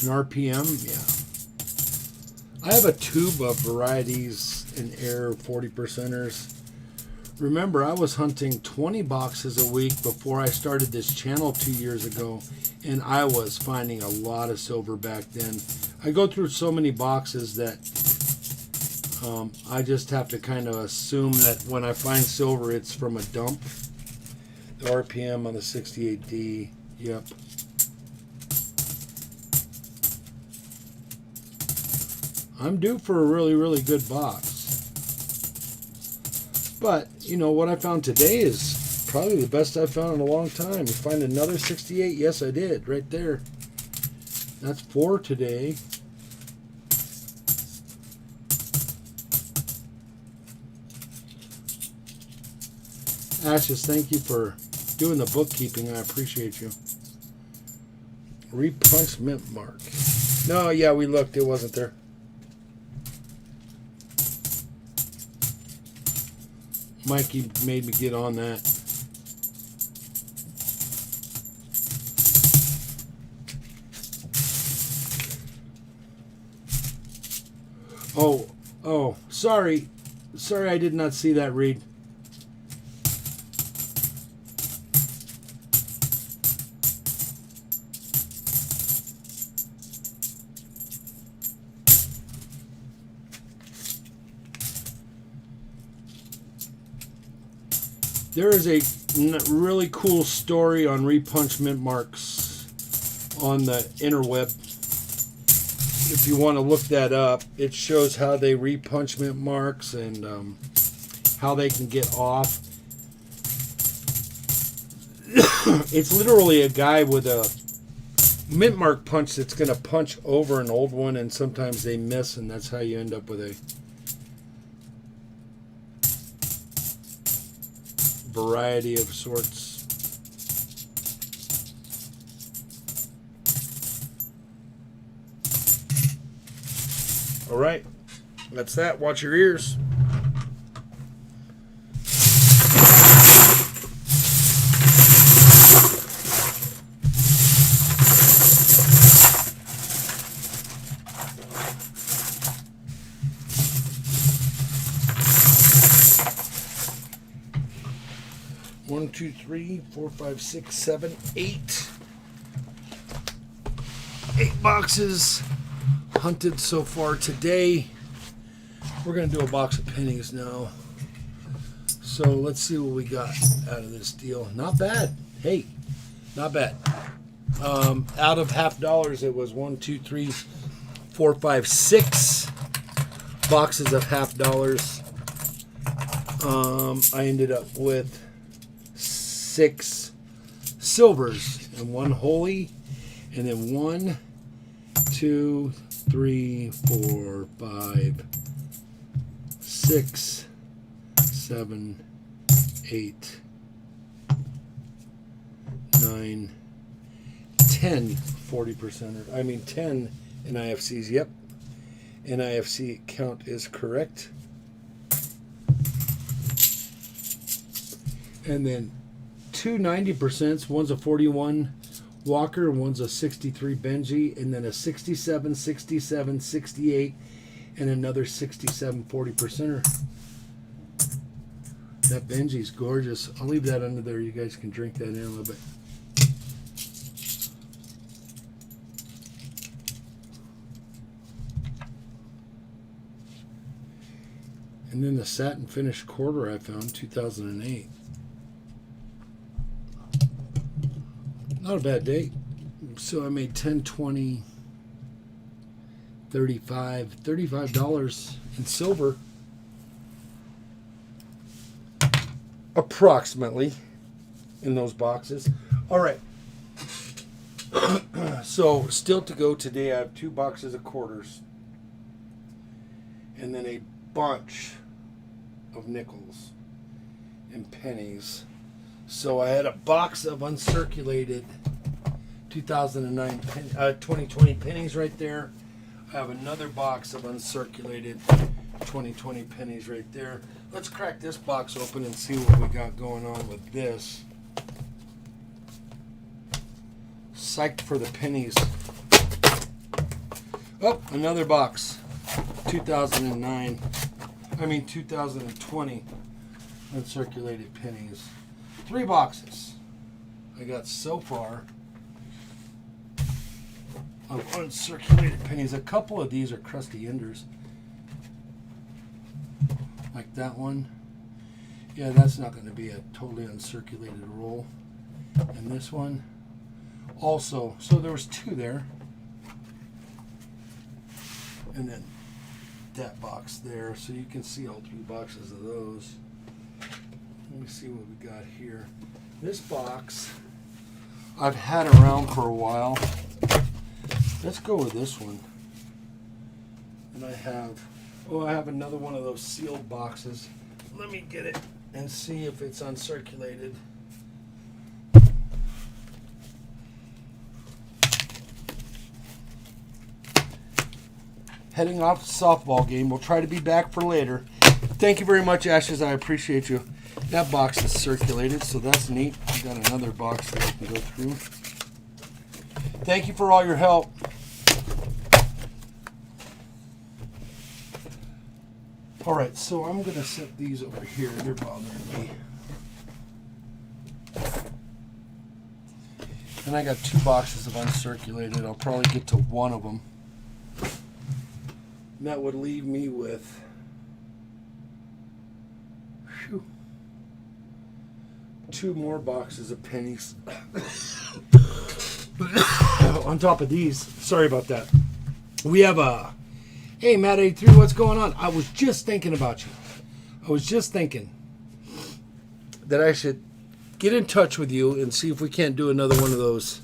An RPM? Yeah. I have a tube of varieties and air 40%ers. Remember, I was hunting 20 boxes a week before I started this channel 2 years ago, and I was finding a lot of silver back then. I go through so many boxes that I just have to kind of assume that when I find silver, it's from a dump. The RPM on the 68D, yep. I'm due for a really, really good box. But, you know, what I found today is probably the best I've found in a long time. You find another 68? Yes, I did, right there. That's 4 today. Ashes, thank you for doing the bookkeeping. I appreciate you. Replacement mark. No, yeah, we looked. It wasn't there. Mikey made me get on that. Oh, sorry. Sorry, I did not see that, Reed. There is a really cool story on repunch mint marks on the interweb. If you want to look that up, it shows how they repunch mint marks and how they can get off. It's literally a guy with a mint mark punch that's going to punch over an old one, and sometimes they miss, and that's how you end up with a variety of sorts. All right, that's that. Watch your ears. One, two, three, 4, 5, 6, 7, 8. 8 boxes hunted so far today. We're going to do a box of pennies now. So let's see what we got out of this deal. Not bad. Hey, not bad. Out of $50, it was 1, 2, 3, 4, 5, 6 boxes of $50. I ended up with 6 silvers and 1 holy, and then 1, 2, 3, 4, 5, 6, 7, 8, 9, 10 40%. I mean 10 NIFCs. Yep, NIFC count is correct. And then 2 90%. One's a 41 Walker, and one's a 63 Benji, and then a 67, 67, 68, and another 67 40%er. That Benji's gorgeous. I'll leave that under there. You guys can drink that in a little bit. And then the satin finish quarter I found, 2008. Not a bad day. So I made 10, 20, 35, $35 in silver. Approximately in those boxes. All right. So still to go today, I have 2 boxes of quarters. And then a bunch of nickels and pennies. So I had a box of uncirculated 2020 pennies right there. I have another box of uncirculated 2020 pennies right there. Let's crack this box open and see what we got going on with this. Psyched for the pennies. Oh, another box. 2020 uncirculated pennies. 3 boxes I got so far of uncirculated pennies. A couple of these are crusty enders, like that one. Yeah, that's not going to be a totally uncirculated roll. And this one also. So there was 2 there, and then that box there. So you can see all 3 boxes of those. Let me see what we got here. This box I've had around for a while. Let's go with this one. And I have another one of those sealed boxes. Let me get it and see if it's uncirculated. Heading off to softball game. We'll try to be back for later. Thank you very much, Ashes. I appreciate you. That box is circulated, so that's neat. I got another box that I can go through. Thank you for all your help. All right, so I'm going to set these over here. They're bothering me. And I got 2 boxes of uncirculated. I'll probably get to one of them. And that would leave me with 2 more boxes of pennies. On top of these. Sorry about that. We have a... Hey, Matt83, what's going on? I was just thinking about you. I was just thinking that I should get in touch with you and see if we can't do another one of those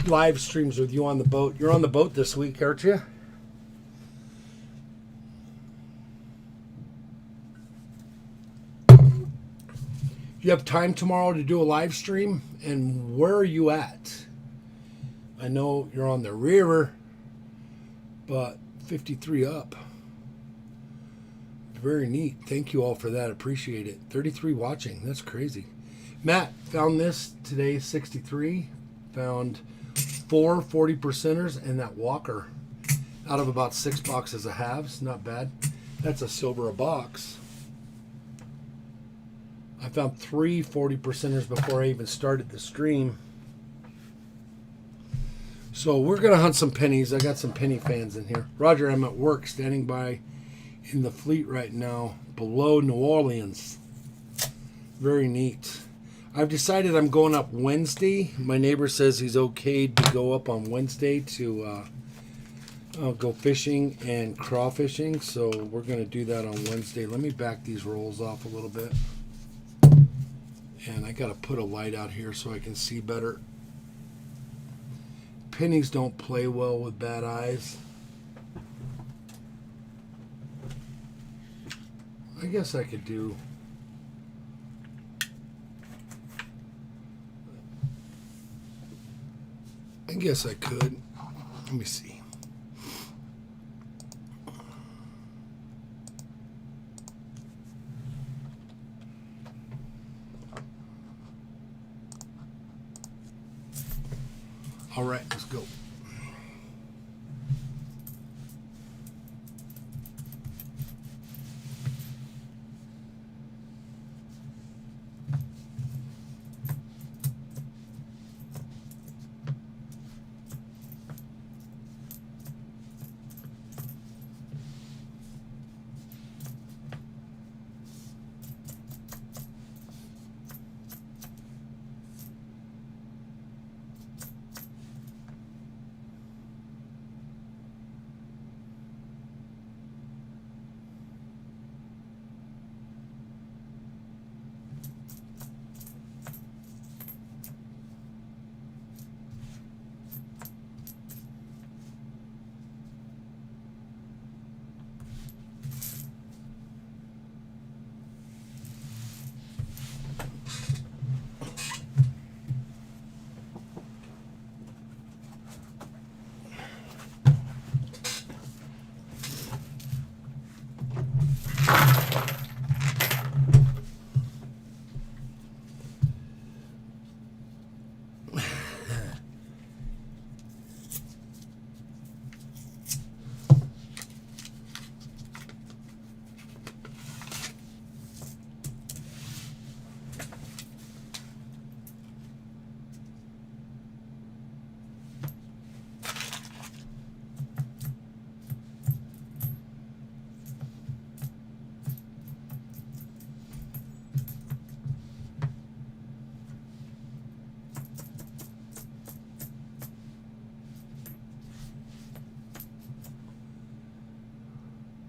live streams with you on the boat. You're on the boat this week, aren't you? You have time tomorrow to do a live stream? And where are you at? I know you're on the river, but 53 up. Very neat. Thank you all for that. Appreciate it. 33 watching. That's crazy. Matt found this today, 63. Found 4 40%ers and that Walker out of about 6 boxes of halves. Not bad. That's a silver a box. I found 3 40%ers before I even started the stream. So we're going to hunt some pennies. I got some penny fans in here. Roger, I'm at work standing by in the fleet right now below New Orleans. Very neat. I've decided I'm going up Wednesday. My neighbor says he's okayed to go up on Wednesday to go fishing and crawfishing. So we're going to do that on Wednesday. Let me back these rolls off a little bit. And I got to put a light out here so I can see better. Pennies don't play well with bad eyes. I guess I could do... I guess I could. Let me see. All right, let's go.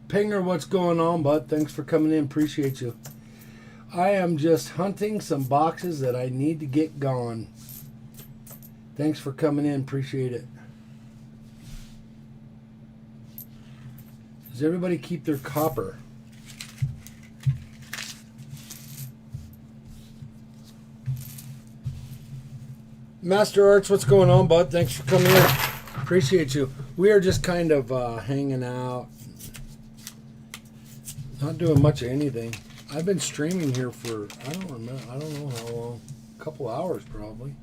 Pinger, what's going on, bud? Thanks for coming in. Appreciate you. I am just hunting some boxes that I need to get gone. Thanks for coming in. Appreciate it. Does everybody keep their copper? Master Arts, what's going on, bud? Thanks for coming in. Appreciate you. We are just kind of hanging out. Not doing much of anything. I've been streaming here for, I don't know how long. A couple hours probably.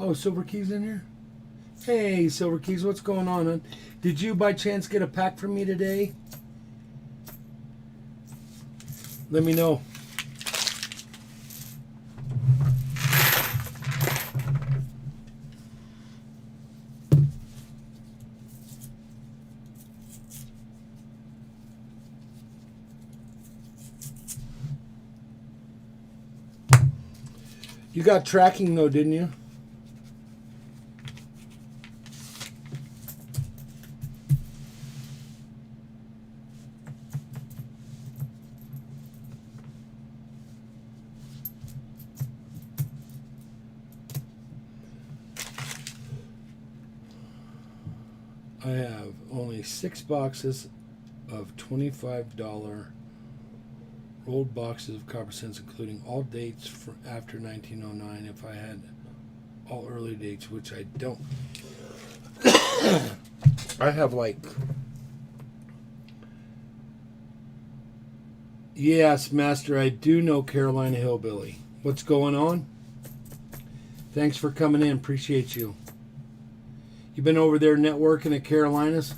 Oh, Silver Keys in here? Hey, Silver Keys, what's going on, hon? Did you by chance get a pack from me today? Let me know. You got tracking though, didn't you? I have only 6 boxes of $25 rolled boxes of copper cents, including all dates from after 1909. If I had all early dates, which I don't. I have like... Yes, Master, I do know Carolina Hillbilly. What's going on? Thanks for coming in. Appreciate you. You been over there networking at Carolinas?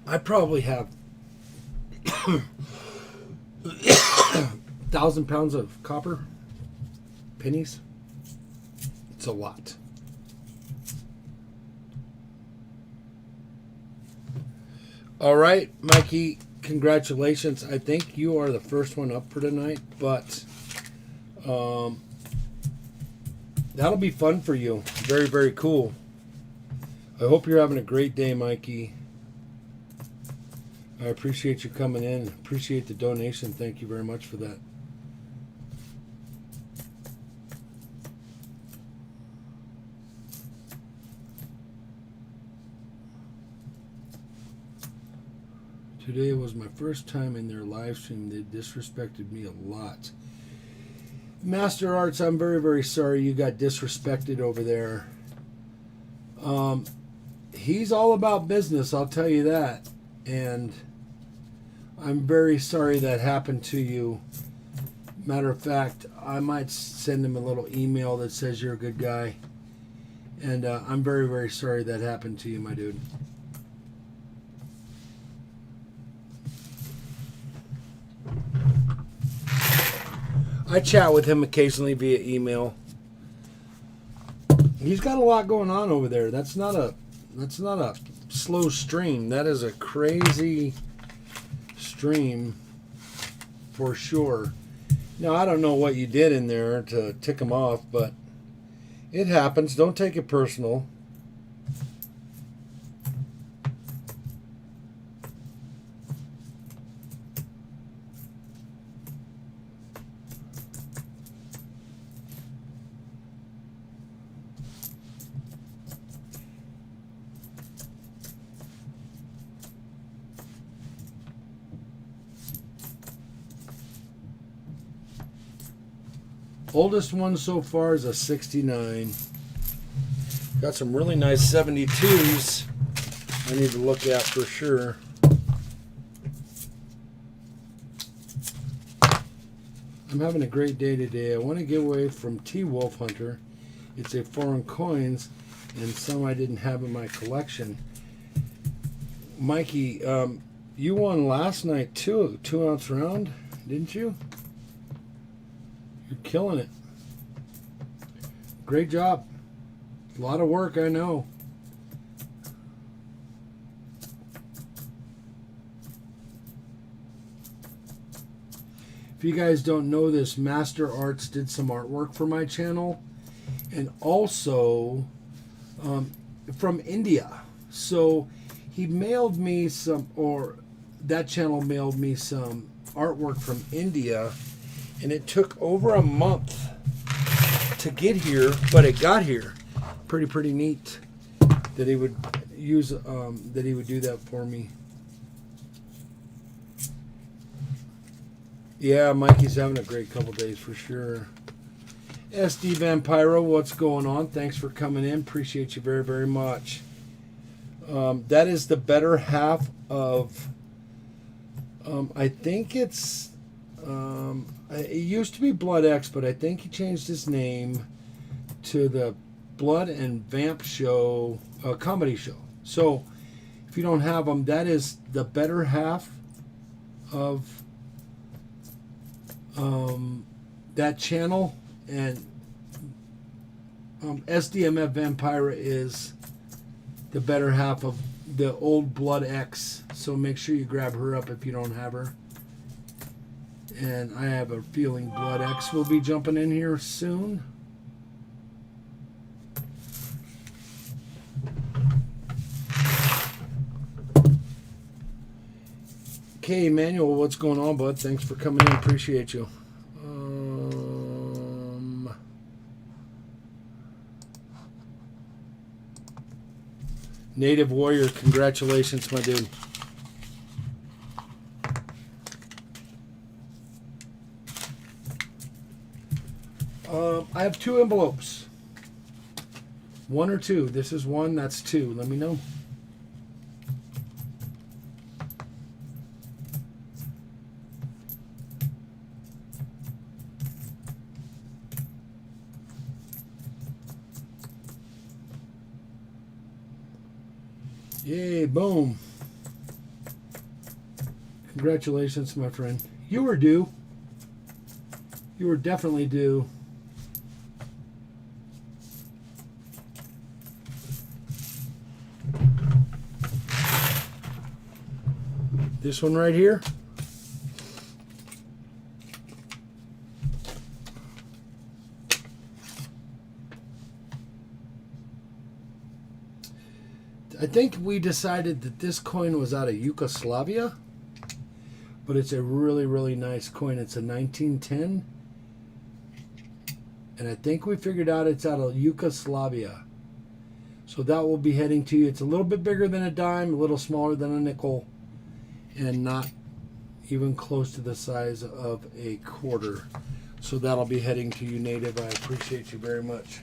I probably have 1,000 pounds of copper pennies. It's a lot. All right, Mikey, congratulations. I think you are the first one up for tonight, but that'll be fun for you. Very, very cool. I hope you're having a great day, Mikey. I appreciate you coming in. Appreciate the donation. Thank you very much for that. Today was my first time in their live stream. They disrespected me a lot. Master Arts, I'm very, very sorry you got disrespected over there. He's all about business, I'll tell you that. And I'm very sorry that happened to you. Matter of fact, I might send him a little email that says you're a good guy. And I'm very, very sorry that happened to you, my dude. I chat with him occasionally via email. He's got a lot going on over there. That's not a slow stream. That is a crazy stream for sure. Now, I don't know what you did in there to tick him off, but it happens. Don't take it personal. Oldest one so far is a 69. Got some really nice 72s I need to look at for sure. I'm having a great day today. I want to give away from T Wolf Hunter. It's a foreign coins and some I didn't have in my collection. Mikey, you won last night too, 2-ounce round, didn't you? You're killing it. Great job. A lot of work, I know. If you guys don't know this, Master Arts did some artwork for my channel, and also from India. So he mailed me some, or that channel mailed me some artwork from India, and it took over a month to get here, but it got here. Pretty neat that he would use that he would do that for me. Yeah, Mikey's having a great couple days for sure. SD Vampiro, what's going on? Thanks for coming in. Appreciate you very much. That is the better half of, I think it's, it used to be Blood X, but I think he changed his name to the Blood and Vamp Show, comedy show. So if you don't have them, that is the better half of that channel, and SDMF Vampira is the better half of the old Blood X, so make sure you grab her up if you don't have her. And I have a feeling Blood X will be jumping in here soon. Okay, Emmanuel, what's going on, bud? Thanks for coming in. Appreciate you. Native Warrior, congratulations, my dude. I have 2 envelopes. 1 or 2. This is 1, that's 2. Let me know. Yay, boom. Congratulations, my friend. You were due. You were definitely due. This one right here. I think we decided that this coin was out of Yugoslavia, but it's a really nice coin. It's a 1910, and I think we figured out it's out of Yugoslavia. So that will be heading to you. It's a little bit bigger than a dime, a little smaller than a nickel, and not even close to the size of a quarter. So that'll be heading to you, Native. I appreciate you very much.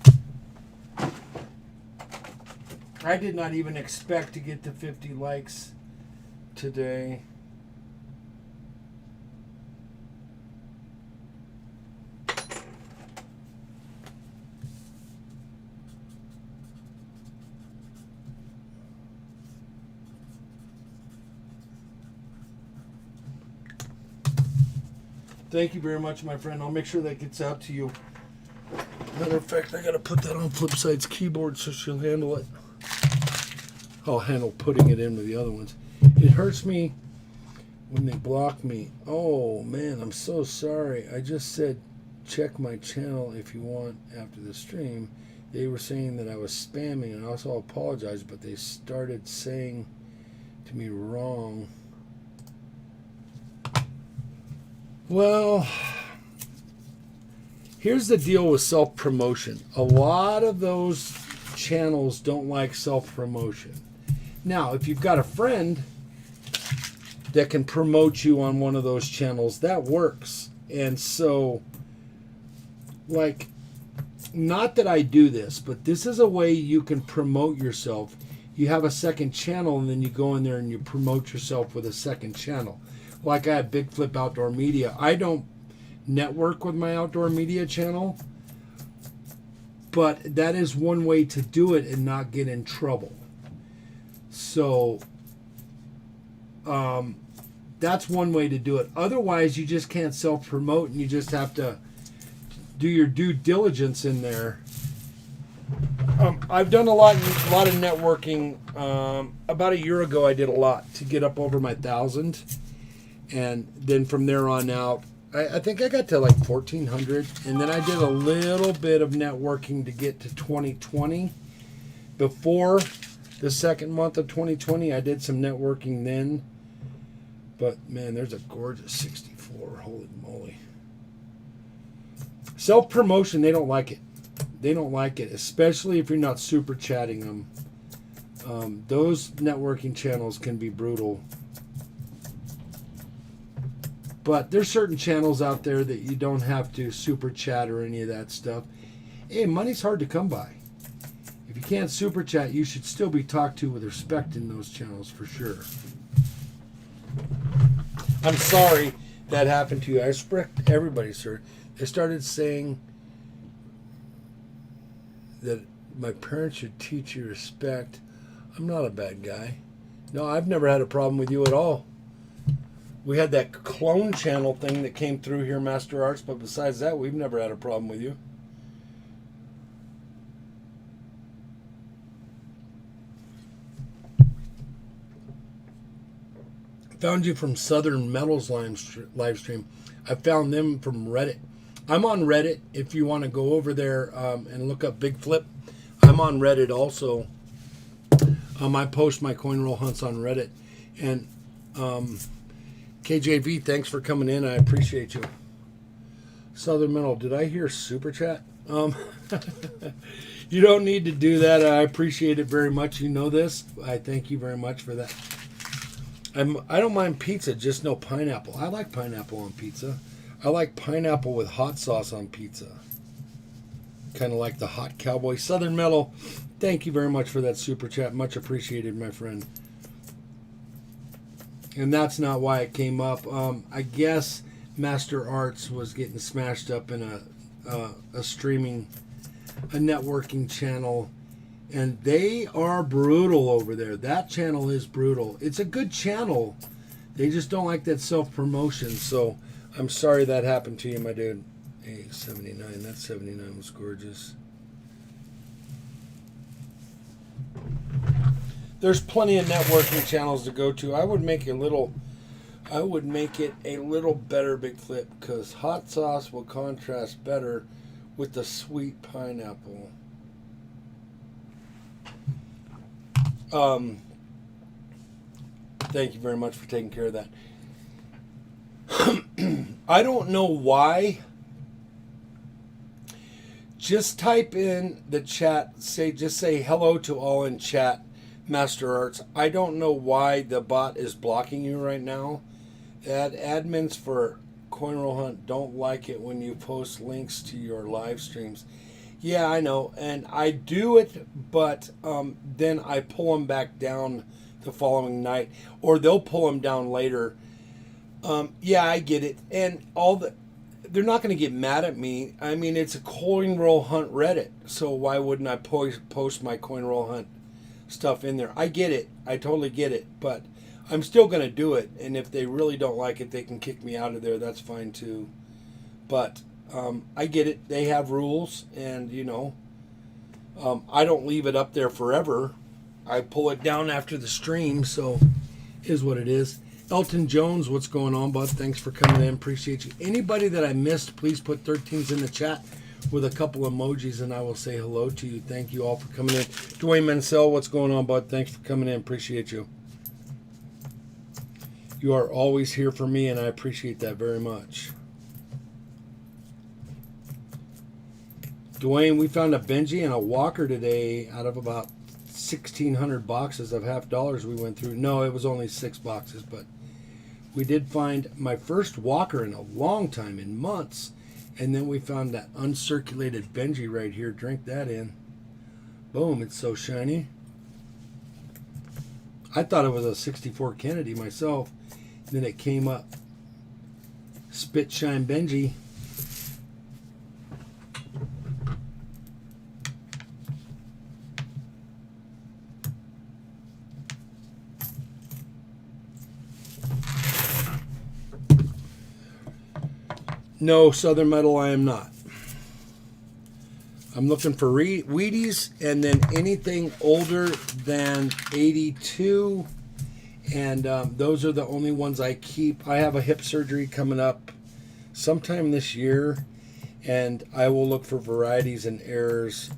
I did not even expect to get to 50 likes today. Thank you very much, my friend. I'll make sure that gets out to you. Matter of fact, I gotta put that on Flipside's keyboard so she'll handle it. I'll handle putting it in with the other ones. It hurts me when they block me. Oh man, I'm so sorry. I just said check my channel if you want after the stream. They were saying that I was spamming, and I also apologize, but they started saying to me wrong. Well, here's the deal with self-promotion. A lot of those channels don't like self-promotion. Now, if you've got a friend that can promote you on one of those channels, that works. And so, like, not that I do this, but this is a way you can promote yourself. You have a second channel, and then you go in there and you promote yourself with a second channel. Like I have BIGFLIP Outdoor Media. I don't network with my outdoor media channel. But that is one way to do it and not get in trouble. So that's one way to do it. Otherwise, you just can't self-promote, and you just have to do your due diligence in there. I've done a lot of networking. About a year ago, I did a lot to get up over my 1,000, and then from there on out, I think I got to like 1,400, and then I did a little bit of networking to get to 2020. Before the second month of 2020, I did some networking then. But man, there's a gorgeous 64. Holy moly! Self-promotion, they don't like it. They don't like it, especially if you're not super chatting them. Those networking channels can be brutal. But there's certain channels out there that you don't have to super chat or any of that stuff. Hey, money's hard to come by. If you can't super chat, you should still be talked to with respect in those channels for sure. I'm sorry that happened to you. I respect everybody, sir. They started saying that my parents should teach you respect. I'm not a bad guy. No, I've never had a problem with you at all. We had that clone channel thing that came through here, Master Arts, but besides that, we've never had a problem with you. Found you from Southern Metals live stream. I found them from Reddit. I'm on Reddit if you want to go over there and look up BIGFLIP. I'm on Reddit also. I post my coin roll hunts on Reddit. And KJV, thanks for coming in. I appreciate you. Southern Metal, did I hear super chat? You don't need to do that. I appreciate it very much. You know this. I thank you very much for that. I don't mind pizza, just no pineapple. I like pineapple on pizza. I like pineapple with hot sauce on pizza. Kind of like the hot cowboy. Southern Metal, thank you very much for that super chat. Much appreciated, my friend. And that's not why it came up. I guess Master Arts was getting smashed up in a networking channel. And they are brutal over there. That channel is brutal. It's a good channel. They just don't like that self-promotion. So I'm sorry that happened to you, my dude. Hey, 79. That 79 was gorgeous. There's plenty of networking channels to go to. I would make it a little better, BIGFLIP, because hot sauce will contrast better with the sweet pineapple. Thank you very much for taking care of that. I don't know why. Just type in the chat. Just say hello to all in chat, Master Arts. I don't know why the bot is blocking you right now. Admins for Coin Roll Hunt don't like it when you post links to your live streams. Yeah, I know, and I do it, but then I pull them back down the following night, or they'll pull them down later. Yeah, I get it, and they're not going to get mad at me. I mean, it's a Coin Roll Hunt Reddit, so why wouldn't I post my Coin Roll Hunt stuff in there? I get it, I totally get it, but I'm still going to do it, and if they really don't like it, they can kick me out of there. That's fine too, but I get it. They have rules, and I don't leave it up there forever. I pull it down after the stream, so is what it is. Elton Jones, what's going on, bud? Thanks for coming in. Appreciate you. Anybody that I missed, please put 13s in the chat with a couple emojis, and I will say hello to you. Thank you all for coming in. Dwayne Mansell, what's going on, bud? Thanks for coming in. Appreciate you. You are always here for me, and I appreciate that very much. Dwayne, we found a Benji and a Walker today out of about 1,600 boxes of half dollars we went through. No, it was only 6 boxes, but we did find my first Walker in a long time, in months. And then we found that uncirculated Benji right here. Drink that in. Boom, it's so shiny. I thought it was a 64 Kennedy myself. Then it came up. Spit Shine Benji. No, Southern Metal I am not. I'm looking for Wheaties, and then anything older than 82. And those are the only ones I keep. I have a hip surgery coming up sometime this year, and I will look for varieties and errors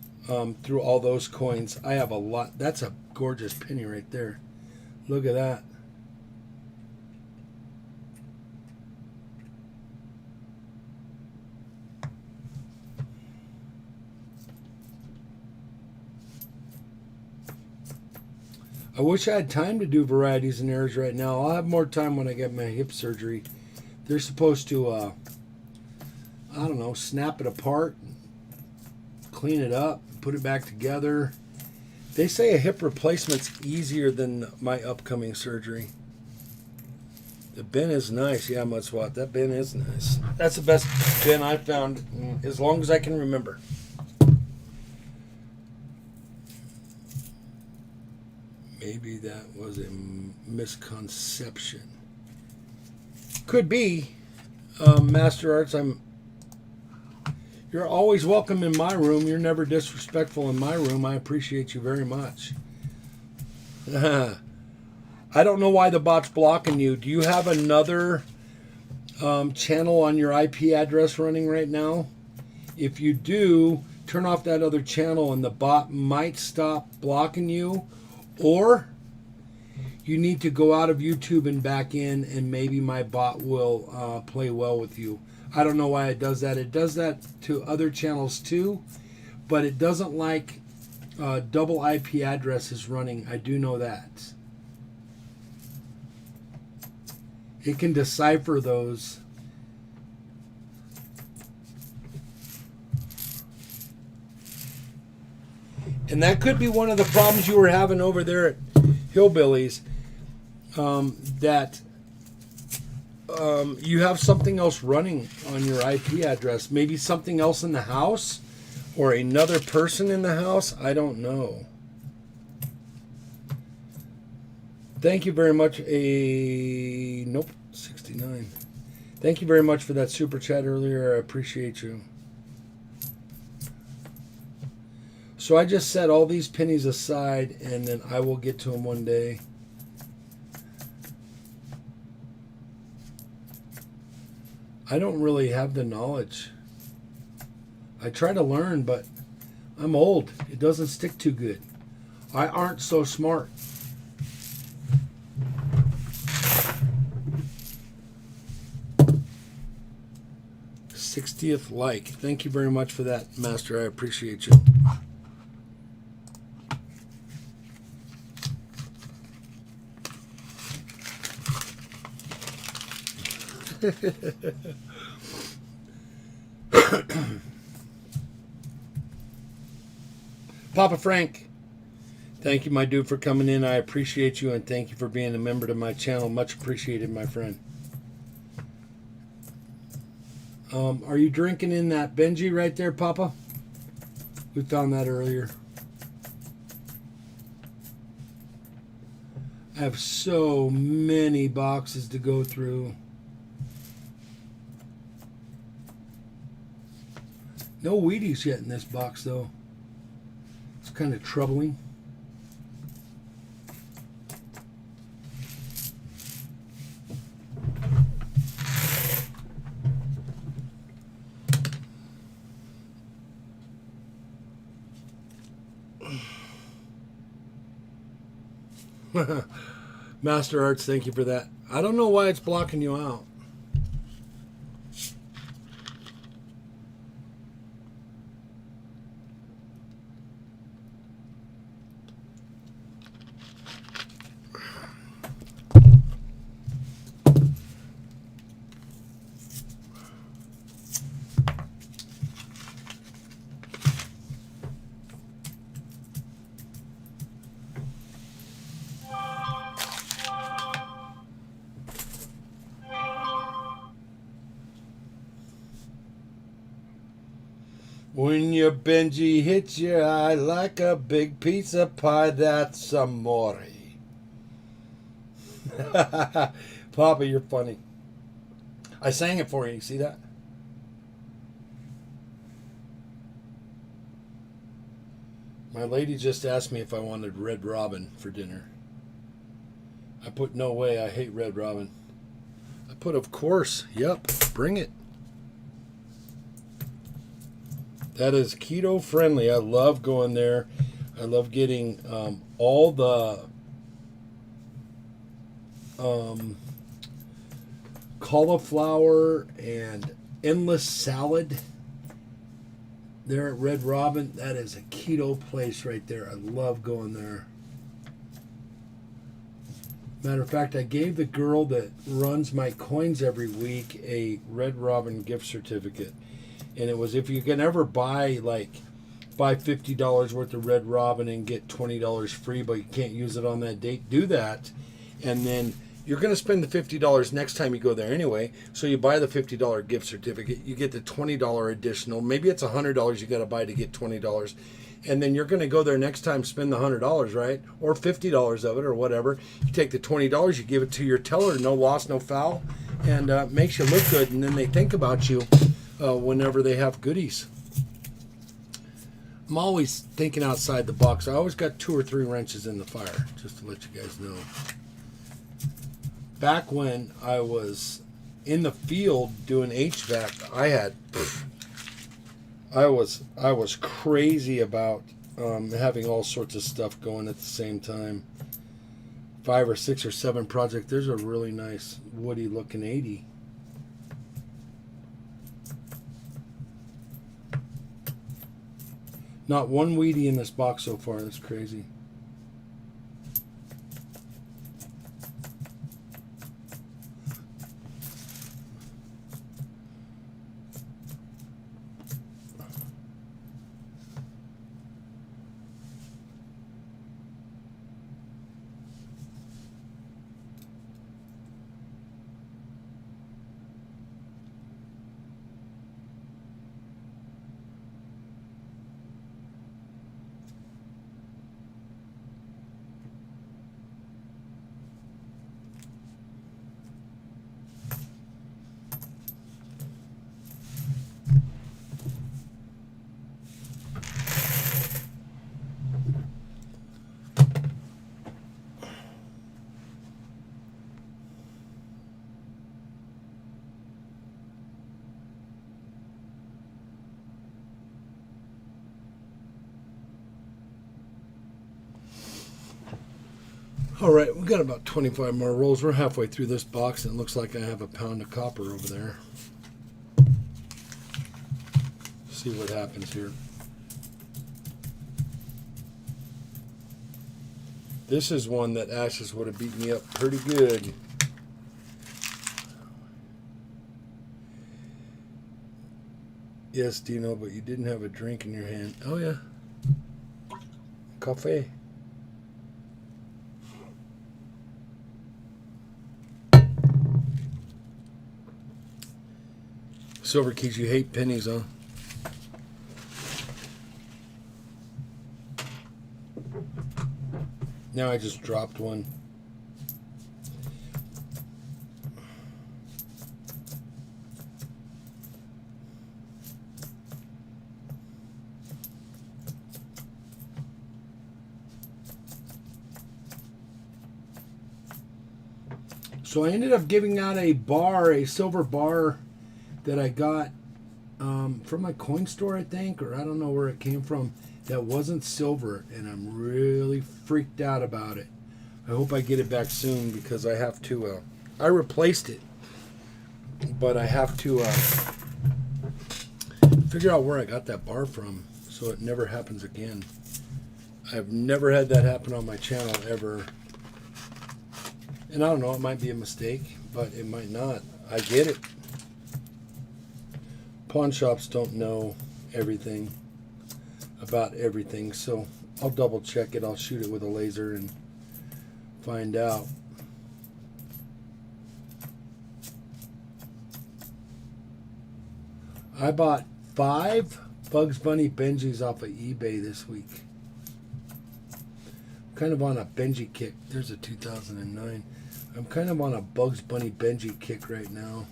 through all those coins. I have a lot. That's a gorgeous penny right there. Look at that. I wish I had time to do varieties and errors right now. I'll have more time when I get my hip surgery. They're supposed to, I don't know, snap it apart, clean it up, put it back together. They say a hip replacement's easier than my upcoming surgery. The bin is nice. Yeah, Mudswat, that bin is nice. That's the best bin I've found as long as I can remember. Maybe that was a misconception. Could be. Master Arts, you're always welcome in my room. You're never disrespectful in my room. I appreciate you very much. I don't know why the bot's blocking you. Do you have another channel on your IP address running right now? If you do, turn off that other channel and the bot might stop blocking you. Or you need to go out of YouTube and back in, and maybe my bot will play well with you. I don't know why it does that. It does that to other channels too, but it doesn't like double IP addresses running. I do know that. It can decipher those. And that could be one of the problems you were having over there at Hillbillies, that you have something else running on your IP address. Maybe something else in the house or another person in the house. I don't know. Thank you very much. Nope, 69. Thank you very much for that super chat earlier. I appreciate you. So I just set all these pennies aside, and then I will get to them one day. I don't really have the knowledge. I try to learn, but I'm old. It doesn't stick too good. I aren't so smart. '60th like. Thank you very much for that, Master. I appreciate you. Papa Frank, thank you, my dude, for coming in. I appreciate you, and thank you for being a member to my channel. Much appreciated, my friend. Are you drinking in that Benji right there, Papa? We found that earlier. I have so many boxes to go through. No Wheaties yet in this box, though. It's kind of troubling. Master Arts, thank you for that. I don't know why it's blocking you out. When your Benji hits your eye like a big pizza pie, that's amore. Papa, you're funny. I sang it for you. You see that? My lady just asked me if I wanted Red Robin for dinner. I put no way, I hate Red Robin. I put of course, yep, bring it. That is keto friendly. I love going there. I love getting all the cauliflower and endless salad there at Red Robin. That is a keto place right there. I love going there. Matter of fact, I gave the girl that runs my coins every week a Red Robin gift certificate. And it was, if you can ever buy $50 worth of Red Robin and get $20 free, but you can't use it on that date, do that. And then you're going to spend the $50 next time you go there anyway. So you buy the $50 gift certificate, you get the $20 additional. Maybe it's $100 you got to buy to get $20. And then you're going to go there next time, spend the $100, right? Or $50 of it or whatever. You take the $20, you give it to your teller, no loss, no foul, and makes you look good. And then they think about you whenever they have goodies. I'm always thinking outside the box. I always got 2 or 3 wrenches in the fire, just to let you guys know. Back when I was in the field doing HVAC, I was crazy about having all sorts of stuff going at the same time. 5 or 6 or 7 projects. There's a really nice woody looking 80. Not one weedy in this box so far. That's crazy. All right, we've got about 25 more rolls. We're halfway through this box, and it looks like I have a pound of copper over there. See what happens here. This is one that Ashes would have beat me up pretty good. Yes, Dino, but you didn't have a drink in your hand. Oh, yeah. Coffee. Silver keys, you hate pennies, huh? Now I just dropped one. So I ended up giving out a bar, a silver bar that I got from my coin store, I think, or I don't know where it came from, that wasn't silver, and I'm really freaked out about it. I hope I get it back soon because I have to, I replaced it, but I have to figure out where I got that bar from so it never happens again. I've never had that happen on my channel ever. And I don't know, it might be a mistake, but it might not. I get it. Pawn shops don't know everything about everything, so I'll double check it. I'll shoot it with a laser and find out. I bought 5 Bugs Bunny Benjis off of eBay this week. I'm kind of on a Benji kick. There's a 2009. I'm kind of on a Bugs Bunny Benji kick right now.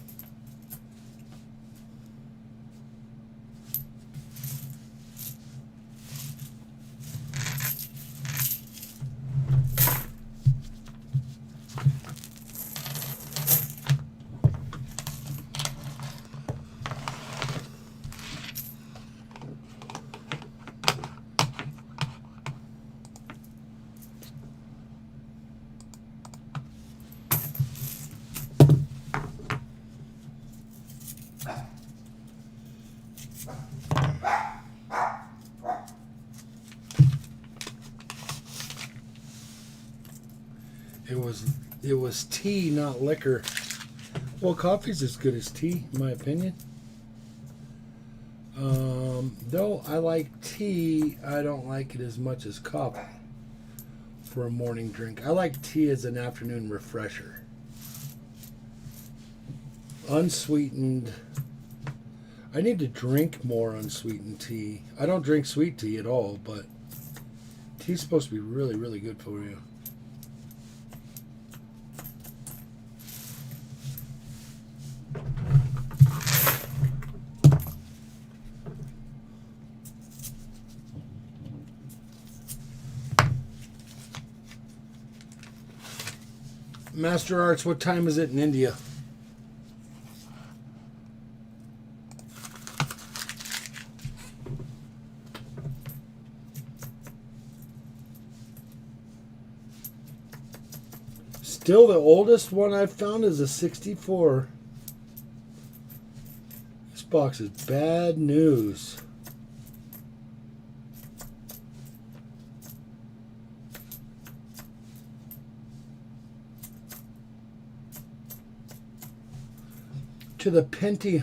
It was tea, not liquor. Well, coffee's as good as tea, in my opinion. Though I like tea, I don't like it as much as coffee for a morning drink. I like tea as an afternoon refresher. Unsweetened. I need to drink more unsweetened tea. I don't drink sweet tea at all, but tea's supposed to be really, really good for you. Master Arts, what time is it in India? Still, the oldest one I've found is a 64. This box is bad news. To the penny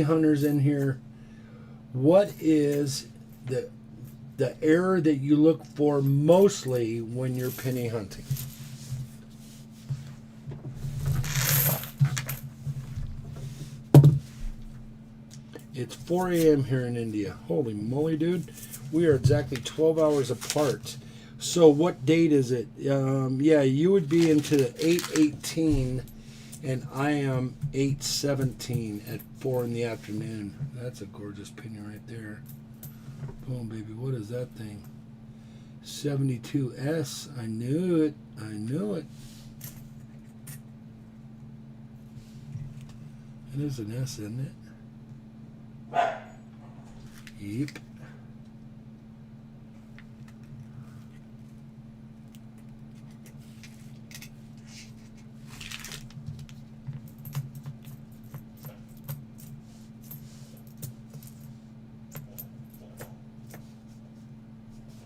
hunters in here, what is the error that you look for mostly when you're penny hunting? It's 4 a.m. here in India. Holy moly, dude. We are exactly 12 hours apart. So what date is it? Yeah, you would be into the 8:18, and I am 8:17 at 4 in the afternoon. That's a gorgeous penny right there. Boom, baby. What is that thing? 72S. I knew it. I knew it. It is an S, isn't it? Yep.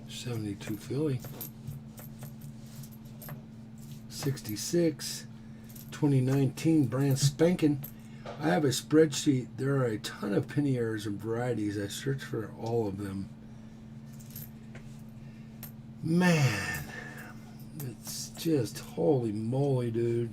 '72 Philly. 66. 2019 brand spanking. I have a spreadsheet. There are a ton of penny errors and varieties. I searched for all of them. Man, it's just holy moly, dude.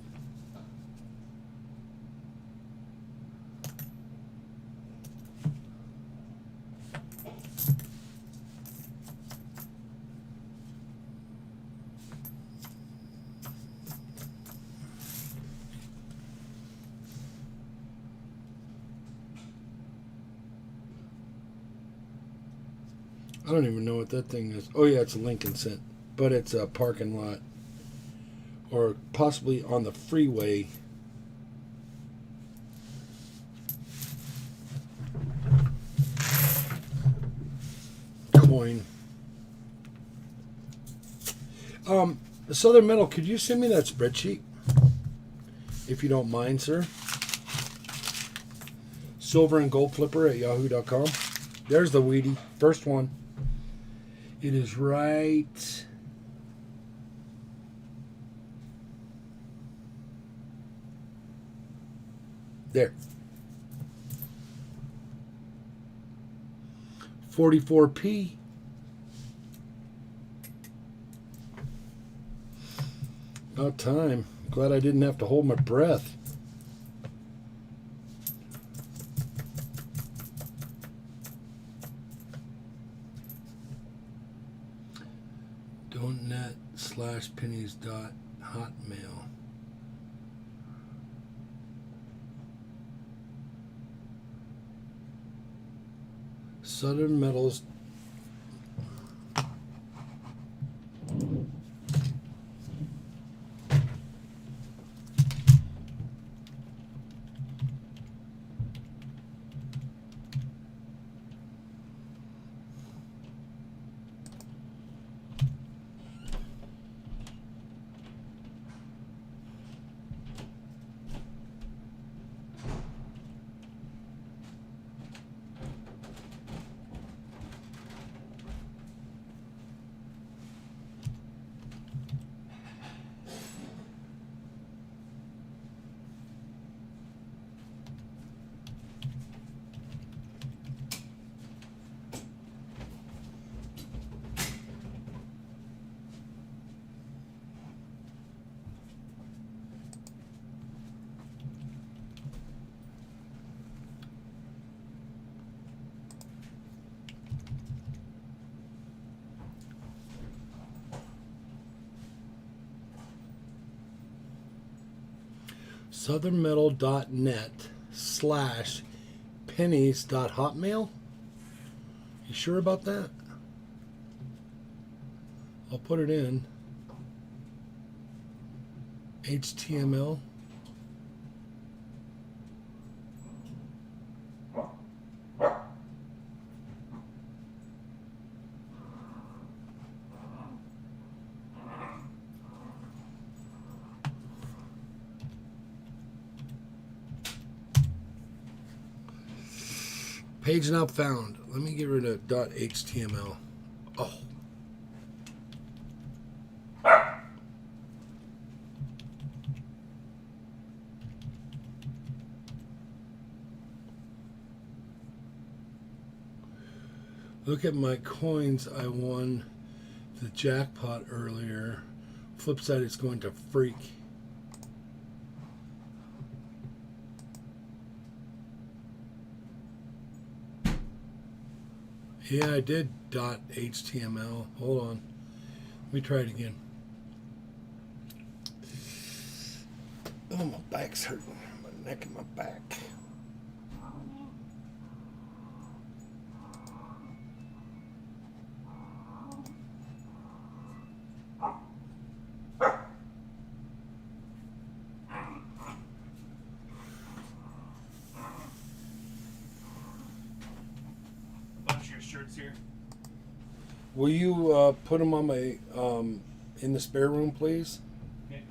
I don't even know what that thing is. Oh yeah, it's a Lincoln cent, but it's a parking lot, or possibly on the freeway. Coin. Southern Metal, could you send me that spreadsheet, if you don't mind, sir? Silver and Gold Flipper at yahoo.com. There's the Wheatie, first one. It is right there. 44p. About time. Glad I didn't have to hold my breath. Donut/pennies.hotmail. Southern Metals. southernmetal.net/pennies.hotmail. You sure about that? I'll put it in. HTML. Page not found. Let me get rid of .html. Oh. Look at my coins I won the jackpot earlier. Flip side, it's going to freak. Yeah, I did .html. Hold on. Let me try it again. Oh, my back's hurting. My neck and my back.
Here.
Will you put them on my in the spare room, please?
Okay.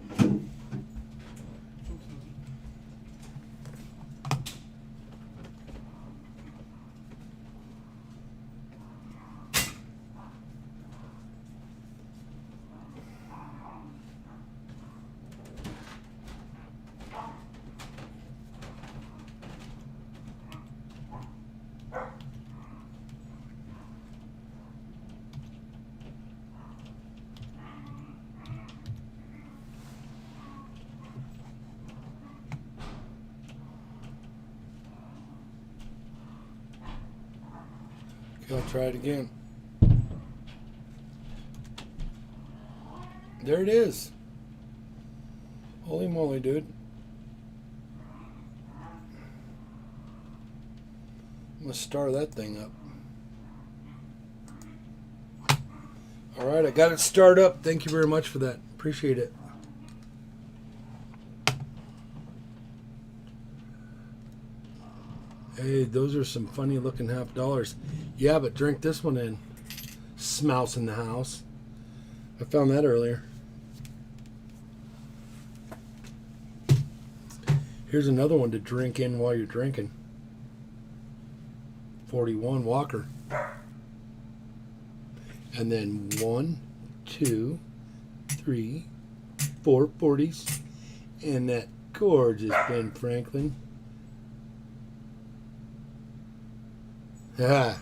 I'll try it again. There it is. Holy moly, dude. I'm going to star that thing up. Alright, I got it started up. Thank you very much for that. Appreciate it. Hey, those are some funny looking $50. Yeah, but drink this one in. Smouse in the house. I found that earlier. Here's another one to drink in while you're drinking. 41 Walker. And then 1, 2, 3, 4 40s. And that gorgeous Ben Franklin. Ah.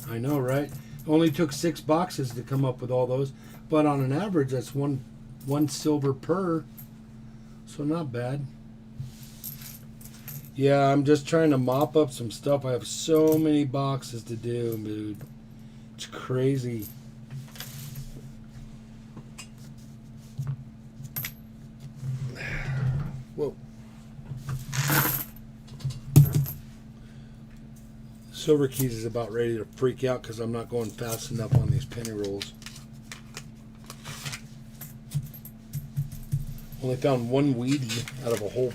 I know, right? Only took 6 boxes to come up with all those, but on an average, that's one silver per, so not bad. Yeah, I'm just trying to mop up some stuff. I have so many boxes to do, dude. It's crazy. Whoa. Silver Keys is about ready to freak out because I'm not going fast enough on these penny rolls. Only found one Wheatie out of a whole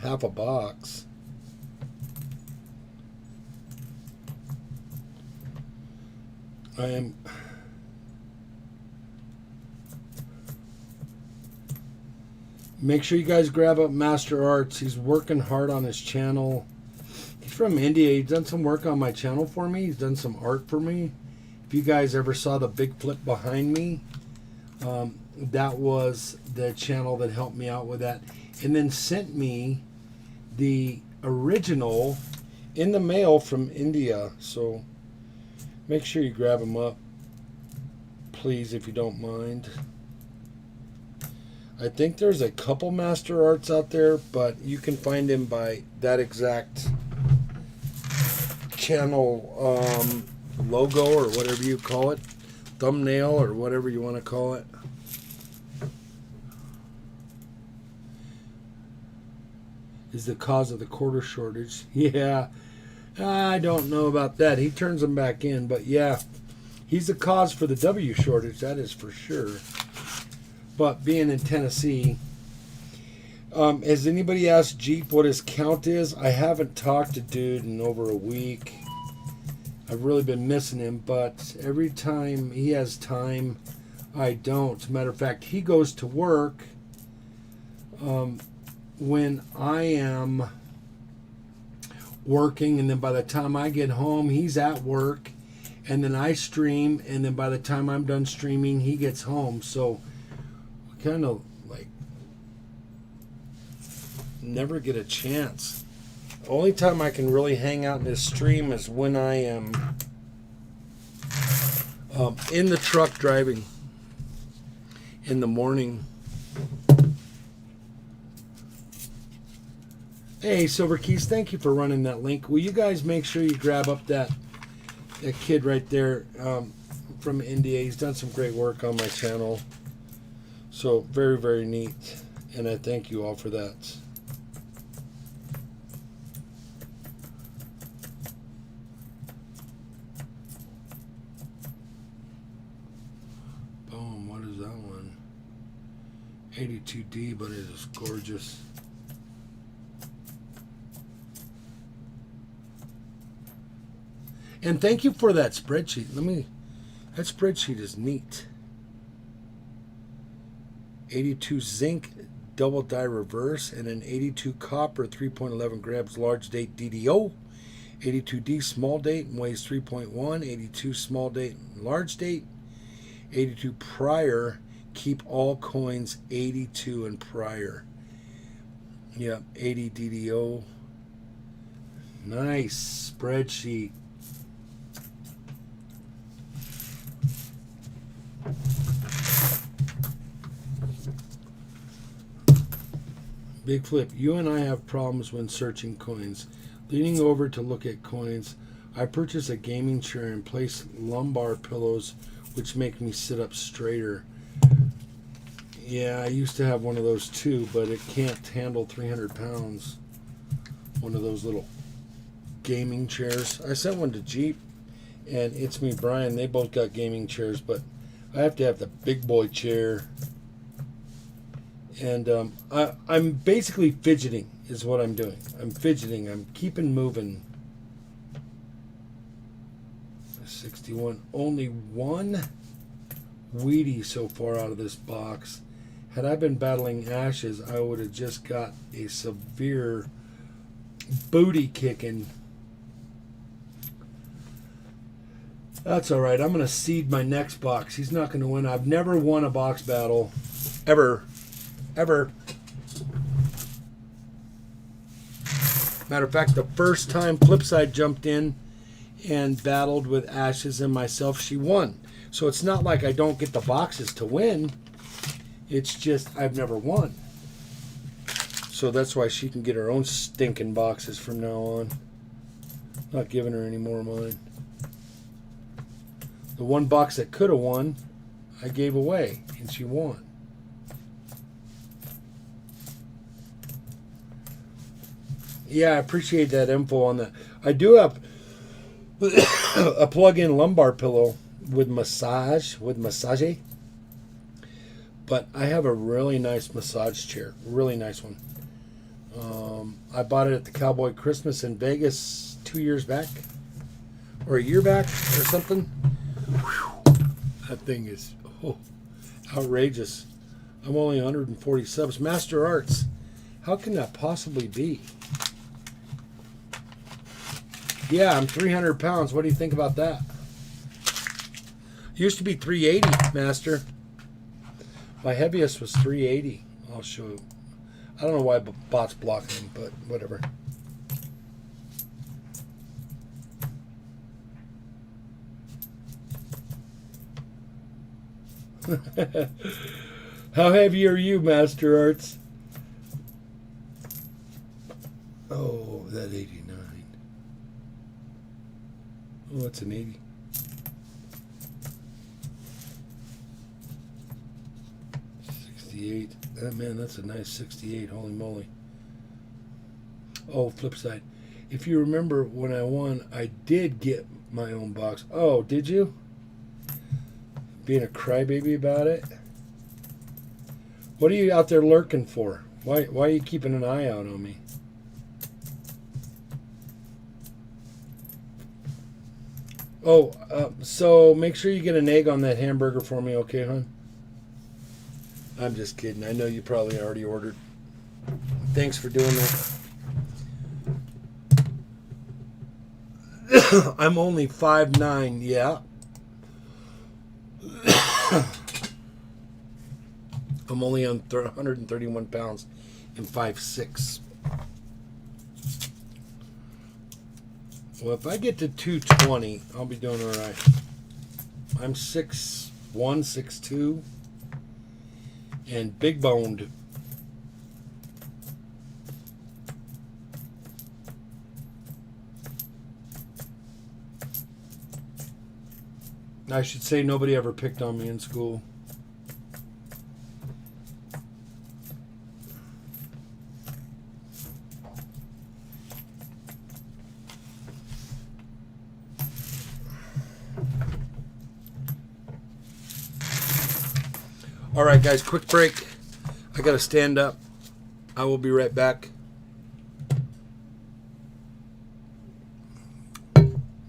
half a box. I am... Make sure you guys grab up Master Arts. He's working hard on his channel. He's from India. He's done some work on my channel for me. He's done some art for me. If you guys ever saw the big flip behind me, that was the channel that helped me out with that. And then sent me the original in the mail from India. So make sure you grab them up, please, if you don't mind. I think there's a couple Master Arts out there, but you can find them by that exact channel logo or whatever you call it, thumbnail or whatever you want to call it. is the cause of the quarter shortage. Yeah, I don't know about that. He turns them back in, but yeah, he's the cause for the W shortage, that is for sure. But being in Tennessee, has anybody asked Jeep what his count is? I haven't talked to dude in over a week. I've really been missing him, but every time he has time, I don't. Matter of fact, he goes to work when I am working, and then by the time I get home, he's at work, and then I stream, and then by the time I'm done streaming, he gets home. So we kind of like never get a chance. The only time I can really hang out in this stream is when I am in the truck driving in the morning. Hey, Silver Keys, thank you for running that link. Will you guys make sure you grab up that kid right there from India? He's done some great work on my channel. So very, very neat. And I thank you all for that. Boom, what is that one? 82D, but it is gorgeous. And thank you for that spreadsheet. That spreadsheet is neat. 82 zinc double die reverse and an 82 copper 3.11 grams large date DDO. 82D small date and weighs 3.1. 82 small date and large date. 82 prior. Keep all coins 82 and prior. Yep, 80 DDO. Nice spreadsheet. Big Flip, you and I have problems when searching coins. Leaning over to look at coins, I purchase a gaming chair and place lumbar pillows which make me sit up straighter. Yeah, I used to have one of those too, but it can't handle 300 pounds. One of those little gaming chairs. I sent one to Jeep, and It's Me Brian. They both got gaming chairs, but I have to have the big boy chair. And I'm basically fidgeting is what I'm doing. I'm fidgeting. I'm keeping moving. 61. Only one Wheatie so far out of this box. Had I been battling ashes, I would have just got a severe booty kicking. That's all right. I'm going to seed my next box. He's not going to win. I've never won a box battle. Ever. Matter of fact, the first time Flipside jumped in and battled with Ashes and myself, she won. So it's not like I don't get the boxes to win. It's just I've never won. So that's why she can get her own stinking boxes from now on. Not giving her any more of mine. The one box that could have won, I gave away, and she won. Yeah, I appreciate that info on that. I do have a plug-in lumbar pillow with massage, but I have a really nice massage chair, really nice one. I bought it at the Cowboy Christmas in Vegas 2 years back, or a year back, or something. Whew. That thing is outrageous. I'm only 140 subs. Master Arts, how can that possibly be? Yeah, I'm 300 pounds. What do you think about that? Used to be 380, Master. My heaviest was 380. I'll show you. I don't know why bot's blocking him, but whatever. How heavy are you, Master Arts? Oh, that 89. Oh, it's an 80. Man, that's a nice 68. Holy moly. Oh, flip side. If you remember when I won, I did get my own box. Oh, did you? Being a crybaby about it? What are you out there lurking for? Why are you keeping an eye out on me? Oh, so make sure you get an egg on that hamburger for me, okay, hon? I'm just kidding. I know you probably already ordered. Thanks for doing that. I'm only 5'9", yeah. I'm only on 131 pounds and 5'6". Well, if I get to 220, I'll be doing all right. I'm 6'1", 6'2", and big boned. I should say nobody ever picked on me in school. All right, guys, quick break. I got to stand up. I will be right back.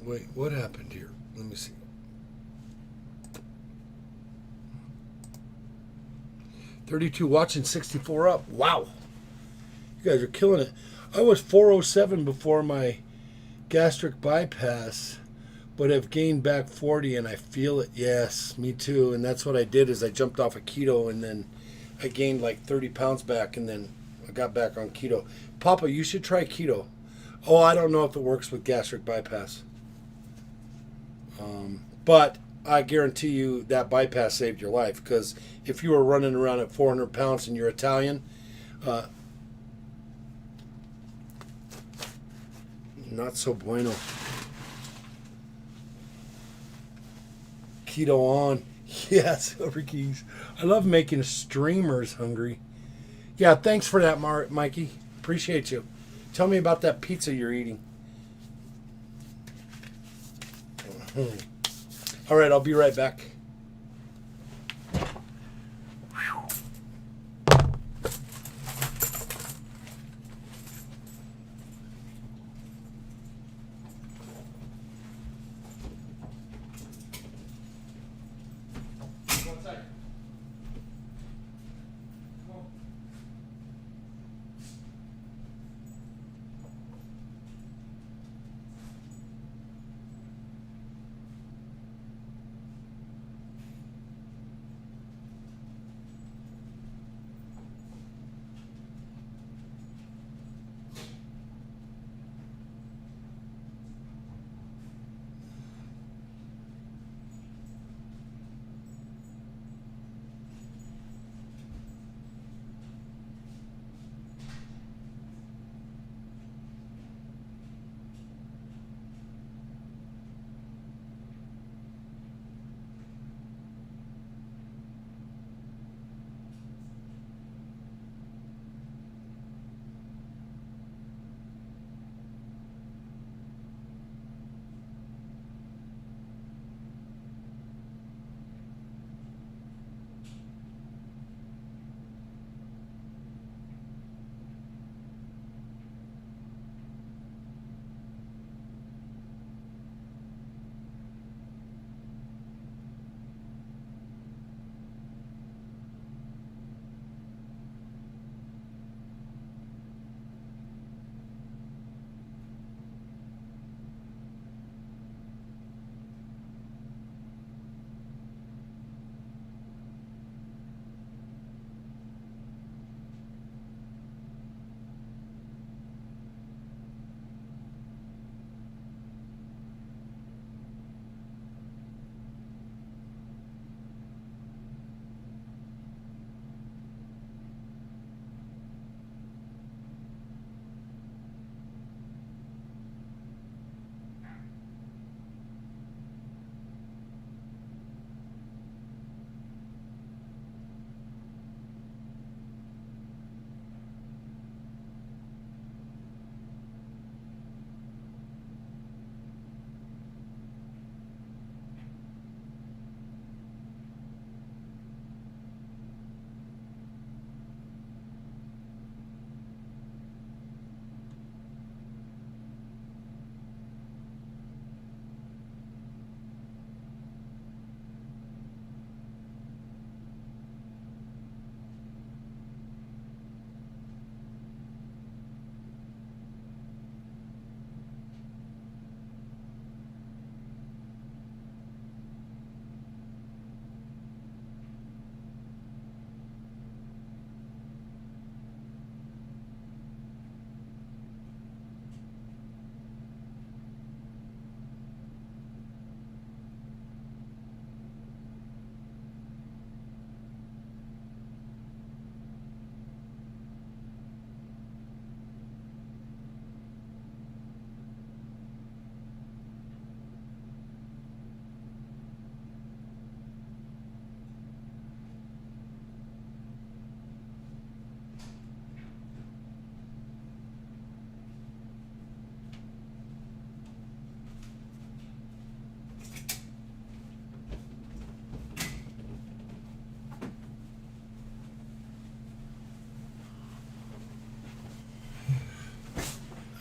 Wait, what happened here? Let me see. $32 watching, 64 up. Wow. You guys are killing it. I was 407 before my gastric bypass, but have gained back 40 and I feel it. Yes, me too. And that's what I did is I jumped off of keto and then I gained like 30 pounds back and then I got back on keto. Papa, you should try keto. Oh, I don't know if it works with gastric bypass. But I guarantee you that bypass saved your life, because if you were running around at 400 pounds and you're Italian, not so bueno. Keto on. Yes, over keys. I love making streamers hungry. Yeah, thanks for that, Mikey. Appreciate you. Tell me about that pizza you're eating. All right, I'll be right back.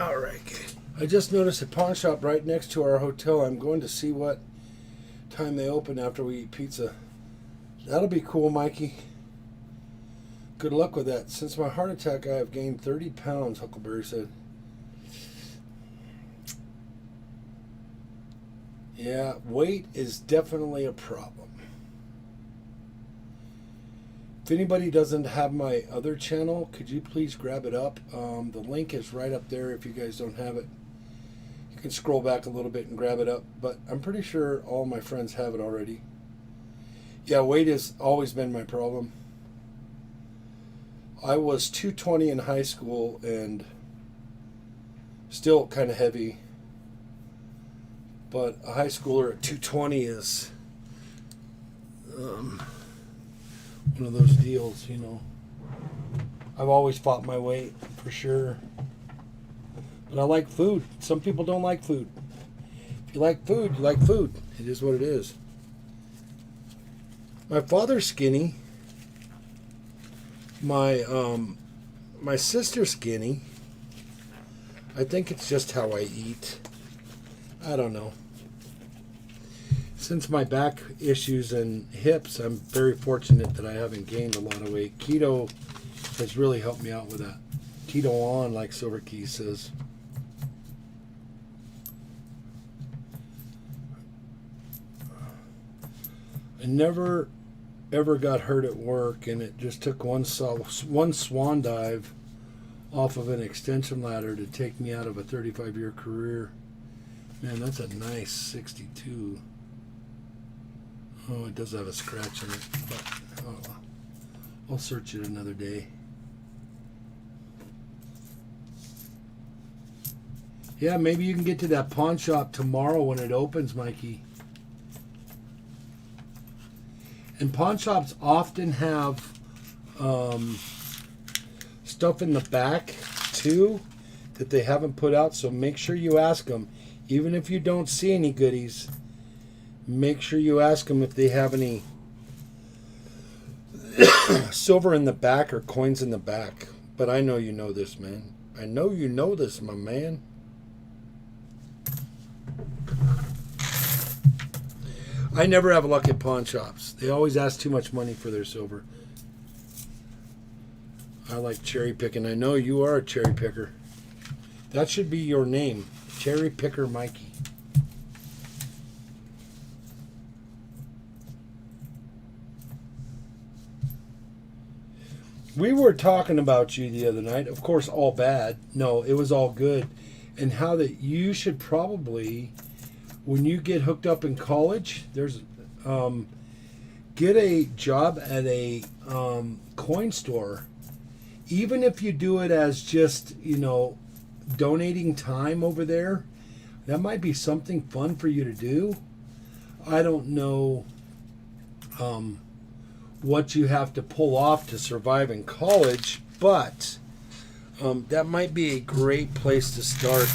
All right. I just noticed a pawn shop right next to our hotel. I'm going to see what time they open after we eat pizza. That'll be cool, Mikey. Good luck with that. Since my heart attack, I have gained 30 pounds, Huckleberry said. Yeah, weight is definitely a problem. If anybody doesn't have my other channel, could you please grab it up? The link is right up there if you guys don't have it. You can scroll back a little bit and grab it up, but I'm pretty sure all my friends have it already. Yeah, weight has always been my problem. I was 220 in high school and still kind of heavy. But a high schooler at 220 is one of those deals, you know. I've always fought my weight, for sure. But I like food. Some people don't like food. If you like food, you like food. It is what it is. My father's skinny. My sister's skinny. I think it's just how I eat. I don't know. Since my back issues and hips, I'm very fortunate that I haven't gained a lot of weight. Keto has really helped me out with that. Keto on, like Silver Key says. I never ever got hurt at work, and it just took one swan dive off of an extension ladder to take me out of a 35-year career. Man, that's a nice 62. Oh, it does have a scratch in it, but oh, I'll search it another day. Yeah, maybe you can get to that pawn shop tomorrow when it opens, Mikey. And pawn shops often have stuff in the back, too, that they haven't put out, so make sure you ask them. Even if you don't see any goodies, make sure you ask them if they have any silver in the back or coins in the back. But I know you know this, man. I know you know this, my man. I never have luck at pawn shops. They always ask too much money for their silver. I like cherry picking. I know you are a cherry picker. That should be your name. Cherry Picker Mikey. We were talking about you the other night. Of course, all bad. No, it was all good. And how that you should probably, when you get hooked up in college, there's get a job at a coin store. Even if you do it as just, you know, donating time over there, that might be something fun for you to do. I don't know what you have to pull off to survive in college, but that might be a great place to start.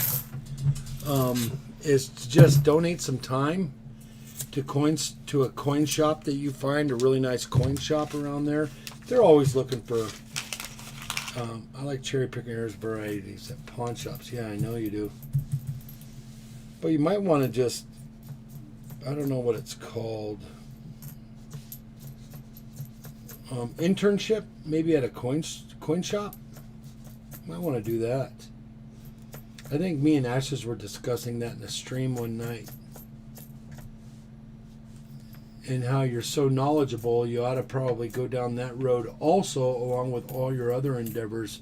Is to just donate some time to coins, to a coin shop that you find, a really nice coin shop around there. They're always looking for I like cherry picking hers varieties at pawn shops. Yeah, I know you do. But you might want to just, I don't know what it's called. Internship, maybe at a coin shop. Might want to do that. I think me and Ashes were discussing that in a stream one night. And how you're so knowledgeable, you ought to probably go down that road also, along with all your other endeavors.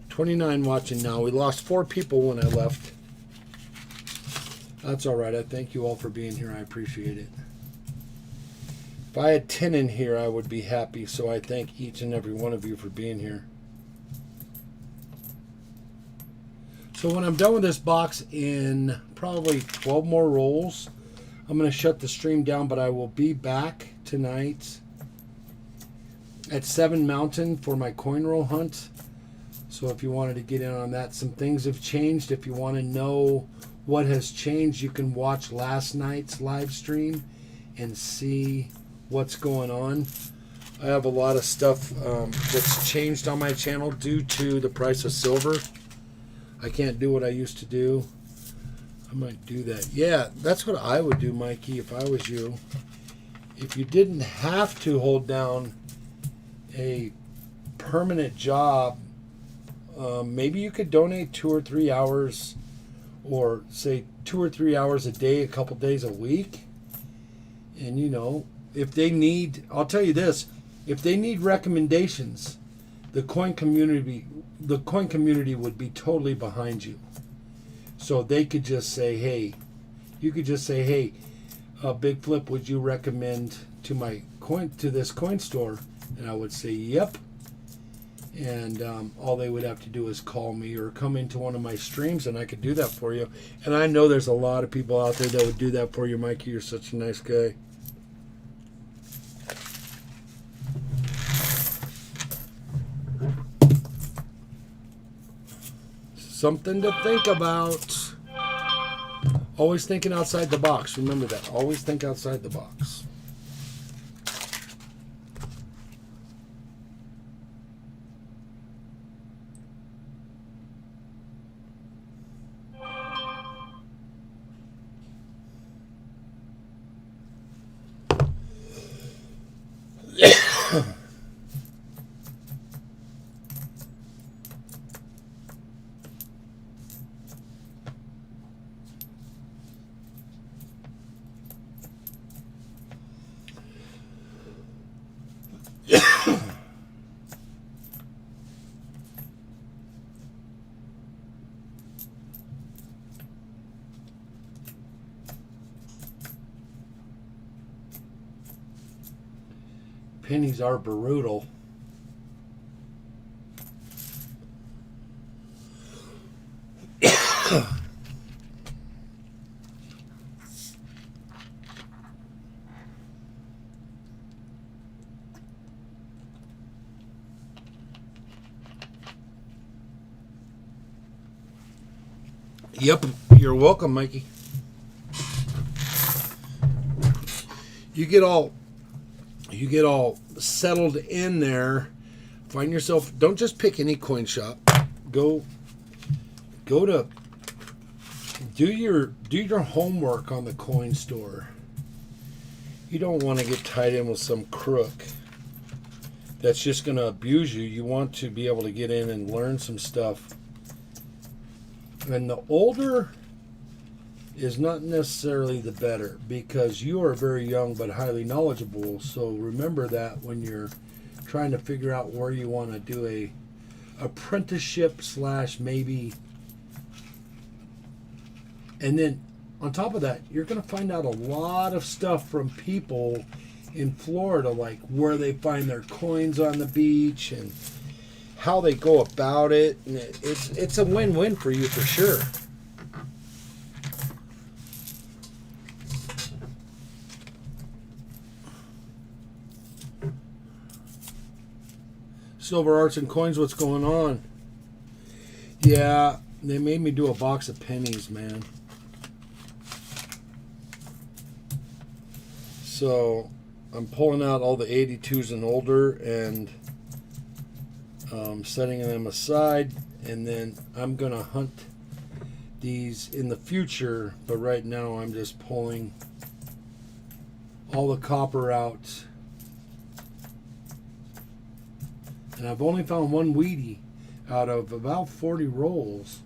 $29 watching now. We lost 4 people when I left. That's all right. I thank you all for being here. I appreciate it. If I had 10 in here, I would be happy. So I thank each and every one of you for being here. So when I'm done with this box in probably 12 more rolls, I'm going to shut the stream down, but I will be back tonight at 7 Mountain for my coin roll hunt. So if you wanted to get in on that, some things have changed. If you want to know what has changed, you can watch last night's live stream and see what's going on. I have a lot of stuff that's changed on my channel due to the price of silver. I can't do what I used to do. I might do that. Yeah, that's what I would do, Mikey, if I was you. If you didn't have to hold down a permanent job, maybe you could donate 2 or 3 hours, or say 2 or 3 hours a day, a couple days a week. And you know, if they need, I'll tell you this, if they need recommendations, the coin community would be totally behind you. So they could just say, hey, you could just say, hey, Big Flip, would you recommend to this coin store? And I would say, yep. And all they would have to do is call me or come into one of my streams, and I could do that for you. And I know there's a lot of people out there that would do that for you, Mikey. You're such a nice guy. Something to think about. Always thinking outside the box. Remember that. Always think outside the box. Pennies are brutal. Yep, you're welcome, Mikey. You get all settled in there. Find yourself, don't just pick any coin shop. Go to do your homework on the coin store. You don't want to get tied in with some crook that's just going to abuse you. You want to be able to get in and learn some stuff. And the older is not necessarily the better, because you are very young but highly knowledgeable. So remember that when you're trying to figure out where you want to do a apprenticeship / maybe. And then on top of that, you're going to find out a lot of stuff from people in Florida, like where they find their coins on the beach and how they go about it. And it's a win-win for you for sure. Silver Arts and Coins, what's going on? Yeah, they made me do a box of pennies, man. So I'm pulling out all the 82s and older and setting them aside, and then I'm gonna hunt these in the future, but right now I'm just pulling all the copper out. And I've only found one Wheatie out of about 40 rolls.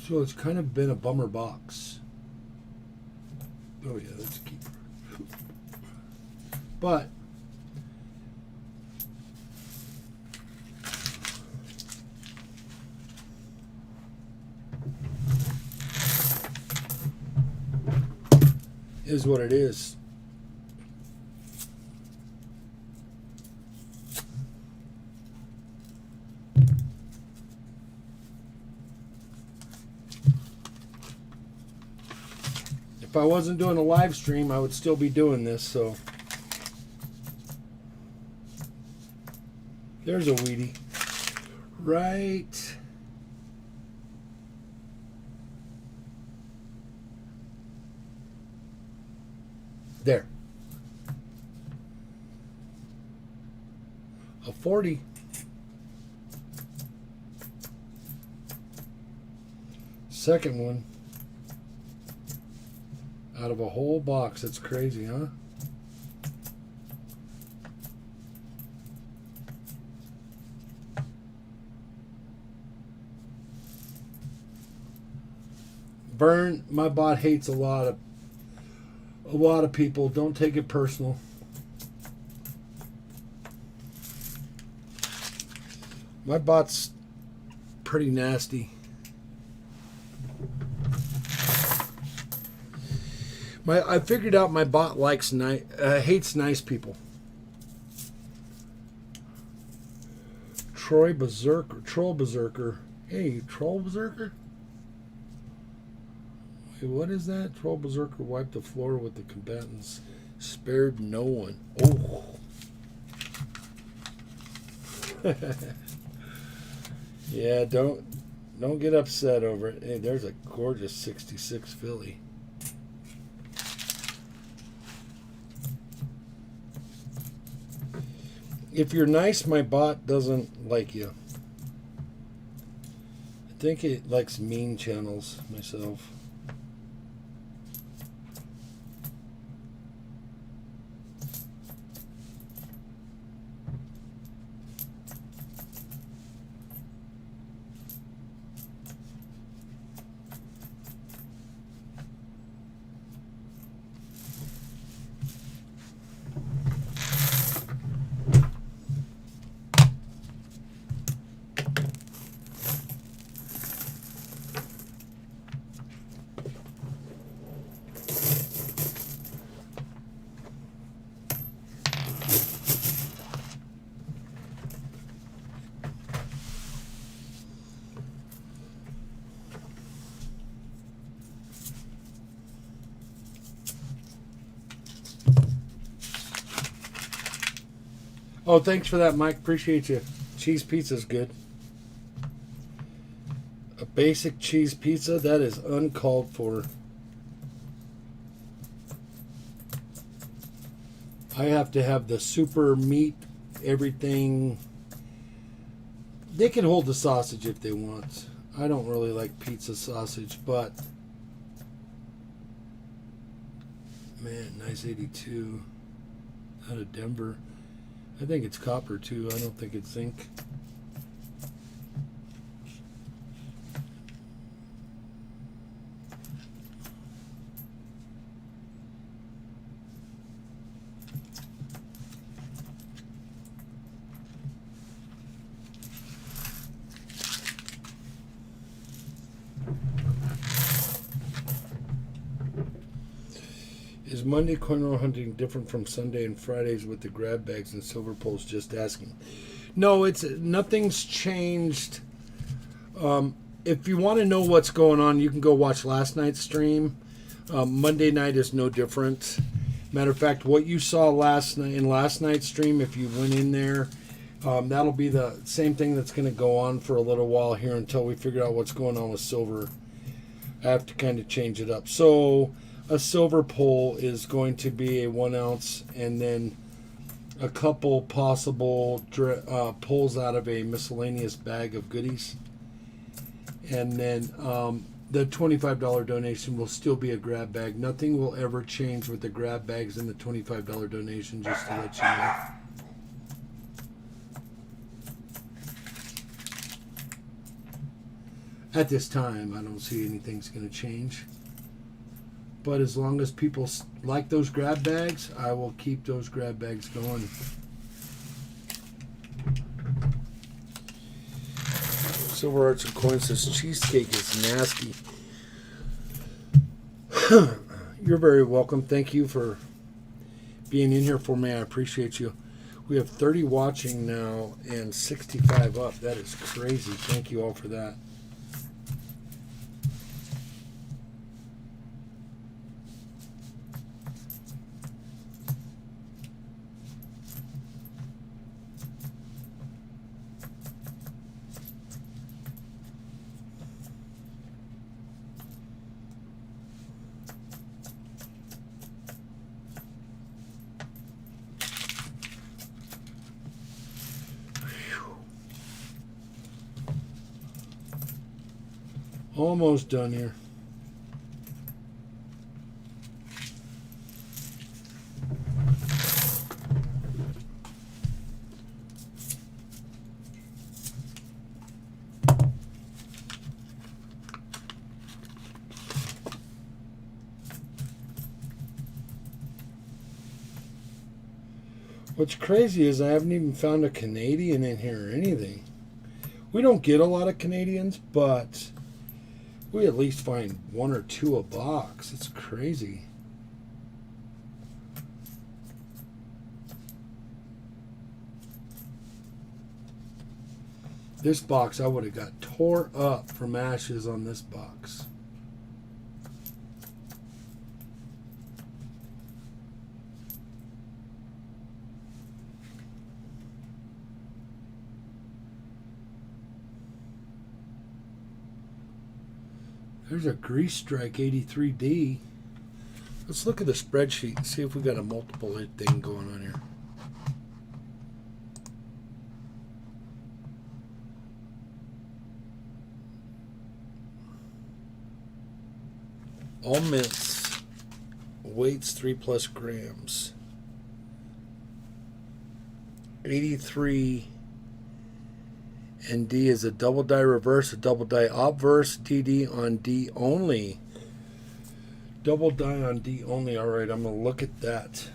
So it's kind of been a bummer box. Oh yeah, that's a keeper. But is what it is. If I wasn't doing a live stream, I would still be doing this, so. There's a Wheatie. right there. A 40. Second one. Out of a whole box. That's crazy, huh? Burn, my bot hates a lot of people. Don't take it personal. My bot's pretty nasty. I figured out my bot hates nice people. Troll Berserker. Hey, Troll Berserker? Wait, what is that? Troll Berserker wiped the floor with the combatants. Spared no one. Oh. Yeah, don't get upset over it. Hey, there's a gorgeous 66 Philly. If you're nice, my bot doesn't like you. I think it likes mean channels myself. Oh, thanks for that, Mike. Appreciate you. Cheese pizza's good. A basic cheese pizza? That is uncalled for. I have to have the super meat, everything. They can hold the sausage if they want. I don't really like pizza sausage, but... Man, nice 82. Out of Denver. I think it's copper too. I don't think it's zinc. Is Monday cornrow hunting different from Sunday and Fridays with the grab bags and silver poles? Just asking. No, nothing's changed. If you want to know what's going on, you can go watch last night's stream. Monday night is no different. Matter of fact, what you saw last night's stream, if you went in there, that'll be the same thing that's going to go on for a little while here until we figure out what's going on with silver. I have to kind of change it up. So a silver pole is going to be a 1 ounce, and then a couple possible pulls out of a miscellaneous bag of goodies. And then the $25 donation will still be a grab bag. Nothing will ever change with the grab bags and the $25 donation, just to let you know. At this time, I don't see anything's going to change. But as long as people like those grab bags, I will keep those grab bags going. Silver Arts and Coins says cheesecake is nasty. You're very welcome. Thank you for being in here for me. I appreciate you. We have 30 watching now and 65 up. That is crazy. Thank you all for that. Almost done here. What's crazy is I haven't even found a Canadian in here or anything. We don't get a lot of Canadians, but we at least find one or two a box. It's crazy. This box I would have got tore up from ashes on this box. There's a Grease Strike 83D. Let's look at the spreadsheet and see if we got a multiple thing going on here. All mints. Weights 3+ grams. 83 and D is a double die reverse, a double die obverse, DD on D only. Double die on D only. All right, I'm going to look at that.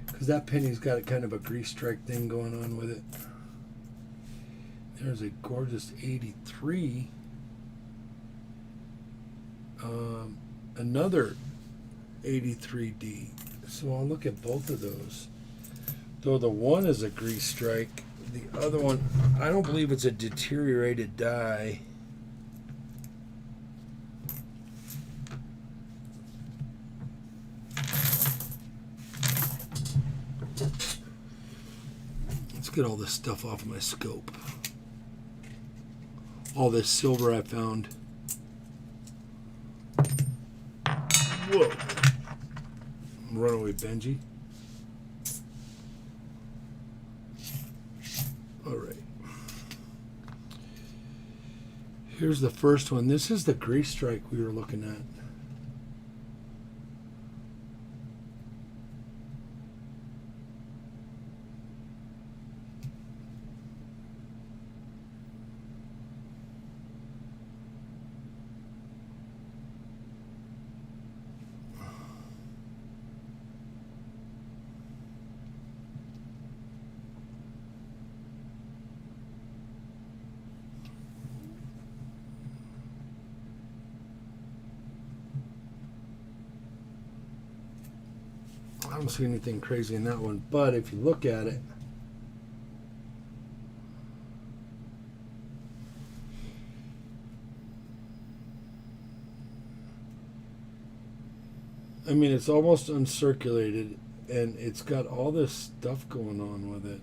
Because that penny's got a kind of a Grease Strike thing going on with it. There's a gorgeous 83. Another 83D. So I'll look at both of those. Though the one is a Grease Strike, the other one, I don't believe it's a deteriorated die. Let's get all this stuff off my scope. All this silver I found. Whoa. Runaway Benji. All right. Here's the first one. This is the Grease Strike we were looking at. I don't see anything crazy in that one, but if you look at it, I mean, it's almost uncirculated, and it's got all this stuff going on with it.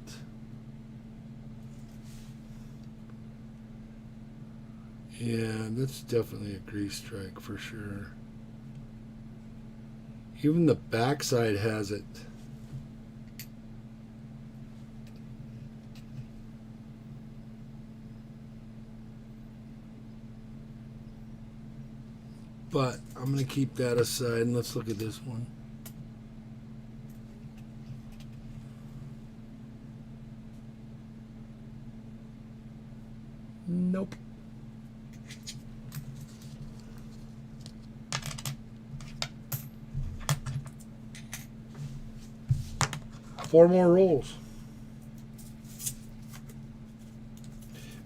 Yeah, that's definitely a Grease Strike for sure. Even the backside has it. But I'm going to keep that aside and let's look at this one. Nope. Four more rolls.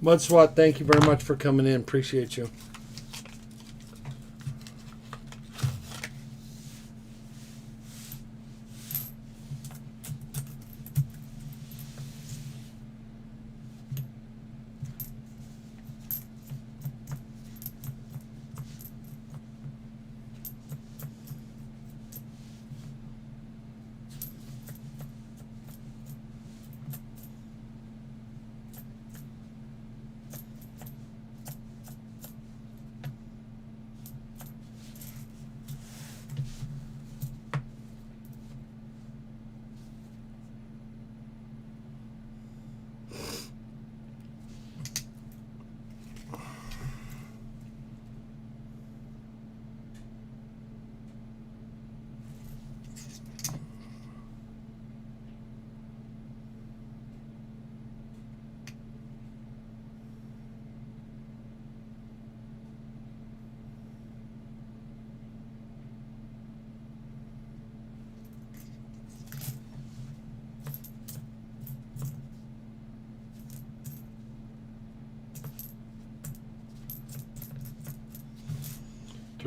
Mud Swat, thank you very much for coming in. Appreciate you.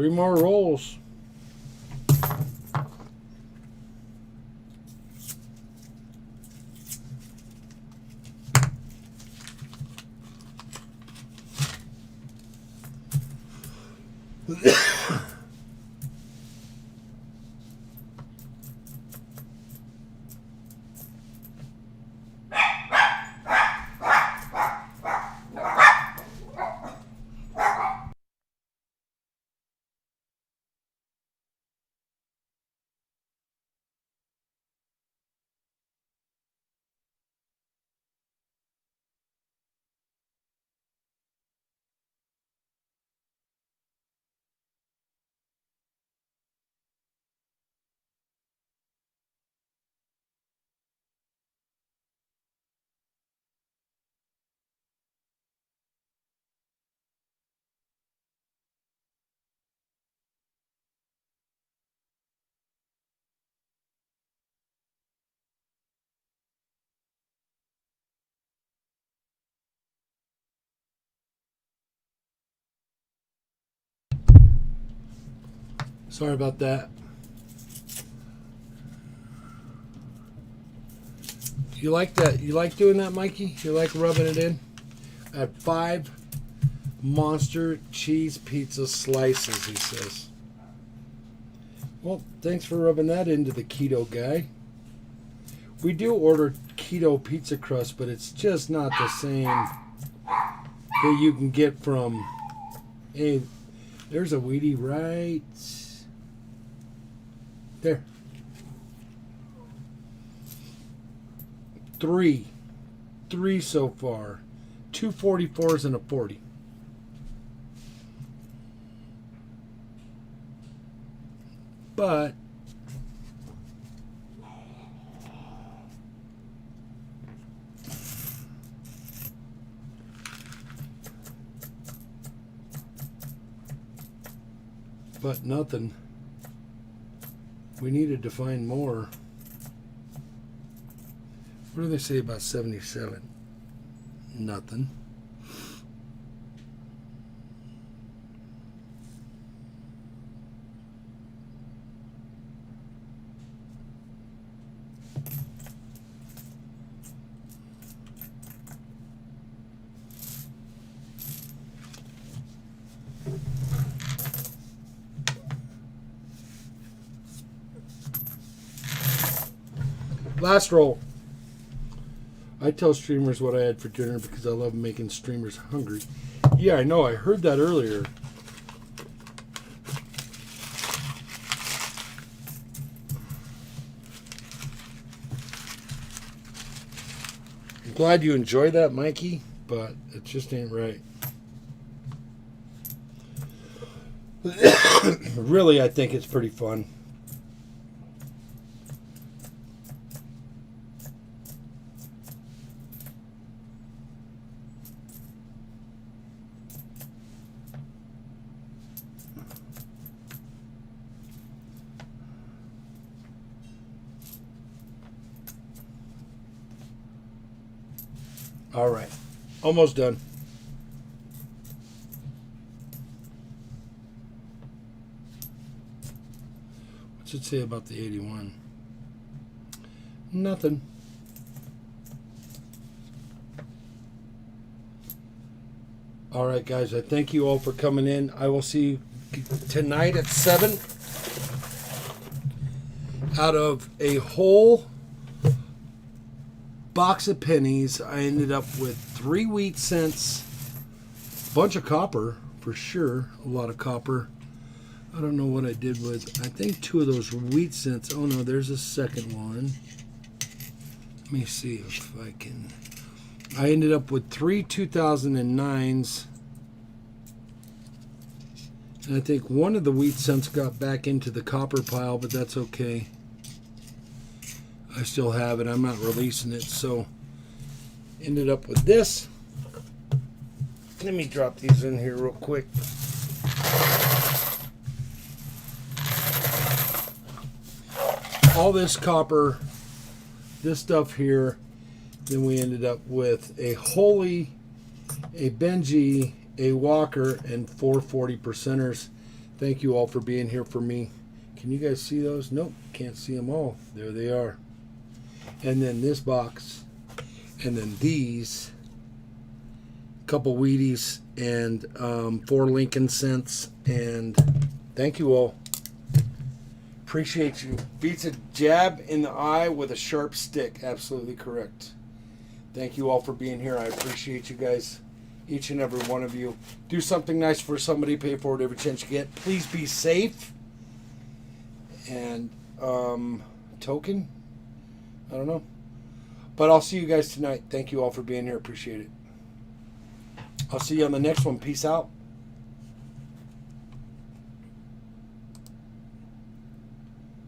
3 more rolls. Sorry about that. You like that? You like doing that, Mikey? You like rubbing it in? I had 5 monster cheese pizza slices, he says. Well, thanks for rubbing that into the keto guy. We do order keto pizza crust, but it's just not the same that you can get from... Hey, there's a Wheatie right there. 3 so far. 2 44s and a 40. But nothing. We needed to find more. What do they say about 77? Nothing. Last roll. I tell streamers what I had for dinner because I love making streamers hungry. Yeah, I know. I heard that earlier. I'm glad you enjoy that, Mikey, but it just ain't right. Really, I think it's pretty fun. All right, almost done. What's it say about the 81? Nothing. All right, guys, I thank you all for coming in. I will see you tonight at 7. Out of a whole box of pennies, I ended up with 3 wheat cents, a bunch of copper for sure, a lot of copper. I don't know what I did with, I think 2 of those wheat cents. Oh no, there's a second one. Let me see if I can. I ended up with 3 2009s, and I think one of the wheat cents got back into the copper pile, but that's okay. I still have it. I'm not releasing it. So ended up with this. Let me drop these in here real quick. All this copper, this stuff here. Then we ended up with a Holy, a Benji, a Walker, and 4 40%ers. Thank you all for being here for me. Can you guys see those? Nope, can't see them all. There they are. And then this box. And then these. Couple Wheaties and 4 Lincoln cents. And thank you all. Appreciate you. Beats a jab in the eye with a sharp stick. Absolutely correct. Thank you all for being here. I appreciate you guys, each and every one of you. Do something nice for somebody. Pay for it every chance you get. Please be safe. And token? I don't know. But I'll see you guys tonight. Thank you all for being here. Appreciate it. I'll see you on the next one. Peace out.